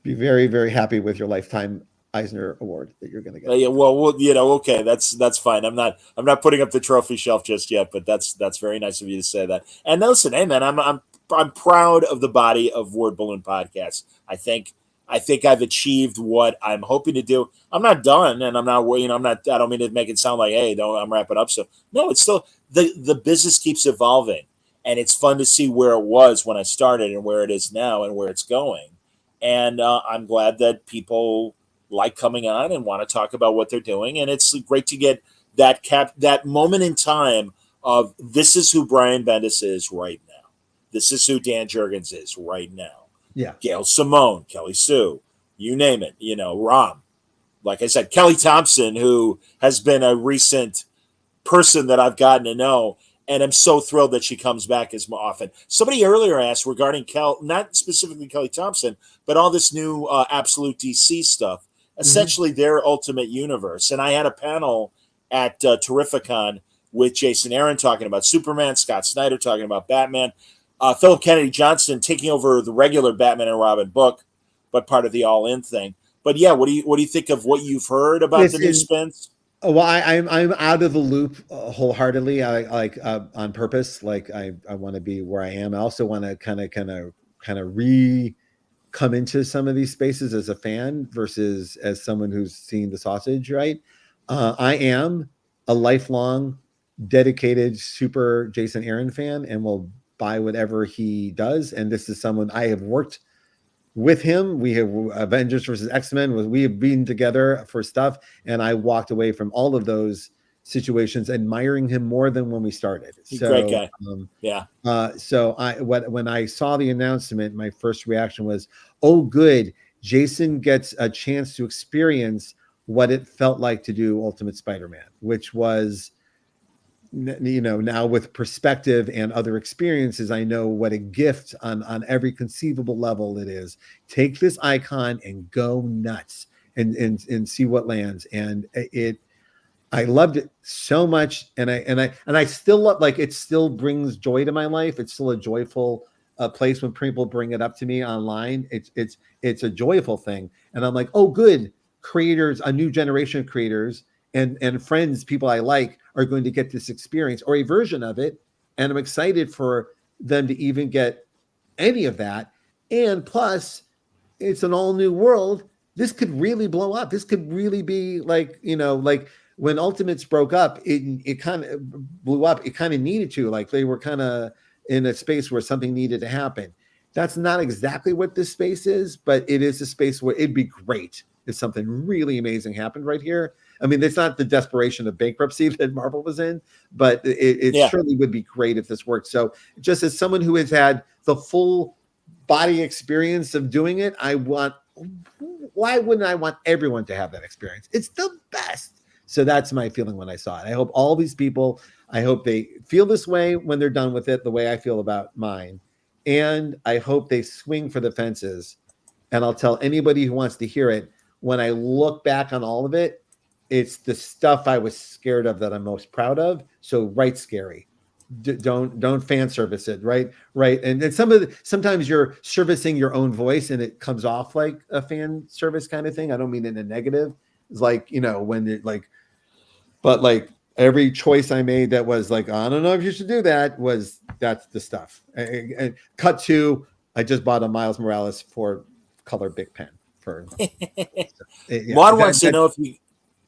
be very, very happy with your lifetime Eisner Award that you're going to get. Yeah, well, you know, okay, that's fine. I'm not putting up the trophy shelf just yet, but that's very nice of you to say that. And listen, hey man, I'm proud of the body of Word Balloon Podcast. I think I've achieved what I'm hoping to do. I'm not done, and I'm not. You know, I don't mean to make it sound like, hey, I'm wrapping up. So no, it's still the business keeps evolving, and it's fun to see where it was when I started and where it is now and where it's going. And I'm glad that people like coming on and want to talk about what they're doing, and it's great to get that moment in time of this is who Brian Bendis is right now. This is who Dan Jurgens is right now. Yeah. Gail Simone, Kelly Sue, you name it, you know, Rom. Like I said, Kelly Thompson, who has been a recent person that I've gotten to know, and I'm so thrilled that she comes back as often. Somebody earlier asked regarding not specifically Kelly Thompson, but all this new Absolute DC stuff, essentially their Ultimate Universe. And I had a panel at Terrificon with Jason Aaron talking about Superman, Scott Snyder talking about Batman, Philip Kennedy Johnson taking over the regular Batman and Robin book, but part of the all-in thing. But yeah, what do you think of what you've heard about the new spins? Well, I'm out of the loop wholeheartedly. I like on purpose. Like I want to be where I am. I also want to kind of come into some of these spaces as a fan versus as someone who's seen the sausage. Right. I am a lifelong dedicated super Jason Aaron fan and will buy whatever he does. And this is someone I have worked with him. We have Avengers versus X-Men. We have been together for stuff. And I walked away from all of those situations, admiring him more than when we started. He's a great guy. Yeah. So when I saw the announcement, my first reaction was, oh, good. Jason gets a chance to experience what it felt like to do Ultimate Spider-Man, which was, you know, now with perspective and other experiences, I know what a gift on every conceivable level it is. Take this icon and go nuts and see what lands. And I loved it so much, and I still love, like, it still brings joy to my life. It's still a joyful place when people bring it up to me online. It's a joyful thing, and I'm like, oh, good, creators, a new generation of creators and friends, people I like, are going to get this experience or a version of it, and I'm excited for them to even get any of that. And plus, it's an all new world. This could really blow up. This could really be like, you know, like when Ultimates broke up, it kind of blew up. It kind of needed to, like, they were kind of in a space where something needed to happen. That's not exactly what this space is, but it is a space where it'd be great if something really amazing happened right here. I mean, it's not the desperation of bankruptcy that Marvel was in, but it surely would be great if this worked. So just as someone who has had the full body experience of doing it, why wouldn't I want everyone to have that experience? It's the best. So that's my feeling when I saw it. I hope all these people, I hope they feel this way when they're done with it, the way I feel about mine. And I hope they swing for the fences. And I'll tell anybody who wants to hear it, when I look back on all of it, it's the stuff I was scared of that I'm most proud of. So write scary. Don't fan service it, right? And sometimes you're servicing your own voice and it comes off like a fan service kind of thing. I don't mean in a negative. It's like, you know, when it like, but like every choice I made that was like, I don't know if you should do that, that's the stuff. And cut to, I just bought a Miles Morales 4-color big pen for. Juan wants to know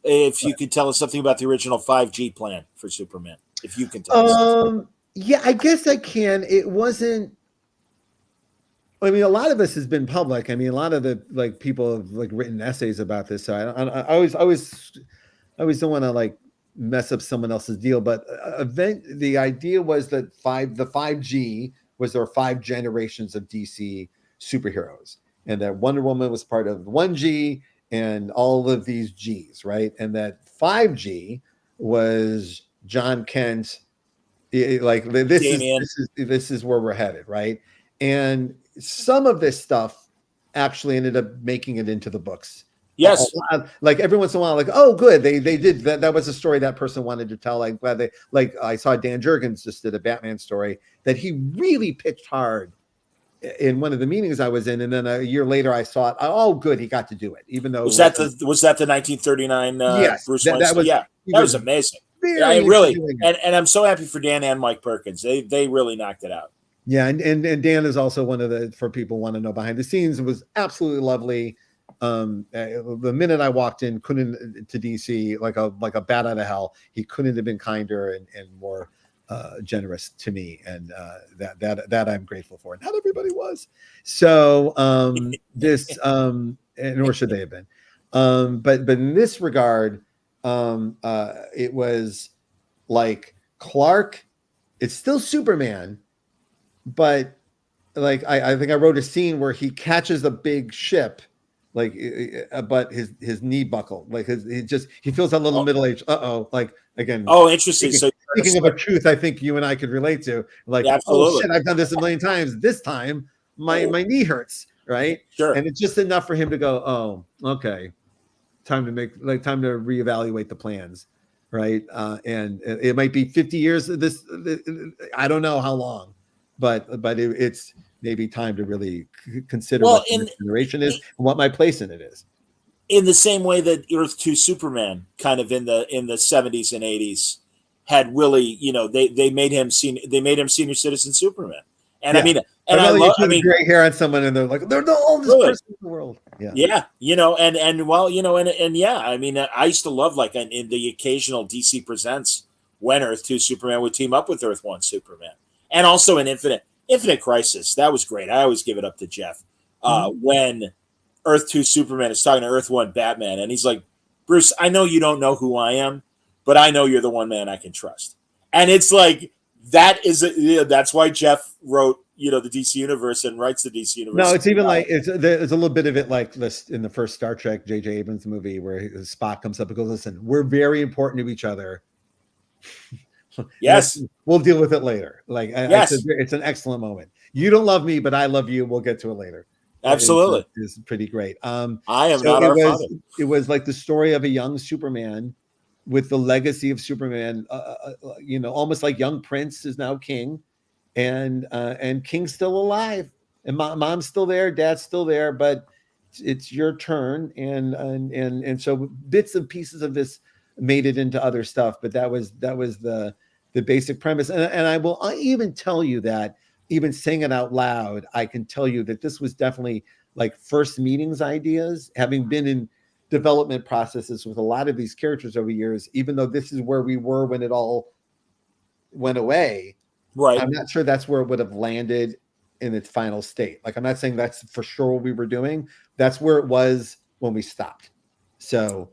if you could tell us something about the original 5G plan for Superman. If you can tell us. Yeah, I guess I can. It wasn't. I mean, a lot of this has been public. I mean, a lot of the like people have like written essays about this. So I always don't want to like mess up someone else's deal. But the idea was that the 5G was there were 5 generations of DC superheroes, and that Wonder Woman was part of 1G and all of these Gs, right? And that 5G was John Kent. Like this is where we're headed, right? And some of this stuff actually ended up making it into the books. Yes. Like every once in a while, like, oh, good. They did that. That was a story that person wanted to tell. I'm glad I saw Dan Jurgens just did a Batman story that he really pitched hard in one of the meetings I was in. And then a year later I saw it. Oh, good. He got to do it. Even though was that the 1939 yes, Bruce Wayne? That was amazing. Yeah, really. And I'm so happy for Dan and Mike Perkins. They really knocked it out. Yeah, and Dan is also one of the, for people who want to know behind the scenes, it was absolutely lovely. The minute I walked in, to DC like a bat out of hell, he couldn't have been kinder and more generous to me, and that I'm grateful for. Not everybody was. So this nor should they have been. But in this regard, it was like Clark. It's still Superman. But like I think I wrote a scene where he catches a big ship, like but his knee buckled, like he feels a little middle-aged. Like again. Oh, interesting. Speaking of a truth, I think you and I could relate to. Like, oh shit, I've done this a million times. This time, my knee hurts, right? Sure. And it's just enough for him to go, oh, okay, time to reevaluate the plans, right? And it might be 50 years. I don't know how long. But it's maybe time to really consider what the generation is and what my place in it is. In the same way that Earth 2 Superman, kind of in the 70s and 80s, had really, you know, they made him senior citizen Superman. And yeah. I mean, gray hair on someone and they're like, they're the oldest person in the world. Yeah, you know, and well, you know, and yeah, I mean, I used to love like in the occasional DC Presents when Earth 2 Superman would team up with Earth 1 Superman. And also in Infinite Crisis. That was great. I always give it up to Jeff. When Earth 2 Superman is talking to Earth 1 Batman, and he's like, Bruce, I know you don't know who I am, but I know you're the one man I can trust. And it's like, that's why Jeff wrote, the DC universe and writes the DC universe. No, it's even like there's a little bit of it like this in the first Star Trek J.J. Abrams movie where Spock comes up and goes, "Listen, we're very important to each other. Yes, we'll deal with it later." Like, yes, it's an excellent moment. You don't love me, but I love you. We'll get to it later. Absolutely, it's pretty great. I am not our father. It was like the story of a young Superman with the legacy of Superman. Almost like young Prince is now king. And King's still alive, and mom's still there, dad's still there, but it's your turn. And so bits and pieces of this made it into other stuff, but that was the basic premise. And I will even tell you that, even saying it out loud, I can tell you that this was definitely like first meetings ideas, having been in development processes with a lot of these characters over years, even though this is where we were when it all went away. Right. I'm not sure that's where it would have landed in its final state. Like, I'm not saying that's for sure what we were doing. That's where it was when we stopped. So,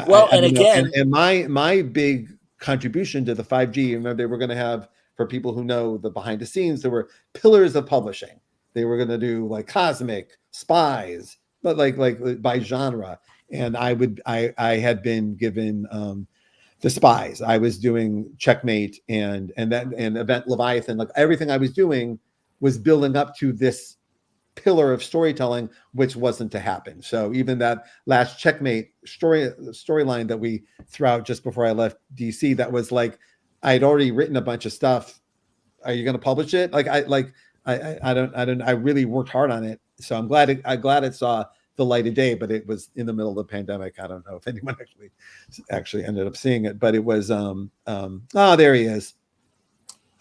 my big contribution to the 5G, remember, they were going to have, for people who know the behind the scenes, there were pillars of publishing. They were going to do like cosmic, spies, but like by genre. And I had been given the spies. I was doing Checkmate and Event Leviathan. Like, everything I was doing was building up to this pillar of storytelling, which wasn't to happen. So even that last Checkmate storyline that we threw out just before I left DC, that was like, I'd already written a bunch of stuff. Are you going to publish it? I really worked hard on it. So I'm glad it saw the light of day, but it was in the middle of the pandemic. I don't know if anyone actually ended up seeing it, but it was there he is.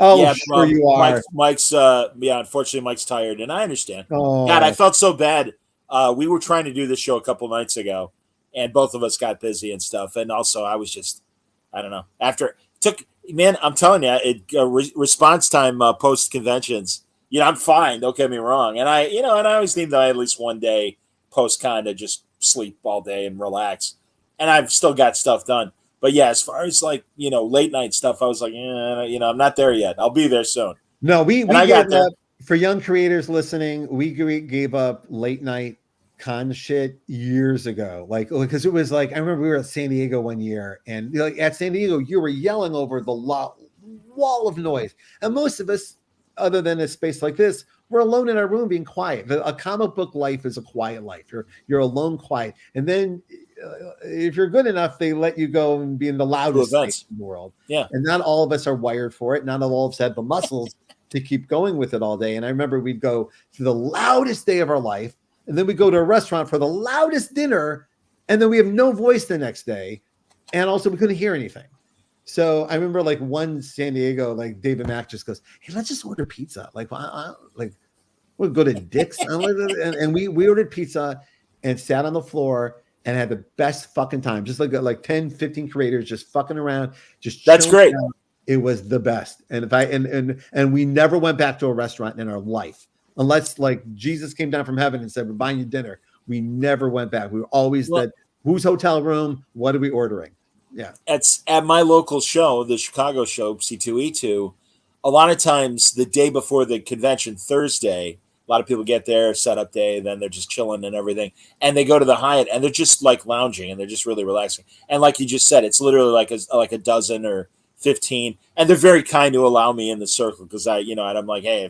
Oh, yeah, sure you are. Mike's unfortunately Mike's tired, and I understand. Oh. God, I felt so bad. We were trying to do this show a couple nights ago, and both of us got busy and stuff. And also, I was just, I don't know. I'm telling you, response time post conventions. I'm fine. Don't get me wrong. And I always need at least one day post con to just sleep all day and relax. And I've still got stuff done. But yeah, as far as late night stuff, I was like, I'm not there yet. I'll be there soon. No, we gave up, for young creators listening, we gave up late night con shit years ago. Like, because it was like, I remember we were at San Diego one year, and at San Diego, you were yelling over the wall of noise. And most of us, other than a space like this, we're alone in our room being quiet. A comic book life is a quiet life. You're alone, quiet. And then if you're good enough, they let you go and be in the loudest space in the world. Yeah. And not all of us are wired for it. Not all of us have the muscles to keep going with it all day. And I remember we'd go to the loudest day of our life, and then we go to a restaurant for the loudest dinner, and then we have no voice the next day. And also we couldn't hear anything. So I remember like one San Diego, like David Mack just goes, "Hey, let's just order pizza." We'll go to Dick's. and we ordered pizza and sat on the floor and had the best fucking time. Just like 10, 15 creators just fucking around. That's great. Out. It was the best. And and we never went back to a restaurant in our life. Unless like Jesus came down from heaven and said, "We're buying you dinner." We never went back. We were always that, whose hotel room? What are we ordering? Yeah. At my local show, the Chicago show, C2E2, a lot of times the day before the convention, Thursday, a lot of people get there, setup day, then they're just chilling and everything. And they go to the Hyatt and they're just like lounging and they're just really relaxing. And like you just said, it's literally like a dozen or 15. And they're very kind to allow me in the circle because and I'm like, hey,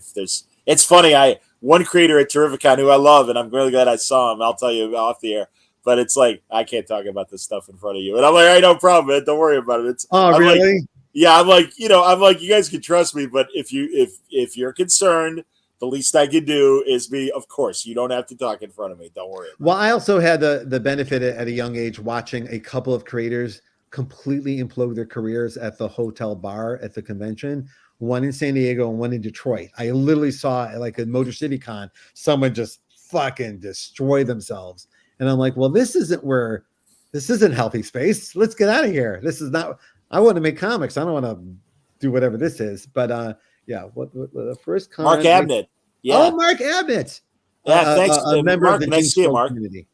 it's funny. One creator at Terrificon who I love, and I'm really glad I saw him. I'll tell you off the air. But it's like, I can't talk about this stuff in front of you. And I'm like, all right, no problem, man. Don't worry about it. Really? I'm like, you guys can trust me, but if you're concerned, the least I can do is be, of course, you don't have to talk in front of me. Don't worry about it. I also had the benefit at a young age watching a couple of creators completely implode their careers at the hotel bar at the convention. One in San Diego and one in Detroit. I literally saw like a Motor City Con, someone just fucking destroy themselves. And I'm like, well, this isn't healthy space. Let's get out of here. This is not, I want to make comics. I don't want to do whatever this is. But what the first con. Mark Abnett. Yeah. Oh, Mark Abnett. Yeah, thanks. A member Mark, of the nice to see you, Mark. Community.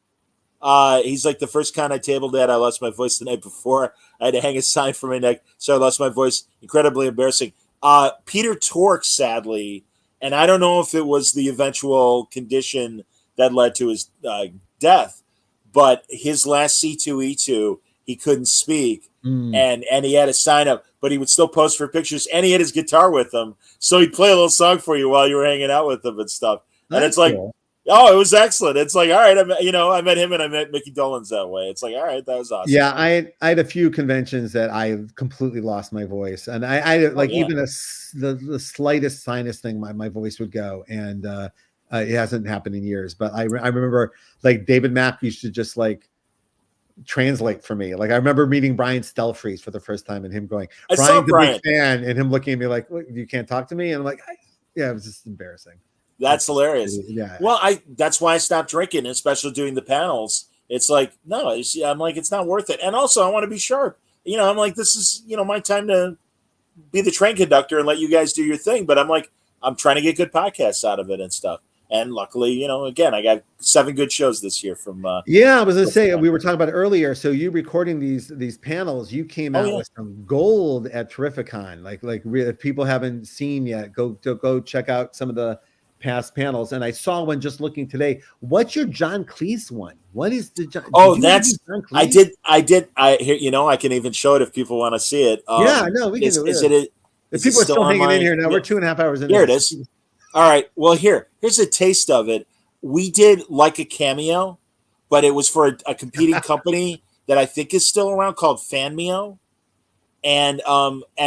He's like, the first con I tabled at, I lost my voice the night before. I had to hang a sign from my neck, so I lost my voice. Incredibly embarrassing. Peter Tork, sadly, and I don't know if it was the eventual condition that led to his death, but his last C2E2, he couldn't speak, and he had a sign up, but he would still post for pictures, and he had his guitar with him, so he'd play a little song for you while you were hanging out with him and stuff. And That's it's like, cool. oh, it was excellent. It's like, all right, I met him and I met Mickey Dolenz that way. It's like, all right, that was awesome. Yeah, I had a few conventions that I completely lost my voice, and I like even the slightest sinus thing, my voice would go, and it hasn't happened in years. But I remember like David Mack used to just like translate for me. Like I remember meeting Brian Stelfreeze for the first time and him going, "Brian's a big fan," and him looking at me like, "What, you can't talk to me?" And I'm like, yeah, it was just embarrassing. That's hilarious. Yeah. Well, that's why I stopped drinking, especially doing the panels. It's like, no, I'm like, it's not worth it. And also, I want to be sharp. I'm like, this is, my time to be the train conductor and let you guys do your thing. But I'm like, I'm trying to get good podcasts out of it and stuff. And luckily, again, I got 7 good shows this year from. Yeah, I was going to say, we were talking about it earlier. So you recording these panels, you came out with some gold at Terrificon. Like if people haven't seen yet, go check out some of the past panels. And I saw one just looking today. What's your John Cleese one? What is the John? That's John Cleese? I did. I can even show it if people want to see it. Yeah, no, we can do it. If people are still hanging in here now, we're 2.5 hours in. Here it is. All right. Well, here's a taste of it. We did like a cameo, but it was for a competing company that I think is still around called Fanmeo. And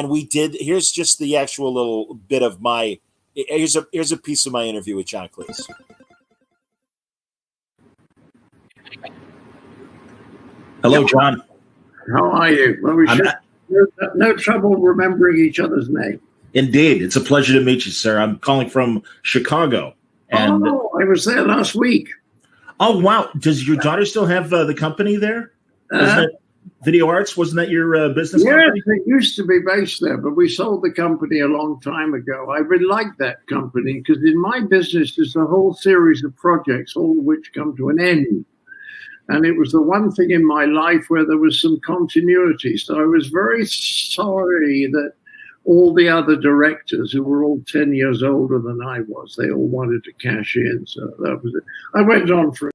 we did. Here's just the actual little bit of my. Here's a piece of my interview with John Cleese. Hello, John. How are you? Well, no trouble remembering each other's name. Indeed. It's a pleasure to meet you, sir. I'm calling from Chicago. And I was there last week. Oh, wow. Does your daughter still have the company there? Video Arts? Wasn't that your business company? Yes, it used to be based there, but we sold the company a long time ago. I really liked that company because in my business, there's a whole series of projects, all of which come to an end. And it was the one thing in my life where there was some continuity. So I was very sorry that all the other directors, who were all 10 years older than I was, they all wanted to cash in. So that was it. I went on for.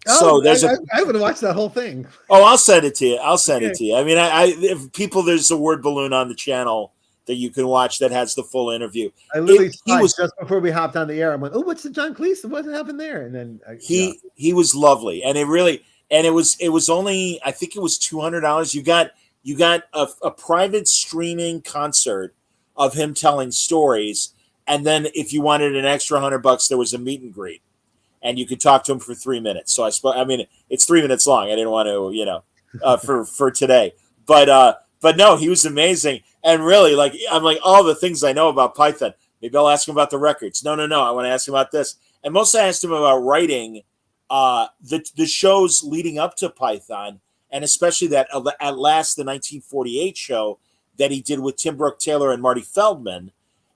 So I would have watched that whole thing. Oh, I'll send it to you. I mean, if people, there's a word balloon on the channel that you can watch that has the full interview. I literally just before we hopped on the air. I went, "Oh, what's the John Cleese? What happened there?" And then he was lovely, and it was only, I think it was $200. You got a private streaming concert of him telling stories, and then if you wanted an extra $100, there was a meet and greet. And you could talk to him for 3 minutes. So I mean, it's 3 minutes long. I didn't want to, for today, but no, he was amazing. And really, like, I'm like, all the things I know about Python, maybe I'll ask him about the records. No. I want to ask him about this. And mostly I asked him about writing the shows leading up to Python. And especially that at last, the 1948 show that he did with Tim Brooke Taylor and Marty Feldman.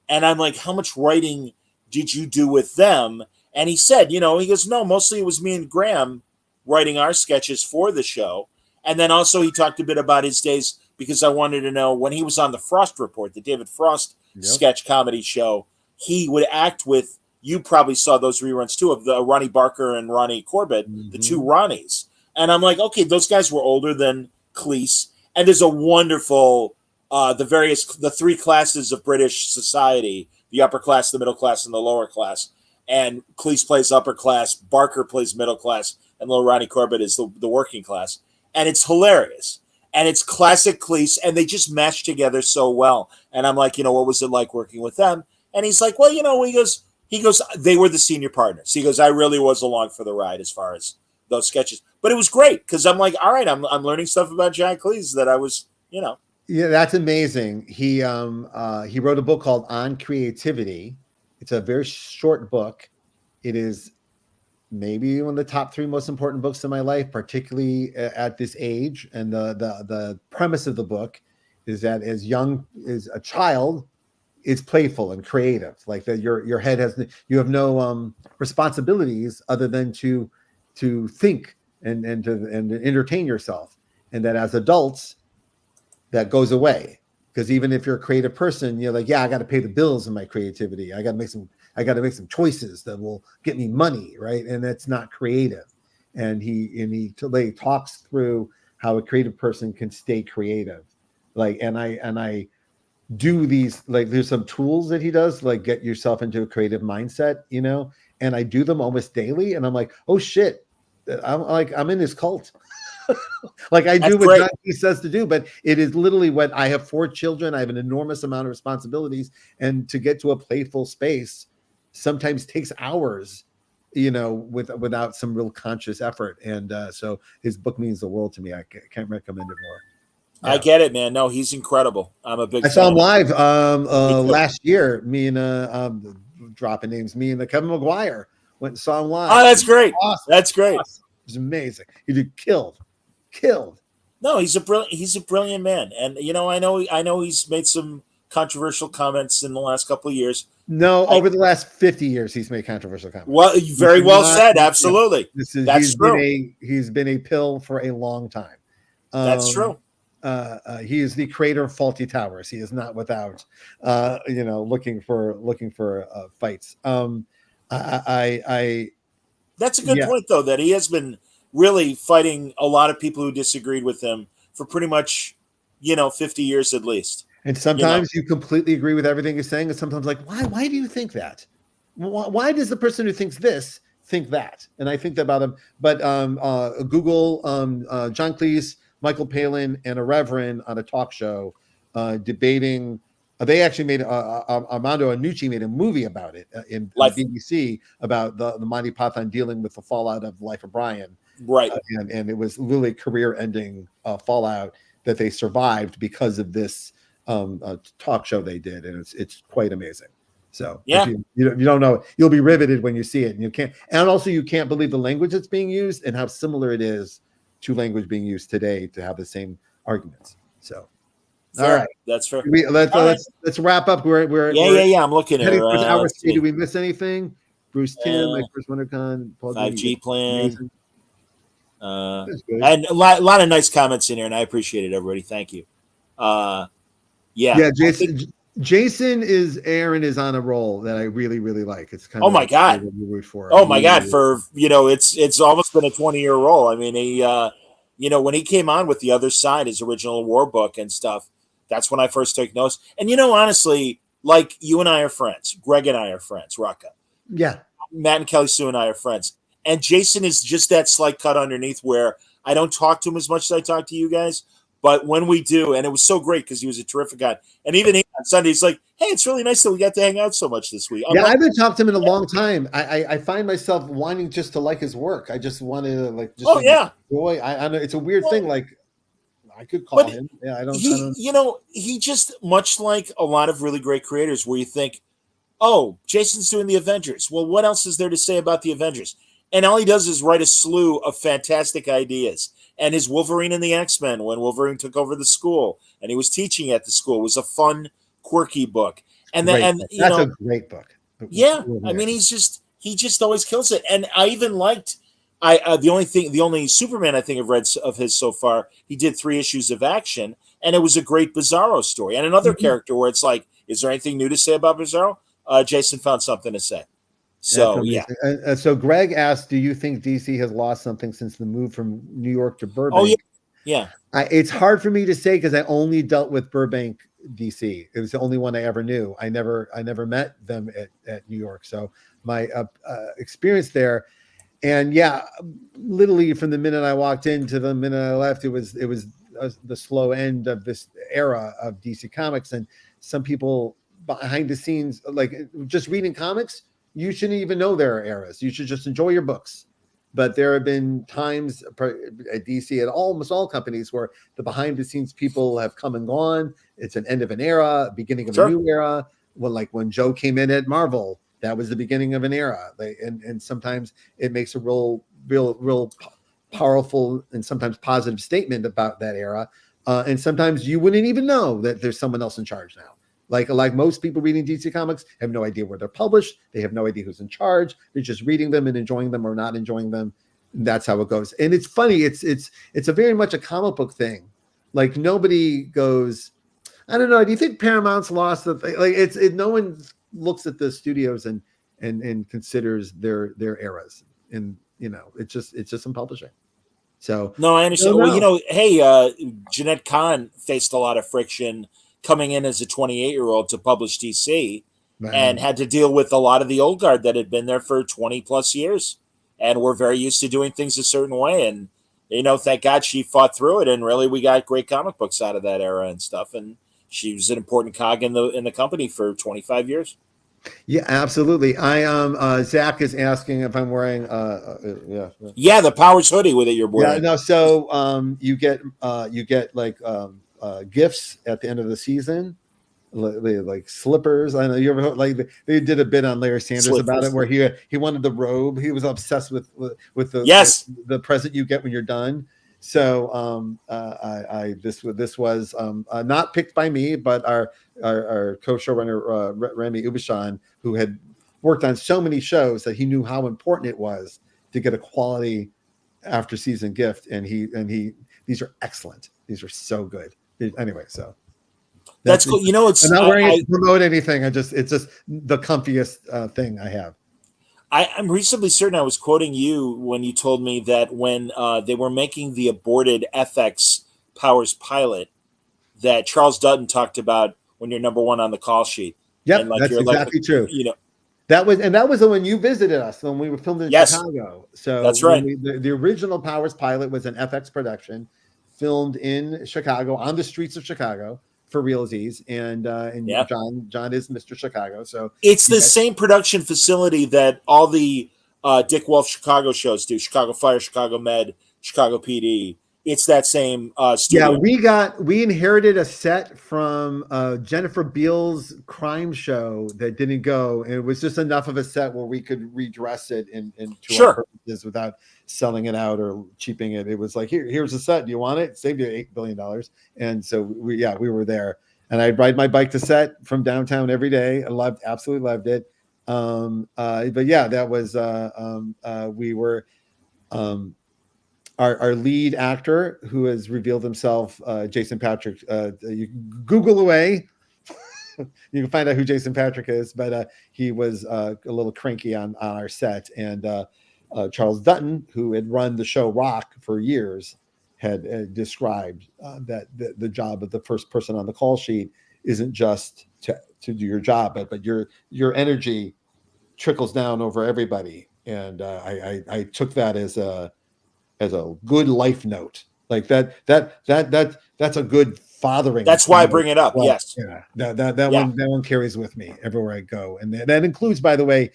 And I'm like, how much writing did you do with them? And he said, he goes, no, mostly it was me and Graham writing our sketches for the show. And then also he talked a bit about his days, because I wanted to know when he was on the Frost Report, the David Frost sketch comedy show, he would act with, you probably saw those reruns too, of the Ronnie Barker and Ronnie Corbett, the two Ronnies. And I'm like, okay, those guys were older than Cleese. And there's a wonderful, the 3 classes of British society, the upper class, the middle class, and the lower class. And Cleese plays upper class, Barker plays middle class, and little Ronnie Corbett is the working class. And it's hilarious. And it's classic Cleese, and they just mesh together so well. And I'm like, what was it like working with them? And he's like, well, he goes, they were the senior partners. He goes, I really was along for the ride as far as those sketches. But it was great, because I'm like, all right, I'm learning stuff about John Cleese that I was, Yeah, that's amazing. He wrote a book called On Creativity. It's a very short book. It is maybe one of the top 3 most important books in my life, particularly at this age. And the premise of the book is that as young as a child, it's playful and creative. Like that, your head you have no responsibilities other than to think and to entertain yourself, and that as adults that goes away. Because even if you're a creative person, you're like, yeah, I got to pay the bills in my creativity. I got to make some choices that will get me money, right? And that's not creative. And he talks through how a creative person can stay creative. Like, and I do these, like, there's some tools that he does, like get yourself into a creative mindset, and I do them almost daily. And I'm like, oh shit, I'm in this cult. Like I do what he says to do, but it is literally what I have 4 children. I have an enormous amount of responsibilities, and to get to a playful space sometimes takes hours, without some real conscious effort. And so his book means the world to me. I can't recommend it more. Yeah. I get it, man. No, he's incredible. I'm a big fan. I saw him live last year. Me and dropping names. Me and Kevin McGuire went and saw him live. Oh, that's great. Awesome. That's great. Awesome. It was amazing. He did killed. No, he's a brilliant man. And I know he's made some controversial comments in the last couple of years. No, over the last 50 years he's made controversial comments. Well, very well said. Absolutely. That's true. He's been a pill for a long time. That's true. He is the creator of Faulty Towers. He is not without looking for fights. That's a good point, though, that he has been really fighting a lot of people who disagreed with him for pretty much 50 years at least. And sometimes you completely agree with everything he's saying, and sometimes like, why do you think that? Why does the person who thinks this think that? And I think that about him. But Google John Cleese, Michael Palin, and a reverend on a talk show debating. They actually made Armando Iannucci made a movie about it in BBC about the Monty Python dealing with the fallout of Life of Brian. Right. And it was really career-ending fallout that they survived because of this talk show they did, and it's quite amazing. So if you don't know, you'll be riveted when you see it, and you can't believe the language that's being used and how similar it is to language being used today to have the same arguments. So. All right, that's fair. Let's wrap up. We're I'm looking at hour 3. Do we miss anything? Bruce Timm, like Chris WonderCon, Paul 5G plan, and a lot of nice comments in here, and I appreciate it, everybody. Thank you. Jason Aaron is on a roll that I really, really like. It's kind of my god, for it's almost been a 20-year roll. I mean, he when he came on with The Other Side, his original war book and stuff. That's when I first took notes. And, honestly, like you and I are friends. Greg and I are friends, Rucka. Yeah. Matt and Kelly Sue and I are friends. And Jason is just that slight cut underneath where I don't talk to him as much as I talk to you guys. But when we do, and it was so great because he was a terrific guy. And even on Sunday, he's like, hey, it's really nice that we got to hang out so much this week. I haven't talked to him in a long time. I find myself wanting just to like his work. I just want to enjoy. I know it's a weird thing. Like, I could call him. Yeah, I don't. He just, much like a lot of really great creators where you think, oh, Jason's doing the Avengers. Well, what else is there to say about the Avengers? And all he does is write a slew of fantastic ideas. And his Wolverine and the X-Men, when Wolverine took over the school and he was teaching at the school, was a fun, quirky book. And that's a great book. Yeah, I mean, he just always kills it. And I even liked. The only Superman I think I've read of his so far, he did 3 issues of Action, and it was a great Bizarro story. And another character where it's like, is there anything new to say about Bizarro? Jason found something to say. So, So Greg asked, do you think DC has lost something since the move from New York to Burbank? Oh, yeah. It's hard for me to say because I only dealt with Burbank, DC. It was the only one I ever knew. I never met them at New York. So my experience there. And literally from the minute I walked in to the minute I left, it was the slow end of this era of DC Comics. And some people behind the scenes, like just reading comics, you shouldn't even know there are eras. You should just enjoy your books. But there have been times at DC, at almost all companies, where the behind the scenes people have come and gone. It's an end of an era, beginning of a new era. Well, like when Joe came in at Marvel, that was the beginning of an era. And sometimes it makes a real powerful and sometimes positive statement about that era. And sometimes you wouldn't even know that there's someone else in charge now. Like most people reading DC Comics have no idea where they're published. They have no idea who's in charge. They're just reading them and enjoying them or not enjoying them. that's how it goes. And it's funny. It's a very much a comic book thing. Like nobody goes, I don't know. Do you think Paramount's lost the thing? Like no one looks at the studios and considers their eras. And it's just in publishing. So no, I understand. No. Well, hey, Jeanette Kahn faced a lot of friction coming in as a 28-year-old to publish DC, and had to deal with a lot of the old guard that had been there for 20 plus years, and were very used to doing things a certain way. And thank God she fought through it, and really we got great comic books out of that era and stuff. And she was an important cog in the company for 25 years. Yeah, absolutely. I Zach is asking if I'm wearing yeah, the Powers hoodie with it you're wearing. Yeah, no, so you get like gifts at the end of the season, like slippers. I know you ever they did a bit on Larry Sanders about it where he wanted the robe. He was obsessed with the the present you get when you're done. So this was not picked by me, but our co-showrunner Remy Ubichan, who had worked on so many shows that he knew how important it was to get a quality after season gift, and these are excellent. These are so good. Anyway, so that's cool. I'm not wearing it to promote anything. It's just the comfiest thing I have. I'm reasonably certain I was quoting you when you told me that when they were making the aborted FX Powers pilot, that Charles Dutton talked about when you're number one on the call sheet. Yep, that's exactly true. That was when you visited us when we were filmed in Chicago. So that's right. The original Powers pilot was an FX production filmed in Chicago on the streets of Chicago for realsies, and John is Mr. Chicago. So it's the same production facility that all the Dick Wolf Chicago shows do: Chicago Fire, Chicago Med, Chicago PD. It's that same studio. Yeah, we inherited a set from Jennifer Beals' crime show that didn't go, and it was just enough of a set where we could redress it into our purposes without selling it out or cheaping it. It was like, here's a set. Do you want it? Saved you $8 billion. And so we were there, and I'd ride my bike to set from downtown every day. I absolutely loved it. But yeah, that was we were. Our lead actor, who has revealed himself, Jason Patrick. You Google away, you can find out who Jason Patrick is. But he was a little cranky on our set, and Charles Dutton, who had run the show Rock for years, had described that the job of the first person on the call sheet isn't just to do your job, but your energy trickles down over everybody. And I took that as a good life note, like that's a good fathering. That's why I bring it up. Well, yes. Yeah. That one carries with me everywhere I go. And that includes, by the way,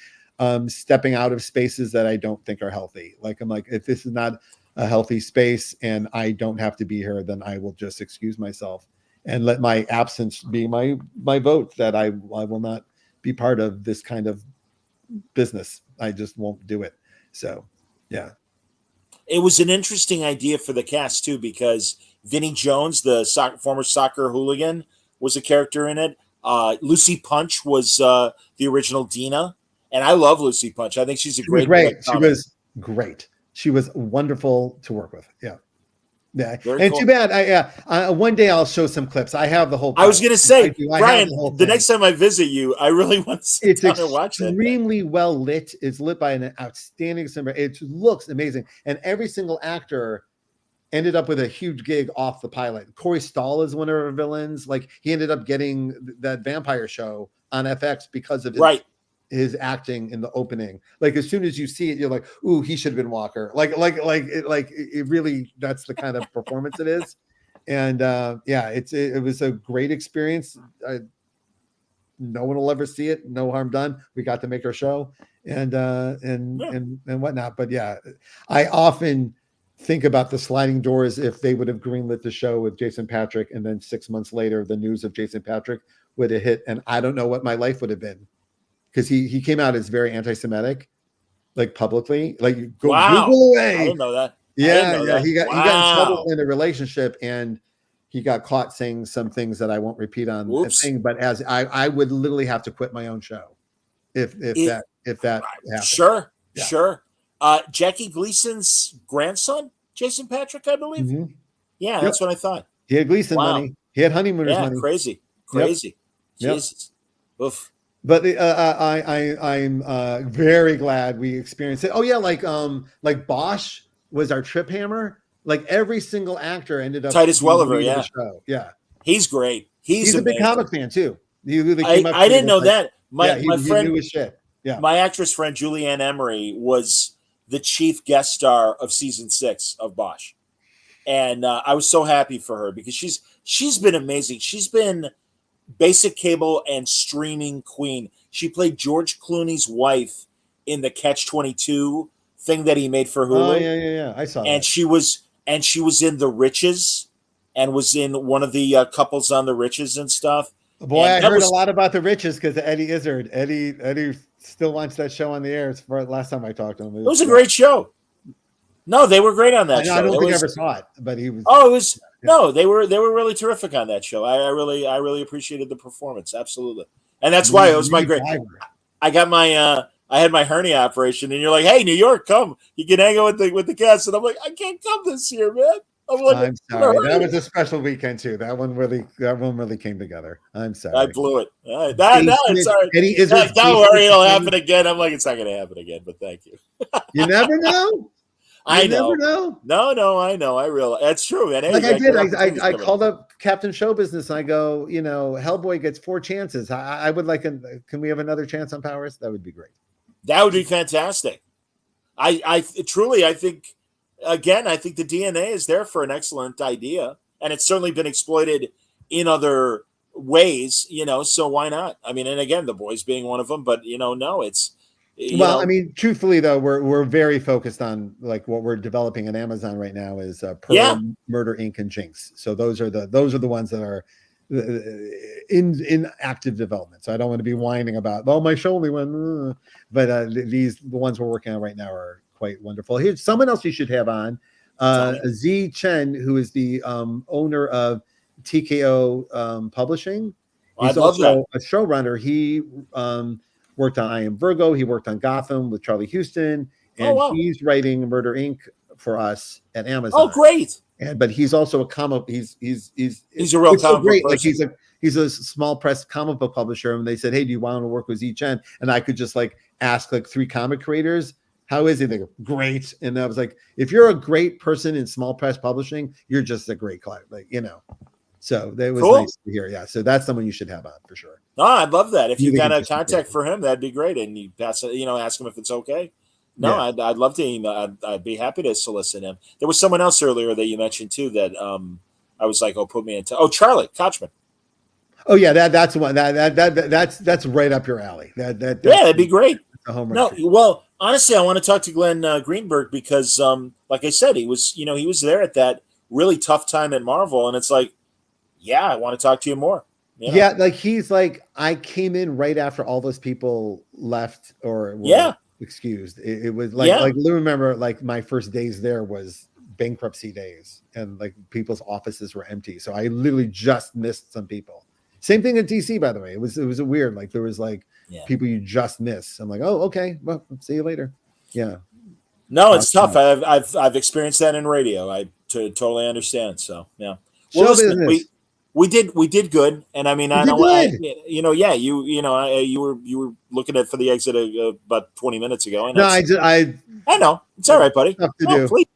stepping out of spaces that I don't think are healthy. Like, I'm like, if this is not a healthy space and I don't have to be here, then I will just excuse myself and let my absence be my vote that I will not be part of this kind of business. I just won't do it. So, yeah. It was an interesting idea for the cast too, because Vinnie Jones, the former soccer hooligan, was a character in it. Lucy Punch was the original Dina, and I love Lucy Punch. I think she's a great. She was great. She was wonderful to work with. Yeah. Yeah, very and cool. Too bad. One day I'll show some clips. I have the whole. I was going to say, Brian, the next time I visit you, I really want to sit down and watch that. It's extremely well lit. It's lit by an outstanding cinematographer. It looks amazing, and every single actor ended up with a huge gig off the pilot. Corey Stahl is one of our villains. Like, he ended up getting that vampire show on FX because of his acting in the opening. Like, as soon as you see it, you're like, ooh, he should have been Walker. It really, that's the kind of performance it is. And it was a great experience. No one will ever see it. No harm done. We got to make our show and whatnot. But yeah, I often think about the sliding doors if they would have greenlit the show with Jason Patrick, and then 6 months later, the news of Jason Patrick would have hit, and I don't know what my life would have been. Because he came out as very anti-Semitic, like publicly. Like, Google away. I didn't know that. Yeah. He got in trouble in a relationship, and he got caught saying some things that I won't repeat on the thing. But as I would literally have to quit my own show if that happened. Sure. Jackie Gleason's grandson, Jason Patrick, I believe. Mhm. Yeah, Yep. that's what I thought. He had Gleason Wow. money. He had honeymooners Yeah, money. crazy. Yep. Jesus. Oof. But I'm very glad we experienced it. Oh yeah, like Bosch was our trip hammer. Like every single actor ended up Titus being Welliver, lead of yeah. the show. Yeah, He's great. He's a big amazing. comic fan too. He really came up to I me didn't and was know like, that. My he friend, knew his shit. Yeah, my actress friend Julianne Emery was the chief guest star of season 6 of Bosch, and I was so happy for her because she's been amazing. She's been basic cable and streaming queen. She played George Clooney's wife in the Catch-22 thing that he made for Hulu. Oh yeah. I saw and that. she was in The Riches and was in one of the couples on The Riches and stuff. Boy, And I that heard was- a lot about The Riches because Eddie Izzard. Eddie still wants that show on the air. It's for last time I talked to him. It was a great show. No, they were great on that show. I don't It think I was- ever saw it, but he was. Oh, it was no. They were really terrific on that show. I really appreciated the performance. Absolutely, and that's why it was my great. I got my I had my hernia operation, and you're like, "Hey, New York, come! You can hang out with the cast." And I'm like, "I can't come this year, man." I'm sorry. That was a special weekend too. That one really came together. I'm sorry. I blew it. I'm sorry. Eddie Izzard. Don't worry, it'll happen again. I'm like, it's not going to happen again, but thank you. You never know. I know. Never know. No, I know. I realize that's true. Man. Like I did. I called up Captain Show Business and I go, Hellboy gets 4 chances. I would like. Can we have another chance on Powers? That would be great. That would be fantastic. I truly, I think, again, I think the DNA is there for an excellent idea, and it's certainly been exploited in other ways, so why not? I mean, and again, The Boys being one of them, but no, it's I mean, truthfully though, we're very focused on like what we're developing on Amazon right now is Pearl, Murder Inc. and Jinx. So those are the ones that are in active development. So I don't want to be whining about my show only went, but the ones we're working on right now are quite wonderful. Here's someone else you should have on, Z Chen, who is the owner of TKO Publishing. He's also a showrunner. He worked on I Am Virgo. He worked on Gotham with Charlie Houston, and he's writing Murder Inc. for us at Amazon. Oh, great! But he's also a comic. He's a real comic book person. Like he's a small press comic book publisher, and they said, "Hey, do you want to work with Z Chen?" And I could just like ask like 3 comic creators, "How is he?" They go, "Great." And I was like, "If you're a great person in small press publishing, you're just a great client." So that was nice to hear. Yeah, so that's someone you should have on for sure. Oh, I'd love that. If you got a contact for him, that'd be great. And you pass, ask him if it's okay. No, yeah. I'd love to. I'd be happy to solicit him. There was someone else earlier that you mentioned too that I was like, put me into. Oh, Charlie Kochman. Oh yeah, that's one that's right up your alley. That'd be great. No, well, honestly, I want to talk to Glenn Greenberg because, like I said, he was there at that really tough time at Marvel, and it's like, yeah, I want to talk to you more. Yeah, like he's like, I came in right after all those people left or were excused. It was like remember like my first days there was bankruptcy days and like people's offices were empty. So I literally just missed some people. Same thing in DC, by the way. It was a weird, like there was like people you just miss. I'm like, oh, okay, well, see you later. Yeah. No, it's tough. I've experienced that in radio. I totally understand. So yeah. Well, listen, we did good, and I mean, you were looking at for the exit about 20 minutes ago. And I know it's all right, buddy. Tough to do. Please.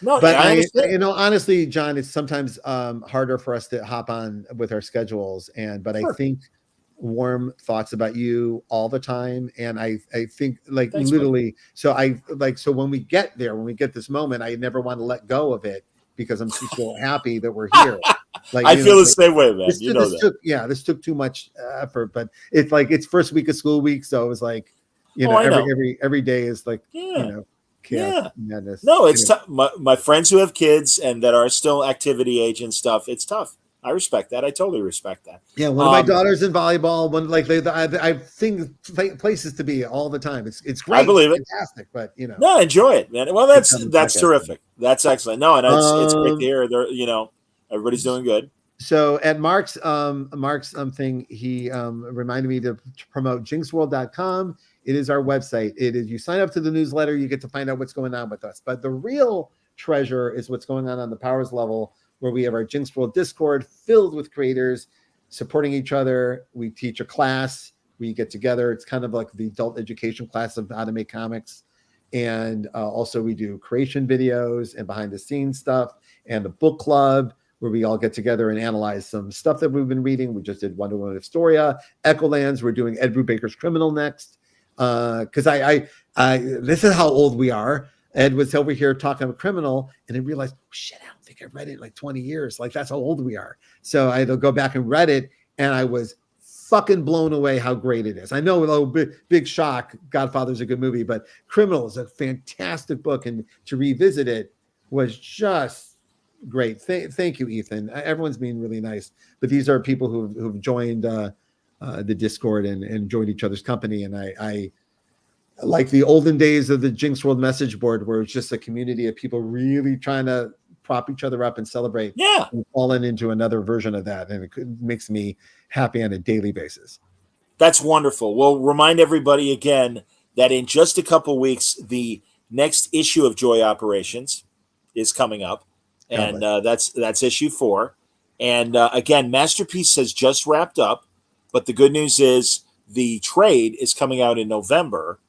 No, but honestly, John, it's sometimes harder for us to hop on with our schedules, but I think warm thoughts about you all the time, and I think like thanks, literally. Buddy. So when we get there, when we get this moment, I never want to let go of it because I'm so happy that we're here. Like I feel the same way, man. This took too much effort, but it's like it's first week of school week, so it was like, every day is like madness. No, it's tough. My friends who have kids and that are still activity age and stuff, it's tough. I respect that. I totally respect that. Yeah, one of my daughters in volleyball. I think places to be all the time. It's great. I believe it. Fantastic, but no, enjoy it, man. Well, that's terrific. That's excellent. No, and it's great to hear. Everybody's doing good. So at Mark's thing, he reminded me to promote jinxworld.com It is our website. It is, you sign up to the newsletter, you get to find out what's going on with us. But the real treasure is what's going on the Powers level, where we have our Jinx World Discord filled with creators supporting each other. We teach a class. We get together. It's kind of like the adult education class of how to make comics. And also we do creation videos and behind the scenes stuff, and the book club where we all get together and analyze some stuff that we've been reading. We just did Wonder Woman of Astoria, Echolands. We're doing Ed Brubaker's Criminal next. Because I this is how old we are. Ed was over here talking about Criminal, and I realized, oh, shit, I don't think I read it in like 20 years. Like, that's how old we are. So I had to go back and read it, and I was fucking blown away how great it is. I know, big shock, Godfather's a good movie, but Criminal is a fantastic book, and to revisit it was just great. Thank you, Ethan. Everyone's being really nice, but these are people who've joined the Discord and joined each other's company, and I like the olden days of the Jinx World message board, where it's just a community of people really trying to prop each other up and celebrate. Yeah. We've fallen into another version of that, and it makes me happy on a daily basis. That's wonderful. We'll remind everybody again that in just a couple weeks, the next issue of Joy Operations is coming up, and that's issue 4. And again, Masterpiece has just wrapped up, but the good news is the trade is coming out in November.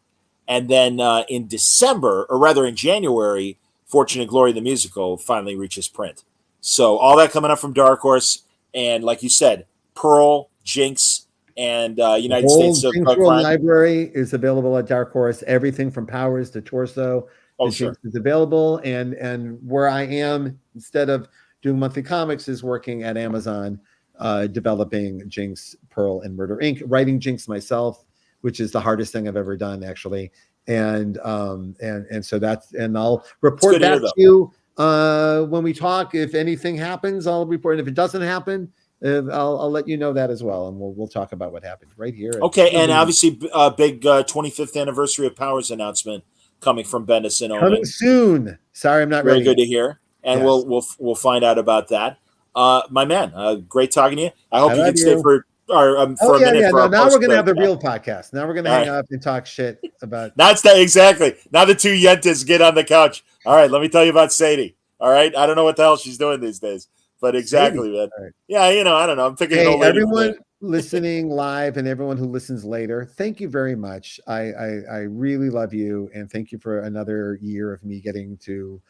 And then in December, or rather in January, Fortune and Glory, the musical, finally reaches print. So all that coming up from Dark Horse. And like you said, Pearl, Jinx, and United States of Jinx World Library is available at Dark Horse. Everything from Powers to Torso sure. is available. And where I am, instead of doing monthly comics, is working at Amazon, developing Jinx, Pearl, and Murder Inc., writing Jinx myself, which is the hardest thing I've ever done, actually. And so that's, and I'll report back to you when we talk. If anything happens, I'll report. And if it doesn't happen, I'll let you know that as well. And we'll talk about what happened right here. Okay. And obviously a big 25th anniversary of Powers announcement coming from Bendis and Omen. Coming soon. Sorry, I'm not ready. Very good to hear. And yes, we'll find out about that. My man, great talking to you. I hope you can stay for a minute. Yeah. For now we're going to have the real podcast. Now we're going to hang up and talk shit about. That's that exactly. Now the two Yentas get on the couch. All right, let me tell you about Sadie. All right, I don't know what the hell she's doing these days, but exactly, Sadie. Man. Right. Yeah, I don't know. I'm thinking. Hey, everyone listening live and everyone who listens later, thank you very much. I really love you, and thank you for another year of me getting to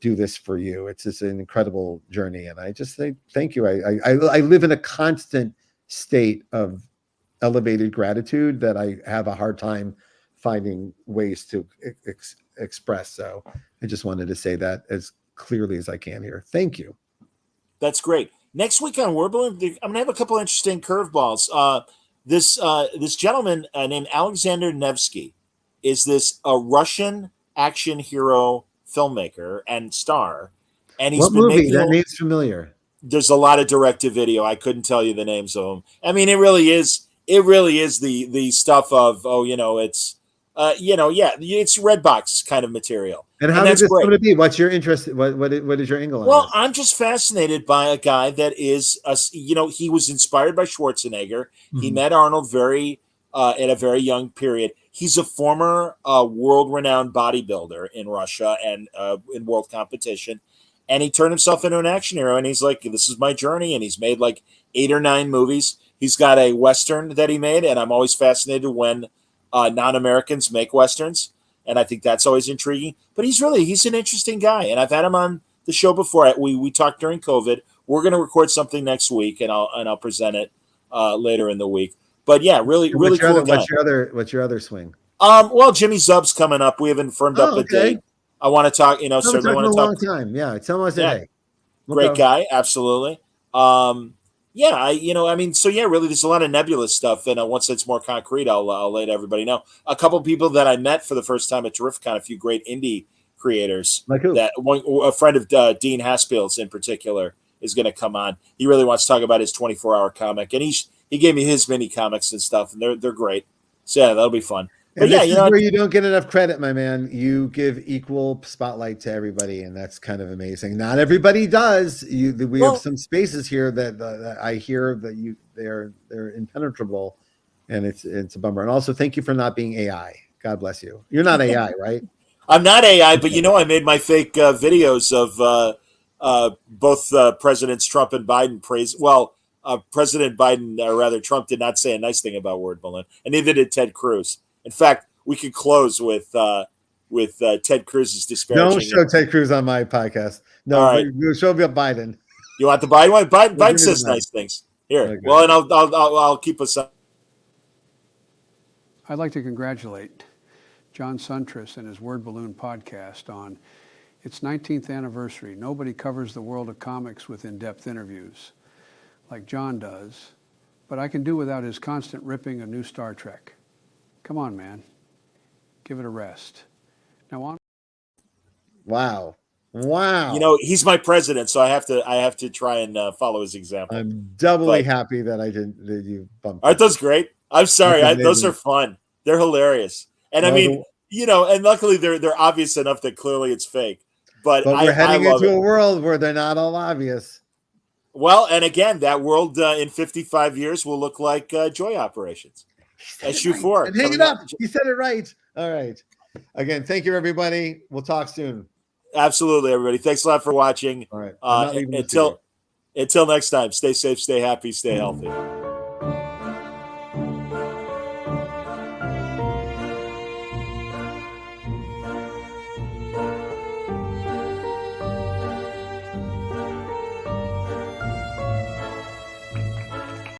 do this for you. It's just an incredible journey, and I just say thank you. I live in a constant state of elevated gratitude that I have a hard time finding ways to express. So I just wanted to say that as clearly as I can here. Thank you. That's great. Next week on Word Balloon, I'm going to have a couple interesting curveballs. This gentleman named Alexander Nevsky is this Russian action hero filmmaker and star. And he's what movie? That name's familiar. There's a lot of direct-to-video. I couldn't tell you the names of them. I mean, it really is the stuff of, it's it's Redbox kind of material. And how is this going to be? What's your interest? What is your angle on Well, this? I'm just fascinated by a guy that is, he was inspired by Schwarzenegger. Mm-hmm. He met Arnold at a very young period. He's a former world-renowned bodybuilder in Russia and in world competition. And he turned himself into an action hero. And he's like, this is my journey. And he's made like 8 or 9 movies. He's got a Western that he made. And I'm always fascinated when non-Americans make Westerns. And I think that's always intriguing. But he's an interesting guy. And I've had him on the show before. We talked during COVID. We're going to record something next week. And I'll present it later in the week. But yeah, really cool guy. What's your other swing? Well, Jimmy Zub's coming up. We haven't firmed up a date. I want to talk, certainly want to talk. A long time. Yeah. Tell us hey. Great guy. Absolutely. Really, there's a lot of nebulous stuff. And once it's more concrete, I'll let everybody know. A couple of people that I met for the first time at Terrificon, a few great indie creators. Like who? A friend of Dean Haspel's in particular is going to come on. He really wants to talk about his 24-hour comic. And he gave me his mini comics and stuff, and they're great. So yeah, that'll be fun. But this is where you don't get enough credit, my man. You give equal spotlight to everybody, and that's kind of amazing. Not everybody does. We have some spaces here that I hear that they're impenetrable, and it's a bummer. And also, thank you for not being AI. God bless you. You're not AI, right? I'm not AI, but I made my fake videos of both Presidents Trump and Biden praise. Well, President Biden, or rather Trump, did not say a nice thing about Word Balloon, and neither did Ted Cruz. In fact, we could close with Ted Cruz's disparaging. Don't show Ted Cruz on my podcast. No, all right. We'll show Biden. You want the Biden one? Biden says nice things. Here, okay. Well, and I'll keep us up. I'd like to congratulate John Suntress and his Word Balloon podcast on its 19th anniversary. Nobody covers the world of comics with in-depth interviews like John does, but I can do without his constant ripping a new Star Trek. Come on, man. Give it a rest. Now on. Wow. He's my president, so I have to try and follow his example. I'm doubly happy that that you bumped. Aren't those great? I'm sorry. Those are fun. They're hilarious. And and luckily they're obvious enough that clearly it's fake. But we're heading into a world where they're not all obvious. Well, and again, that world in 55 years will look like Joy Operations. SU4. And hang it up. He said it right. All right. Again, thank you, everybody. We'll talk soon. Absolutely, everybody. Thanks a lot for watching. All right. Until next time, stay safe, stay happy, stay healthy.